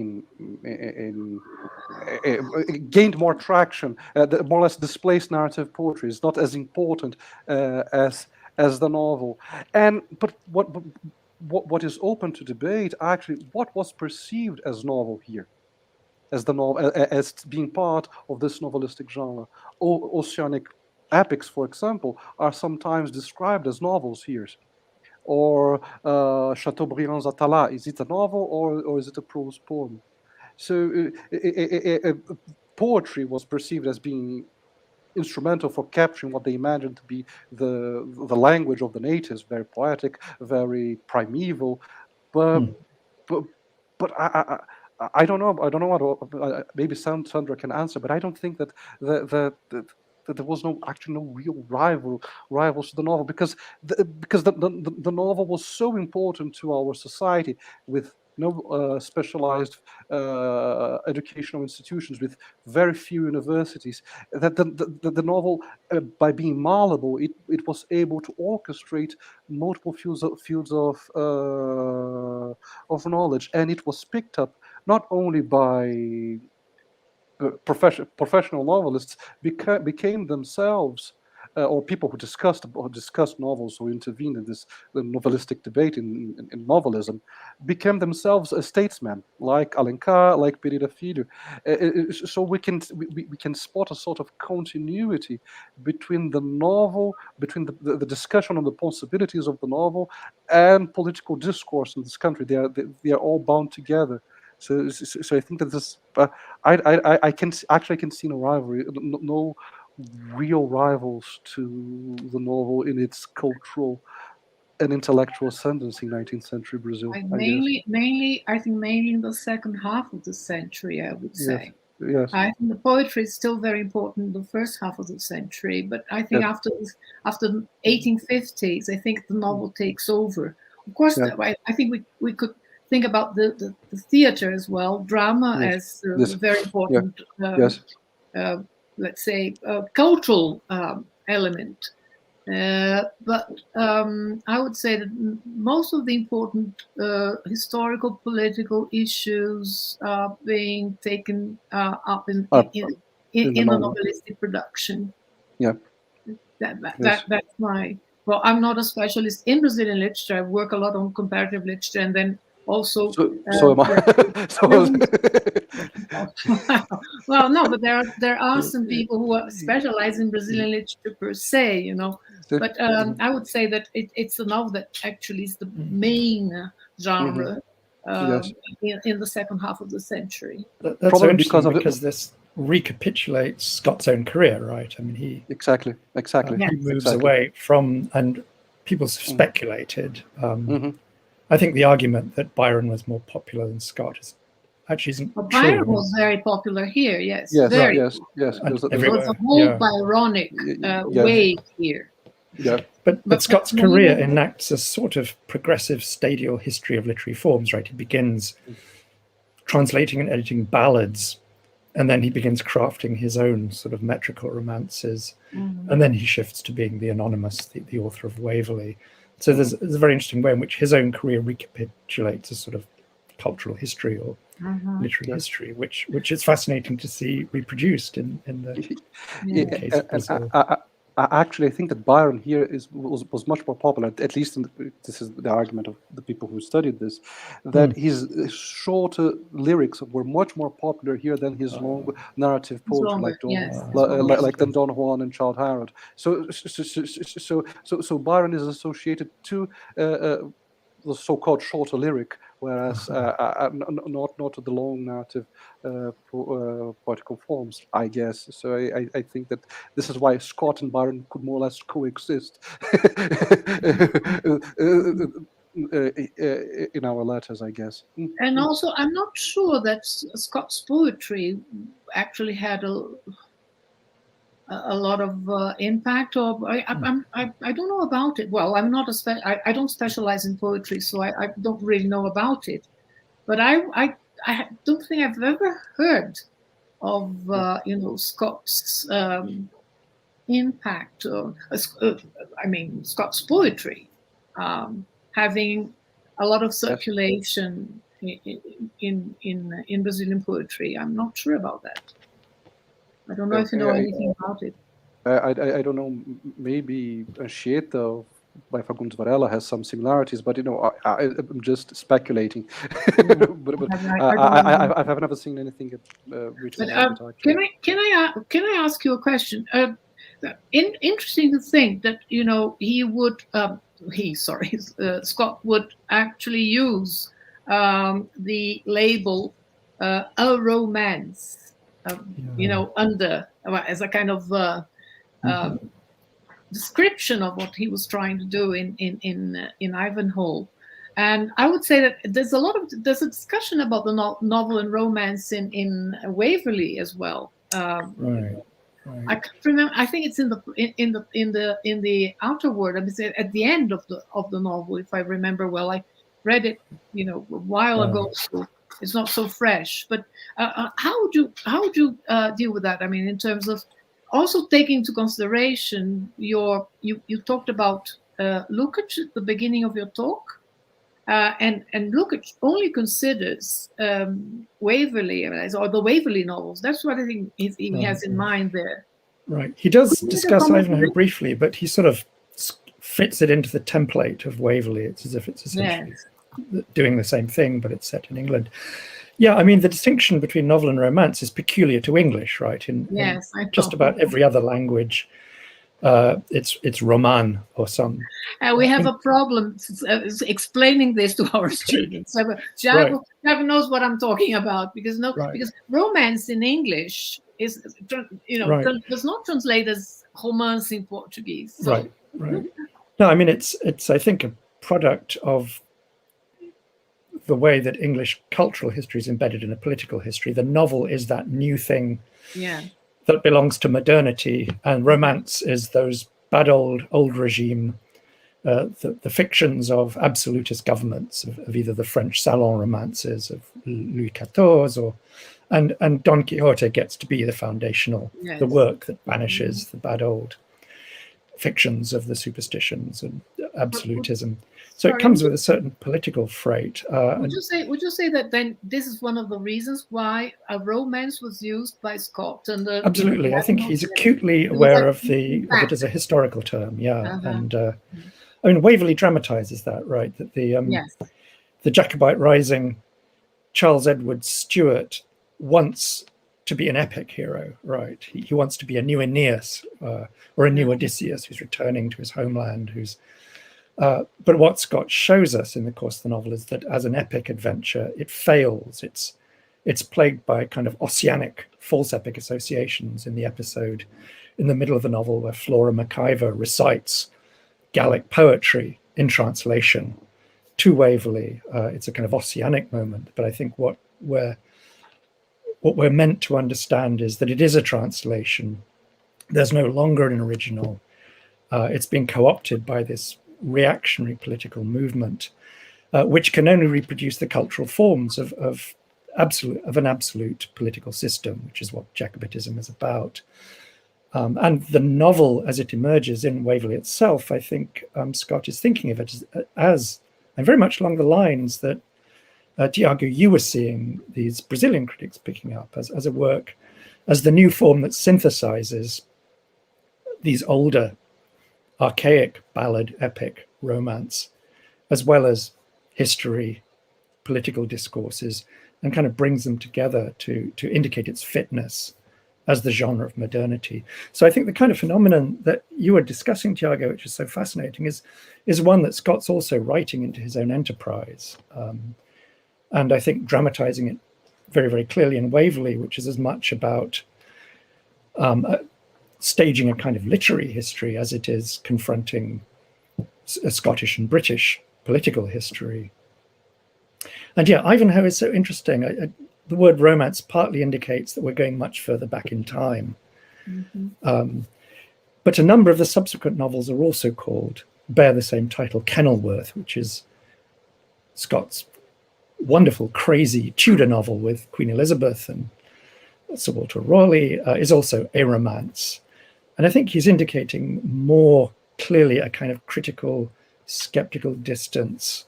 gained more traction. More or less displaced narrative poetry is not as important as the novel. But what is open to debate actually, what was perceived as novel here, as the novel, as being part of this novelistic genre. Oceanic epics, for example, are sometimes described as novels here. Or Chateaubriand's Atala, is it a novel or is it a prose poem? So poetry was perceived as being instrumental for capturing what they imagined to be the language of the natives, very poetic, very primeval. But I don't know what maybe Sandra can answer, but I don't think that that there was no real rivals to the novel, because the novel was so important to our society, with no specialized educational institutions, with very few universities, that the novel, by being malleable, it was able to orchestrate multiple fields of knowledge, and it was picked up not only by professional novelists, became themselves, or people who discussed novels, who intervened in this novelistic debate in novelism, became themselves a statesman, like Alencar, like Pereira Filho. So we can spot a sort of continuity between the novel, between the discussion on the possibilities of the novel, and political discourse in this country. They are all bound together. So I think that this, I can see no rivalry, no real rivals to the novel in its cultural and intellectual ascendancy in 19th century Brazil. I think mainly in the second half of the century, I would say. Yes. I think the poetry is still very important in the first half of the century, but I think after the 1850s, I think the novel takes over. Of course, I think we could think about the theater as well, drama as a very important, let's say, cultural element. But I would say that most of the important historical, political issues are being taken up in the novelistic production. Yeah, that's my. Well, I'm not a specialist in Brazilian literature. I work a lot on comparative literature, and then also. So am I. Well, no, but there are some people who are specialize in Brazilian literature per se, you know. But I would say that it's a novel that actually is the main genre in the second half of the century. That's probably so interesting because this recapitulates Scott's own career, right? I mean, he exactly he moves away from, and people speculated. I think the argument that Byron was more popular than Scott is actually isn't true. Byron was very popular here, yes. Yes. There was a whole Byronic wave here. Yeah. But Scott's career enacts a sort of progressive stadial history of literary forms, right? He begins translating and editing ballads, and then he begins crafting his own sort of metrical romances, and then he shifts to being the anonymous, the author of Waverley. So there's a very interesting way in which his own career recapitulates a sort of cultural history or literary history, which is fascinating to see reproduced in the case of Brazil. actually, I think that Byron here was much more popular. At least this is the argument of the people who studied this, that his shorter lyrics were much more popular here than his long narrative poetry, like Don Juan and Childe Harold. So Byron is associated to the so-called shorter lyric, whereas not the long narrative poetical forms, I guess. So I think that this is why Scott and Byron could more or less coexist in our letters, I guess. And also, I'm not sure that Scott's poetry actually had a lot of impact, or I don't know about it. Well, I'm not I don't specialize in poetry, so I don't really know about it. But I don't think I've ever heard of Scott's impact. I mean, Scott's poetry having a lot of circulation in Brazilian poetry. I'm not sure about that. I don't know if you know anything about it. I don't know. Maybe Anchieta by Fagundes Varela has some similarities, but I'm just speculating. but I've never seen anything written about it. Can I ask you a question? Interesting to think that Scott would actually use the label a romance. Under as a kind of description of what he was trying to do in Ivanhoe, and I would say that there's a discussion about the novel and romance in Waverley as well. Right. I can't remember. I think it's in the outer word. I mean, at the end of the novel, if I remember well. I read it, a while ago. So it's not so fresh, but how would you deal with that? I mean, in terms of also taking into consideration you talked about Lukács at the beginning of your talk, and Lukács only considers Waverley or the Waverley novels. That's what I think he has in mind there. Right. He does discuss Ivanhoe briefly, but he sort of fits it into the template of Waverley. It's as if it's essentially doing the same thing, but it's set in England. Yeah, I mean, the distinction between novel and romance is peculiar to English, right? In just about every other language, it's roman or some. We have a problem explaining this to our students. Thiago knows what I'm talking about, because romance in English is does not translate as romance in Portuguese. So. Right. No, I mean it's I think a product of the way that English cultural history is embedded in a political history. The novel is that new thing that belongs to modernity, and romance is those bad old regime, the fictions of absolutist governments, of either the French salon romances of Louis XIV, and Don Quixote gets to be the foundational, the work that banishes the bad old fictions of the superstitions and absolutism. So it comes with a certain political freight. Would you say that then this is one of the reasons why a romance was used by Scott? Absolutely, I think he's acutely aware of it as a historical term. And I mean, Waverley dramatizes that, right? That the Jacobite rising, Charles Edward Stuart wants to be an epic hero, right? He wants to be a new Aeneas or a new Odysseus who's returning to his homeland, but what Scott shows us in the course of the novel is that as an epic adventure, it fails. It's plagued by kind of ossianic false epic associations in the episode in the middle of the novel where Flora MacIver recites Gallic poetry in translation to Waverley. It's a kind of ossianic moment, but I think what we're meant to understand is that it is a translation. There's no longer an original. It's been co-opted by this reactionary political movement, which can only reproduce the cultural forms of an absolute political system, which is what Jacobitism is about. And the novel, as it emerges in Waverley itself, I think Scott is thinking of it as and very much along the lines that Thiago, you were seeing these Brazilian critics picking up as a work, as the new form that synthesizes these older, archaic ballad, epic, romance, as well as history, political discourses, and kind of brings them together to indicate its fitness as the genre of modernity. So I think the kind of phenomenon that you were discussing, Thiago, which is so fascinating, is one that Scott's also writing into his own enterprise. And I think dramatizing it very, very clearly in Waverley, which is as much about staging a kind of literary history as it is confronting a Scottish and British political history. And yeah, Ivanhoe is so interesting. The word romance partly indicates that we're going much further back in time. But a number of the subsequent novels are also bear the same title, Kenilworth, which is Scott's wonderful, crazy Tudor novel with Queen Elizabeth and Sir Walter Raleigh, is also a romance. And I think he's indicating more clearly a kind of critical, skeptical distance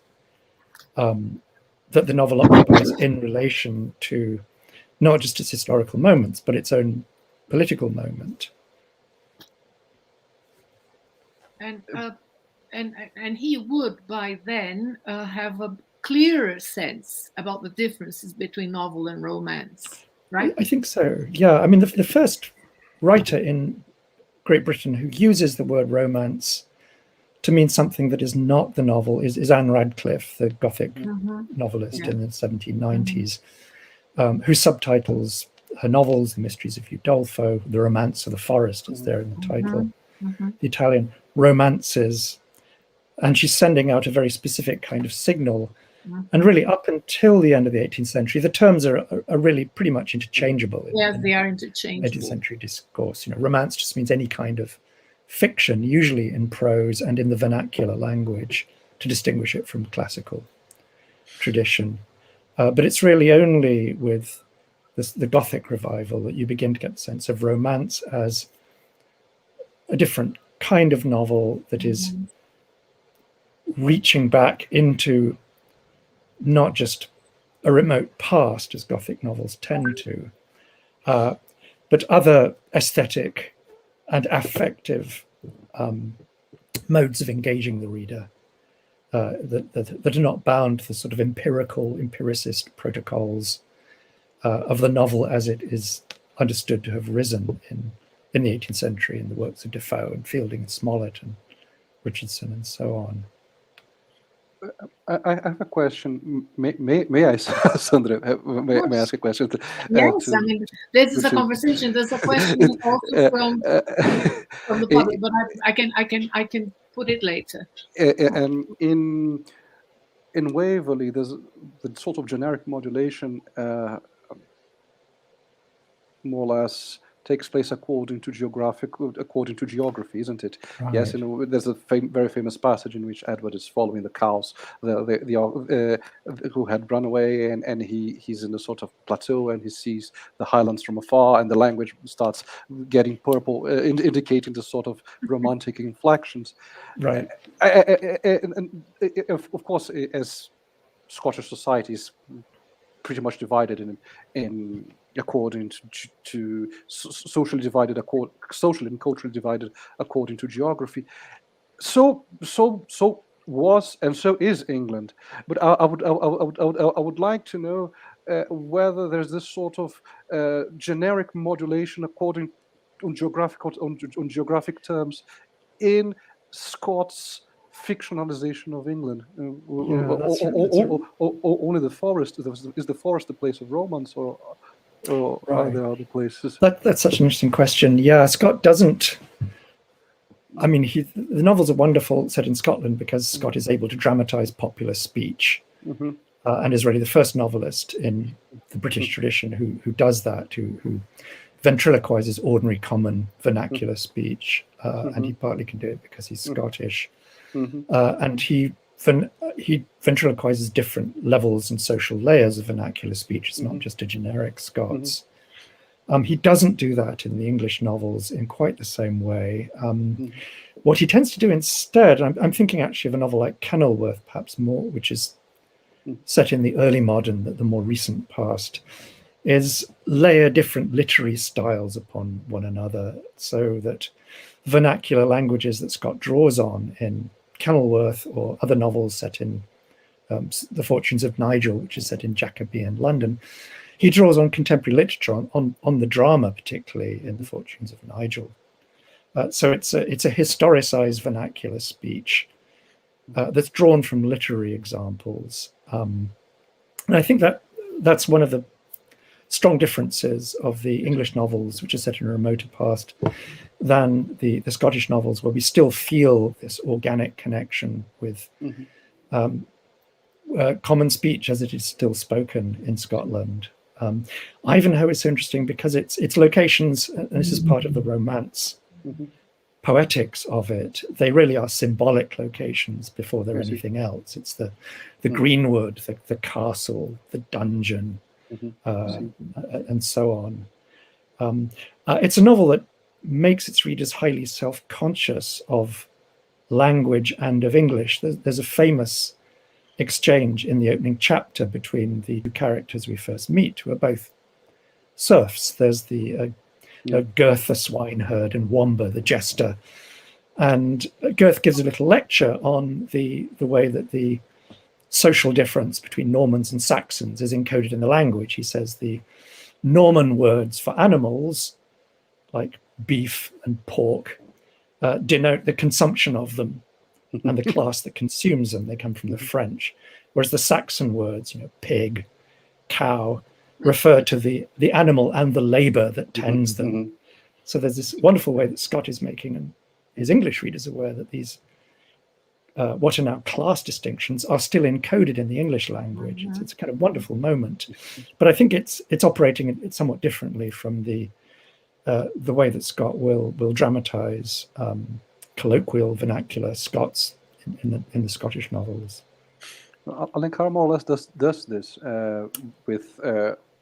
that the novel occupies in relation to not just its historical moments, but its own political moment. And he would by then have a clearer sense about the differences between novel and romance, right? I think so. Yeah, I mean, the first writer in Great Britain who uses the word romance to mean something that is not the novel is Anne Radcliffe, the Gothic novelist in the 1790s, who subtitles her novels, The Mysteries of Udolpho, The Romance of the Forest is there in the title, the Italian romances, and she's sending out a very specific kind of signal. And really, up until the end of the 18th century, the terms are really pretty much interchangeable. Yes, they are interchangeable. 18th century discourse, romance just means any kind of fiction, usually in prose and in the vernacular language, to distinguish it from classical tradition. But it's really only with the Gothic revival that you begin to get the sense of romance as a different kind of novel that is reaching back into not just a remote past, as Gothic novels tend to, but other aesthetic and affective modes of engaging the reader that are not bound to the sort of empiricist protocols of the novel as it is understood to have risen in the 18th century in the works of Defoe and Fielding and Smollett and Richardson and so on. I have a question. May I, Sandra? May I ask a question? Yes, I mean, this is a conversation. There's a question also from the public, but I can put it later. In Waverley, there's the sort of generic modulation, more or less, takes place according to geography, isn't it? Right. Yes, there's a very famous passage in which Edward is following the cows, who had run away, and he's in a sort of plateau, and he sees the highlands from afar, and the language starts getting purple, indicating the sort of romantic inflections. Right. And of course, as Scottish society is pretty much divided in according to socially and culturally divided according to geography. So was and so is England. But I would like to know whether there's this sort of generic modulation according on geographic terms in Scott's fictionalization of England. Only the forest is the forest the place of romance, or are there other places? That's such an interesting question. Yeah, Scott doesn't. I mean, the novels are wonderful set in Scotland because Scott is able to dramatize popular speech, and is really the first novelist in the British tradition who does that, who ventriloquizes ordinary, common vernacular speech, and he partly can do it because he's Scottish. And he ventriloquizes different levels and social layers of vernacular speech. It's not just a generic Scots. He doesn't do that in the English novels in quite the same way. What he tends to do instead, I'm thinking actually of a novel like Kenilworth, perhaps more, which is set in the early modern, the more recent past. is layer different literary styles upon one another, so that vernacular languages that Scott draws on in Kenilworth or other novels set in The Fortunes of Nigel, which is set in Jacobean London, he draws on contemporary literature, on the drama, particularly in The Fortunes of Nigel. So it's a historicized vernacular speech that's drawn from literary examples. And I think that's one of the strong differences of the English novels, which are set in a remoter past, than the Scottish novels, where we still feel this organic connection with common speech as it is still spoken in Scotland. Ivanhoe is so interesting because its locations, and this is part of the romance poetics of it, they really are symbolic locations before they're anything else. It's the greenwood, the castle, the dungeon, and so on. It's a novel that makes its readers highly self-conscious of language and of English. There's a famous exchange in the opening chapter between the two characters we first meet, who are both serfs. There's the Gurth the swineherd and Wamba the jester, and Gurth gives a little lecture on the way that the social difference between Normans and Saxons is encoded in the language. He says the Norman words for animals, like beef and pork, denote the consumption of them and the class that consumes them. They come from the French, whereas the Saxon words, pig, cow, refer to the animal and the labor that tends them. So there's this wonderful way that Scott is making his English readers aware that these what are now class distinctions are still encoded in the English language. It's a kind of wonderful moment, but I think it's operating somewhat differently from the way that Scott will dramatize colloquial vernacular Scots in the Scottish novels. Alencar more or less does this with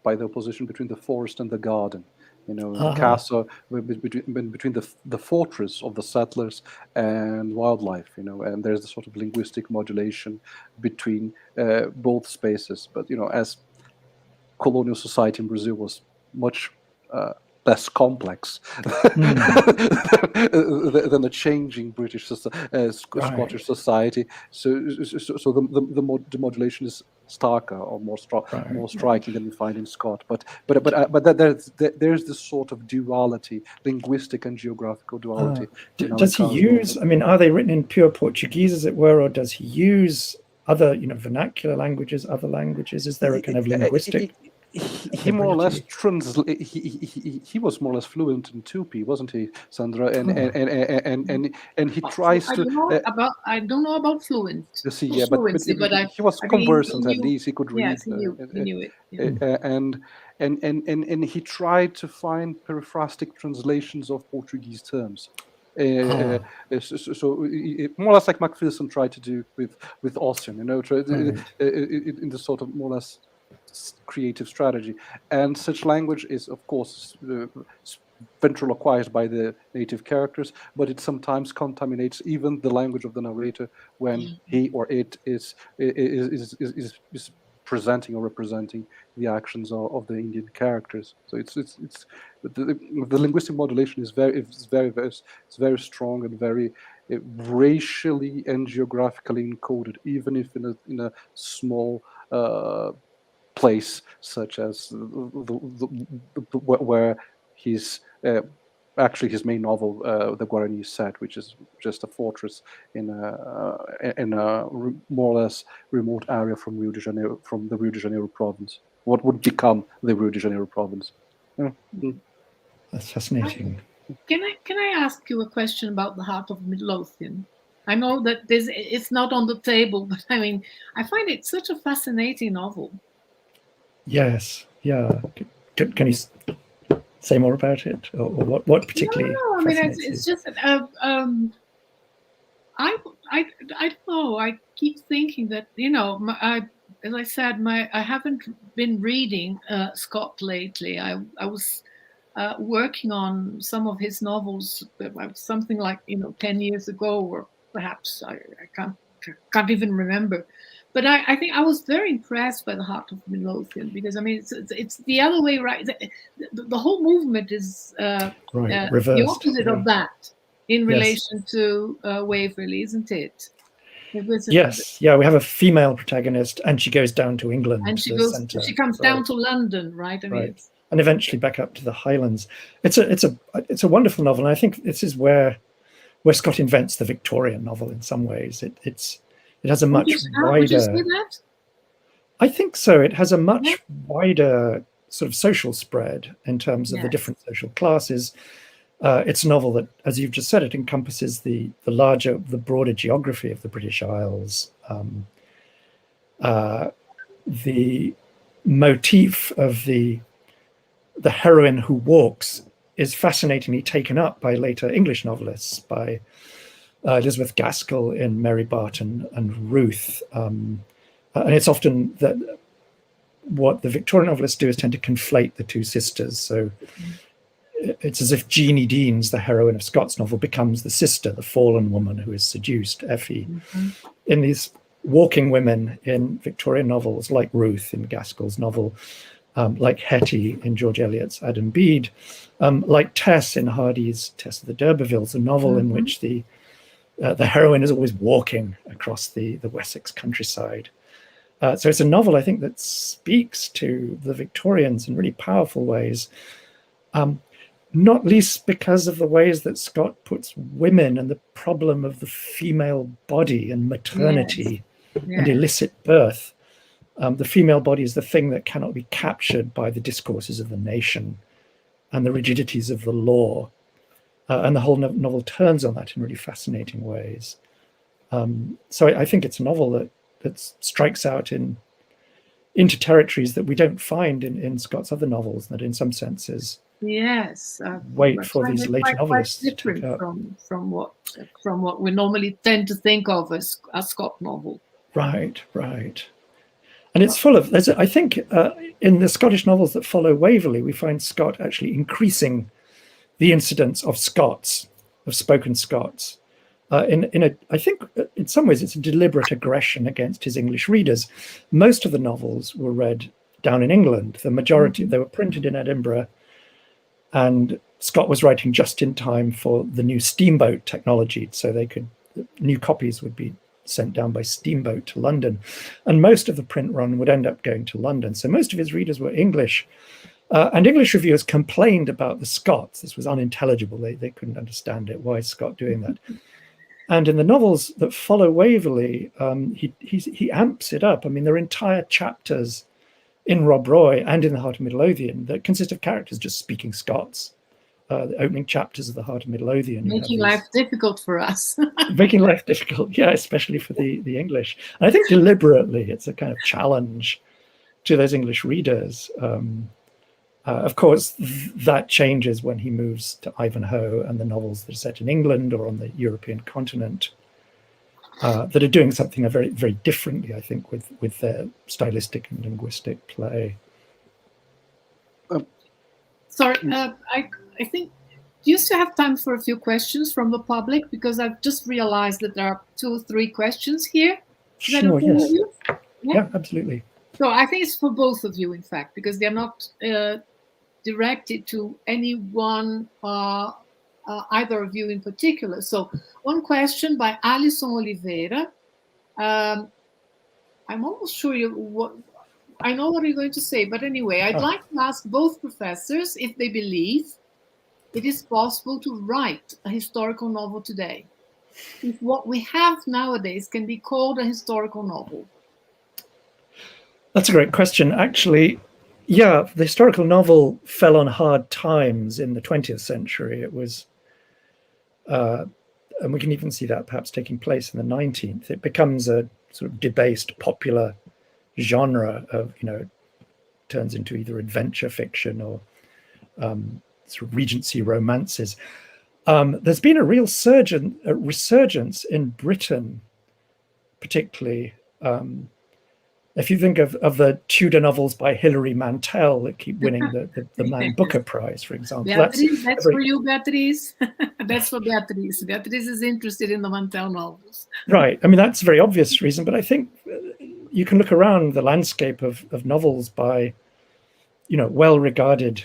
by the opposition between the forest and the garden. The castle between the fortress of the settlers and wildlife. And there's the sort of linguistic modulation between both spaces. But as colonial society in Brazil was much less complex than a changing British Scottish society. So the modulation is starker or more striking than we find in Scott. But there's this sort of duality, linguistic and geographical duality. Does he use? I mean, are they written in pure Portuguese, as it were, or does he use other, vernacular languages, other languages? Is there a kind of linguistic? He more or less he was more or less fluent in Tupi, wasn't he, Sandra? And he tries to. I don't know about fluent. See, yeah, but he was conversant at least. He could read. Yes, he knew it. Yeah. And he tried to find periphrastic translations of Portuguese terms. So more or less like Macpherson tried to do with Ossian, in the sort of more or less creative strategy. And such language is, of course, ventriloquized by the native characters, but it sometimes contaminates even the language of the narrator when he or it is presenting or representing the actions of the Indian characters. So it's the linguistic modulation is very strong and very racially and geographically encoded, even if in a small place such as where he's actually his main novel, The Guarani is set, which is just a fortress in a more or less remote area from the Rio de Janeiro province. What would become the Rio de Janeiro province? That's fascinating. Can I ask you a question about The Heart of Midlothian? I know that it's not on the table, but I mean, I find it such a fascinating novel. Yes, yeah. Can you say more about it, or what particularly? No, I mean, it's just that I don't know. I keep thinking that as I said, I haven't been reading Scott lately. I was working on some of his novels, something like 10 years ago, or perhaps I can't even remember. But I think I was very impressed by the Heart of Midlothian, because I mean it's the other way, right? The whole movement is reversed, the opposite of that in Yes. relation to Waverley, isn't it? Yes, yeah, we have a female protagonist, and she goes down to England, and to the centre. she comes down to London, right? I mean, right, and eventually back up to the Highlands. It's a wonderful novel, and I think this is where Scott invents the Victorian novel in some ways. It has a much wider. Would you say that? I think so. It has a much wider sort of social spread in terms of the different social classes. It's a novel that, as you've just said, it encompasses the broader geography of the British Isles. The motif of the heroine who walks is fascinatingly taken up by later English novelists, by Elizabeth Gaskell in Mary Barton and Ruth. And it's often that what the Victorian novelists do is tend to conflate the two sisters. So it's as if Jeannie Deans, the heroine of Scott's novel, becomes the sister, the fallen woman who is seduced, Effie. In these walking women in Victorian novels, like Ruth in Gaskell's novel, like Hetty in George Eliot's Adam Bede, like Tess in Hardy's Tess of the D'Urbervilles, a novel in which the heroine is always walking across the Wessex countryside. So it's a novel, I think, that speaks to the Victorians in really powerful ways, not least because of the ways that Scott puts women and the problem of the female body and maternity and illicit birth. The female body is the thing that cannot be captured by the discourses of the nation and the rigidities of the law. And the whole novel turns on that in really fascinating ways. So I think it's a novel that strikes out into territories that we don't find in Scott's other novels, that in some senses wait for these later novelists to take up. From what we normally tend to think of as a Scott novel. Right. And it's full of, I think, in the Scottish novels that follow Waverley, we find Scott actually increasing the incidence of Scots, of spoken Scots. I think in some ways it's a deliberate aggression against his English readers. Most of the novels were read down in England. The majority, they were printed in Edinburgh, and Scott was writing just in time for the new steamboat technology, so new copies would be sent down by steamboat to London, and most of the print run would end up going to London. So most of his readers were English, and English reviewers complained about the Scots. This was unintelligible. They couldn't understand it. Why is Scott doing that? And in the novels that follow Waverley, he amps it up. I mean, there are entire chapters in Rob Roy and in The Heart of Midlothian that consist of characters just speaking Scots. The opening chapters of The Heart of Midlothian. Making life difficult for us. Making life difficult, yeah, especially for the English. And I think deliberately it's a kind of challenge to those English readers. Of course, that changes when he moves to Ivanhoe and the novels that are set in England or on the European continent, that are doing something very, very differently, I think, with their stylistic and linguistic play. Sorry, I think, do you still have time for a few questions from the public? Because I've just realized that there are 2 or 3 questions here. Sure, yes. Yeah, absolutely. So I think it's for both of you, in fact, because they're not directed to any one, either of you in particular. So one question by Alison Oliveira. I'm almost sure I know what you're going to say, but anyway, I'd like to ask both professors if they believe it is possible to write a historical novel today, if what we have nowadays can be called a historical novel. That's a great question. Actually, yeah, the historical novel fell on hard times in the 20th century. It was, and we can even see that perhaps taking place in the 19th. It becomes a sort of debased popular genre of, turns into either adventure fiction or sort of Regency romances. There's been a real resurgence in Britain, particularly. If you think of the Tudor novels by Hilary Mantel that keep winning the Man Booker Prize, for example. Beatriz, that's for you, Beatriz. That's for Beatriz. Beatriz is interested in the Mantel novels. Right. I mean, that's a very obvious reason, but I think, you can look around the landscape of novels by, well-regarded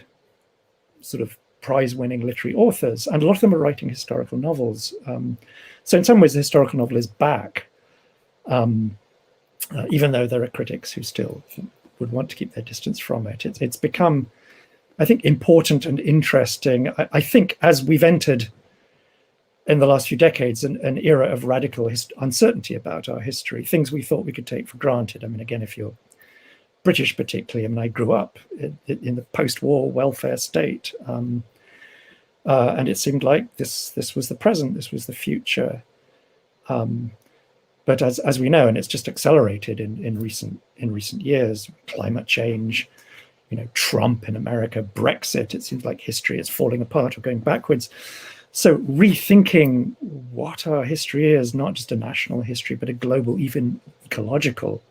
sort of prize-winning literary authors, and a lot of them are writing historical novels. So in some ways, the historical novel is back, even though there are critics who still would want to keep their distance from it. It's become, I think, important and interesting. I think as we've entered in the last few decades an era of radical uncertainty about our history, things we thought we could take for granted. I mean, again, if you're British particularly, I mean, I grew up in the post-war welfare state, and it seemed like this was the present, this was the future. But as we know, and it's just accelerated in recent years, climate change, Trump in America, Brexit, it seems like history is falling apart or going backwards. So rethinking what our history is, not just a national history, but a global, even ecological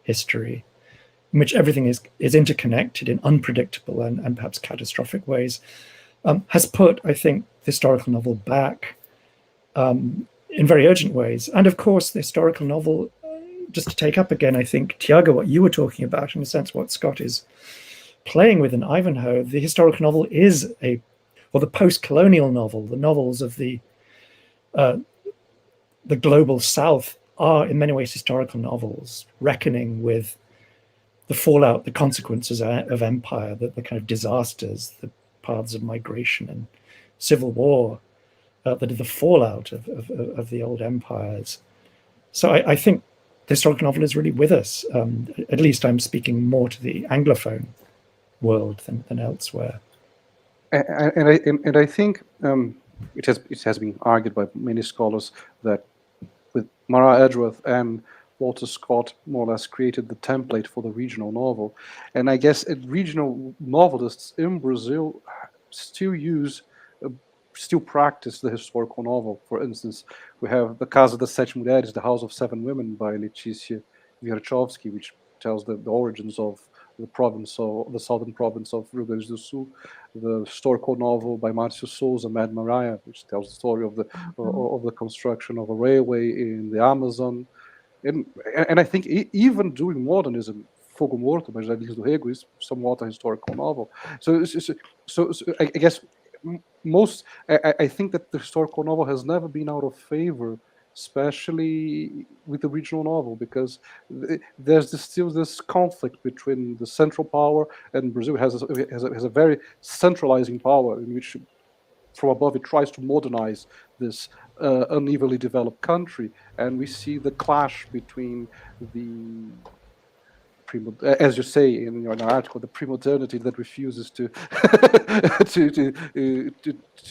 history, in which everything is interconnected in unpredictable and perhaps catastrophic ways, has put, I think, the historical novel back in very urgent ways. And of course, the historical novel, just to take up again, I think, Thiago, what you were talking about, in a sense, what Scott is playing with in Ivanhoe, the historical novel is the post-colonial novel, the novels of the global South are in many ways historical novels, reckoning with the fallout, the consequences of empire, the kind of disasters, the paths of migration and civil war that are the fallout of the old empires. So I think the historical novel is really with us. At least I'm speaking more to the Anglophone world than elsewhere. And I think it has been argued by many scholars that with Mara Edgeworth and Walter Scott more or less created the template for the regional novel. And I guess regional novelists in Brazil still practice the historical novel. For instance, we have The Casa das Sete Mulheres, The House of Seven Women by Letícia Wierchowski, which tells the origins of the southern province of Rio Grande do Sul. The historical novel by Márcio Souza, Mad Maria, which tells the story of the construction of a railway in the Amazon. And I think even during modernism, Fogo Morto by Jardins do Rego is somewhat a historical novel. So I guess I think that the historical novel has never been out of favor, especially with the regional novel, because there's still this conflict between the central power, and Brazil has a very centralizing power in which from above it tries to modernize this unevenly developed country, and we see the clash between as you say in your article, the pre-modernity that refuses to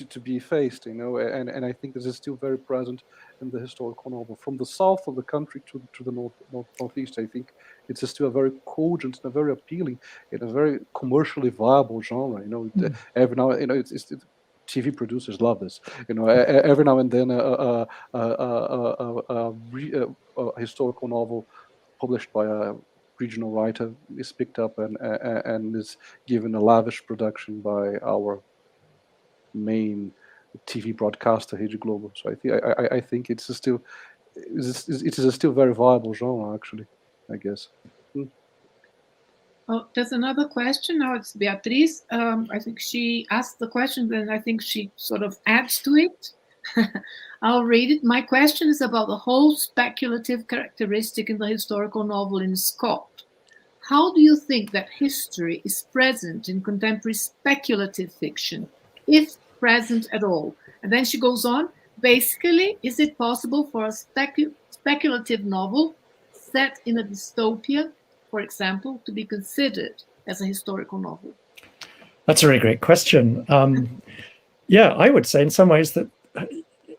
to be effaced, and I think this is still very present in the historical novel. From the south of the country to the northeast, I think it's still a very cogent and a very appealing and a very commercially viable genre. Every now, it's TV producers love this. Every now and then a historical novel published by a regional writer is picked up and is given a lavish production by our main TV broadcaster, Rede Globo. So I think it is a still very viable genre, actually, I guess. Oh, there's another question. Now it's Beatriz. I think she asked the question, and I think she sort of adds to it. I'll read it. My question is about the whole speculative characteristic in the historical novel in Scott. How do you think that history is present in contemporary speculative fiction, if present at all? And then she goes on, basically, is it possible for a speculative novel set in a dystopia, for example, to be considered as a historical novel? That's a really great question. Yeah, I would say in some ways that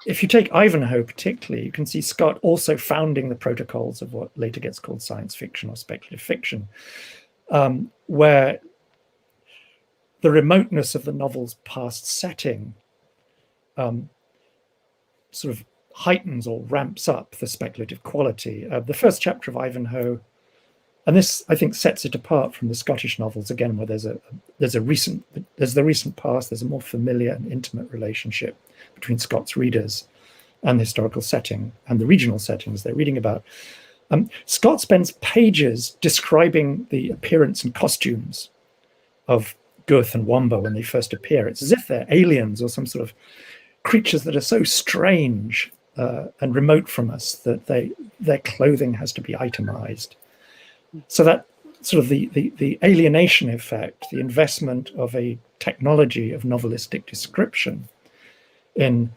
if you take Ivanhoe particularly, you can see Scott also founding the protocols of what later gets called science fiction or speculative fiction, where the remoteness of the novel's past setting sort of heightens or ramps up the speculative quality. The first chapter of Ivanhoe, and this I think sets it apart from the Scottish novels again, where there's the recent past, there's a more familiar and intimate relationship between Scott's readers and the historical setting and the regional settings they're reading about. Scott spends pages describing the appearance and costumes of Gurth and Wamba when they first appear. It's as if they're aliens or some sort of creatures that are so strange and remote from us that their clothing has to be itemized. So that sort of the alienation effect, the investment of a technology of novelistic description in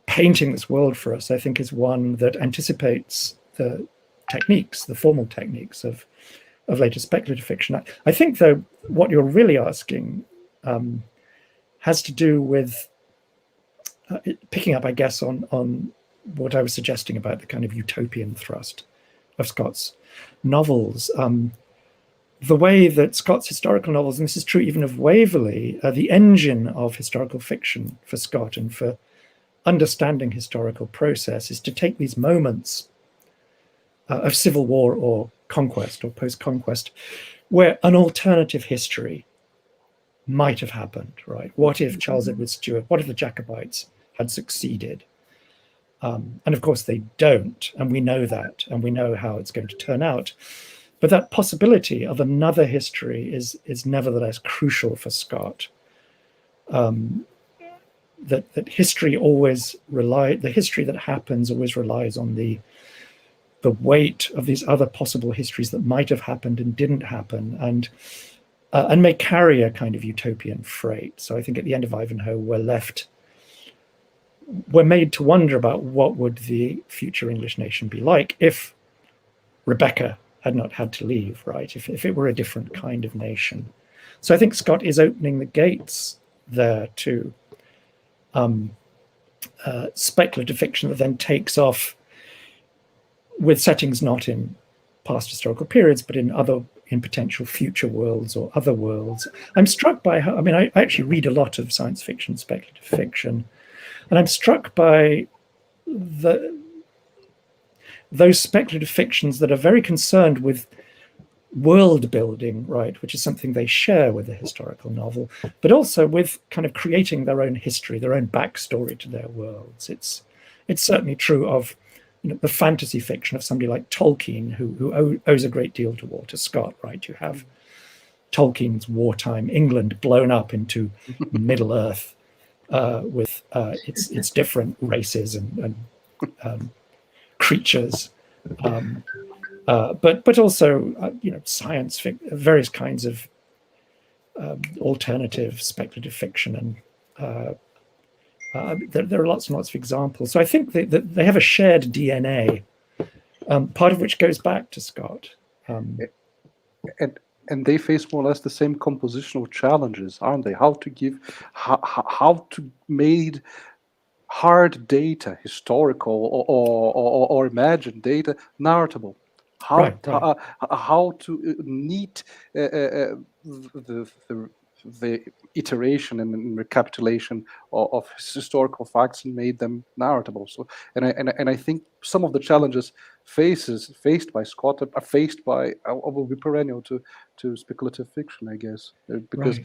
painting this world for us, I think is one that anticipates the techniques, the formal techniques of later speculative fiction. I think, though, what you're really asking has to do with picking up, I guess, on what I was suggesting about the kind of utopian thrust of Scott's novels. The way that Scott's historical novels, and this is true even of Waverley, are the engine of historical fiction for Scott and for understanding historical process, is to take these moments of civil war or conquest or post-conquest where an alternative history might have happened, right? What if Charles Edward Stuart, what if the Jacobites had succeeded? And of course they don't, and we know that, and we know how it's going to turn out. But that possibility of another history is nevertheless crucial for Scott. That history always the history that happens always relies on the weight of these other possible histories that might have happened and didn't happen, and may carry a kind of utopian freight. So I think at the end of Ivanhoe, we're made to wonder about what would the future English nation be like if Rebecca had not had to leave, right? If it were a different kind of nation. So I think Scott is opening the gates there to speculative fiction that then takes off with settings not in past historical periods, but in potential future worlds or other worlds. I'm struck by how, I actually read a lot of science fiction, speculative fiction, and I'm struck by those speculative fictions that are very concerned with world building, right, which is something they share with a historical novel, but also with kind of creating their own history, their own backstory to their worlds. It's certainly true of the fantasy fiction of somebody like Tolkien, who owes a great deal to Walter Scott, right? You have Tolkien's wartime England blown up into Middle Earth with its different races and creatures, but also science fiction, various kinds of alternative speculative fiction, and there are lots and lots of examples. So I think that they have a shared DNA, part of which goes back to Scott. And they face more or less the same compositional challenges, aren't they? How to make hard data, historical or imagined data, narratable. How to neat the iteration and recapitulation of historical facts and made them narratable. So, and I think some of the challenges faced by Scott are faced by will be perennial to speculative fiction, I guess, because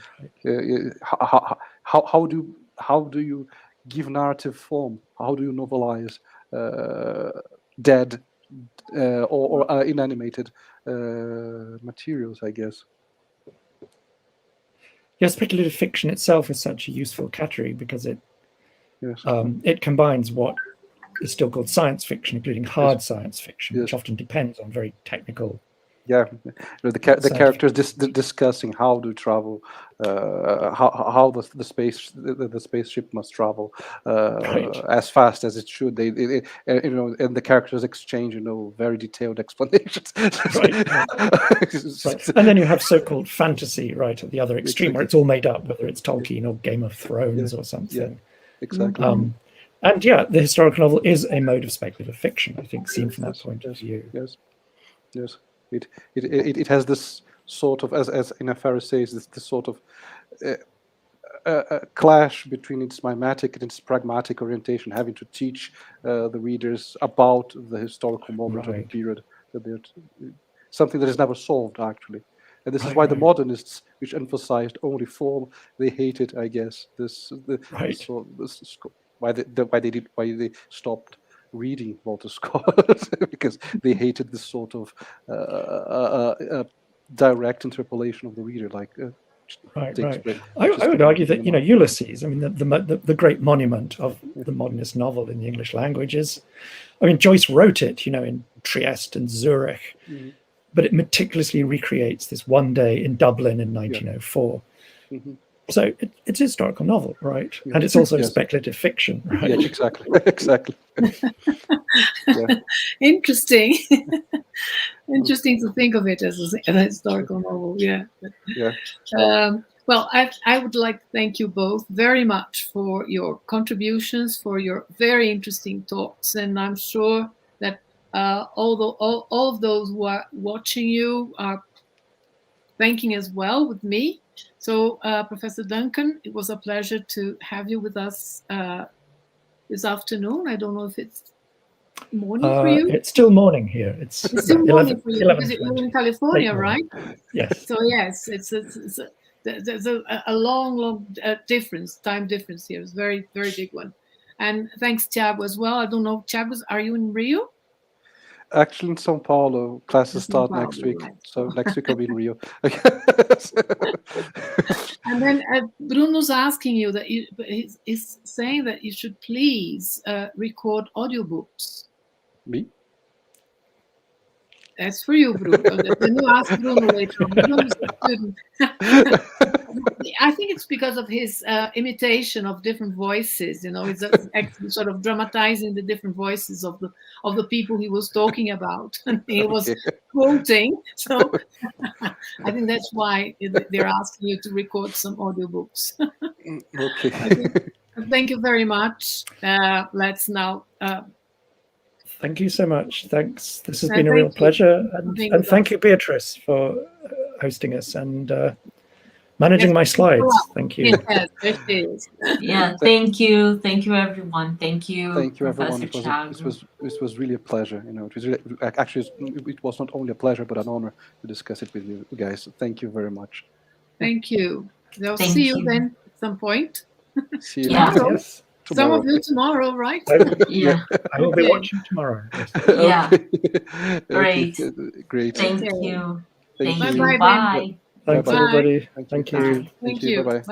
how do you give narrative form? How do you novelize dead or inanimated materials, I guess? Yeah, speculative fiction itself is such a useful category because it combines what is still called science fiction, including hard science fiction, which often depends on very technical. Yeah, the characters discussing how to travel, how the spaceship must travel as fast as it should. And the characters exchange very detailed explanations. Right. And then you have so-called fantasy, right, at the other extreme, where it's all made up, whether it's Tolkien or Game of Thrones or something. Yeah, exactly. And the historical novel is a mode of speculative fiction, I think, seen from that point of view. Yes. It has this sort of, as Inafara says, this sort of clash between its mimetic and its pragmatic orientation, having to teach the readers about the historical moment of the period, something that is never solved, actually. And this is why the modernists, which emphasized only form, they hated, I guess, why they stopped reading Walter Scott because they hated this sort of direct interpolation of the reader, like Right. Shakespeare. I would argue that Ulysses, I mean, the great monument of the modernist novel in the English language is, I mean, Joyce wrote it, in Trieste and Zurich, but it meticulously recreates this one day in Dublin in 1904. So it's a historical novel, right? And it's also speculative fiction, right? Yeah, exactly. Interesting. Interesting to think of it as a historical novel. Yeah. Well, I would like to thank you both very much for your contributions, for your very interesting talks, and I'm sure that all of those who are watching you are thanking as well with me. So, Professor Duncan, it was a pleasure to have you with us this afternoon. I don't know if it's morning for you. It's still morning here. It's still morning for you because you're in California, right? Yes. So yes, there's a long time difference here. It's a very, very big one. And thanks, Thiago, as well. I don't know, Thiago, are you in Rio? Actually, in São Paulo, classes start next week. Right. So next week I'll be in Rio. And then Bruno's asking you that he's saying that you should please record audiobooks. Me? That's for you, Bruno. Then you ask Bruno later on. Bruno's a student. I think it's because of his imitation of different voices. He's actually sort of dramatizing the different voices of the people he was talking about. He was quoting. So I think that's why they're asking you to record some audiobooks. Okay. Thank you very much. Let's now. Thank you so much. Thanks. This has been a real pleasure. And thank you, Beatrice, for hosting us and managing my slides. Thank you. Yes, it is. Yeah, thank you. Thank you, everyone. Thank you, everyone. It was really a pleasure. It was really, actually, it was not only a pleasure, but an honor to discuss it with you guys. Thank you very much. Thank you. I'll see you then at some point. See you tomorrow. Yes. Some of you tomorrow, right? Yeah. I will be watching tomorrow. Yes. Yeah. Great. Great. Thank you. Bye. Thanks, everybody. Thank you. Thank you. Bye.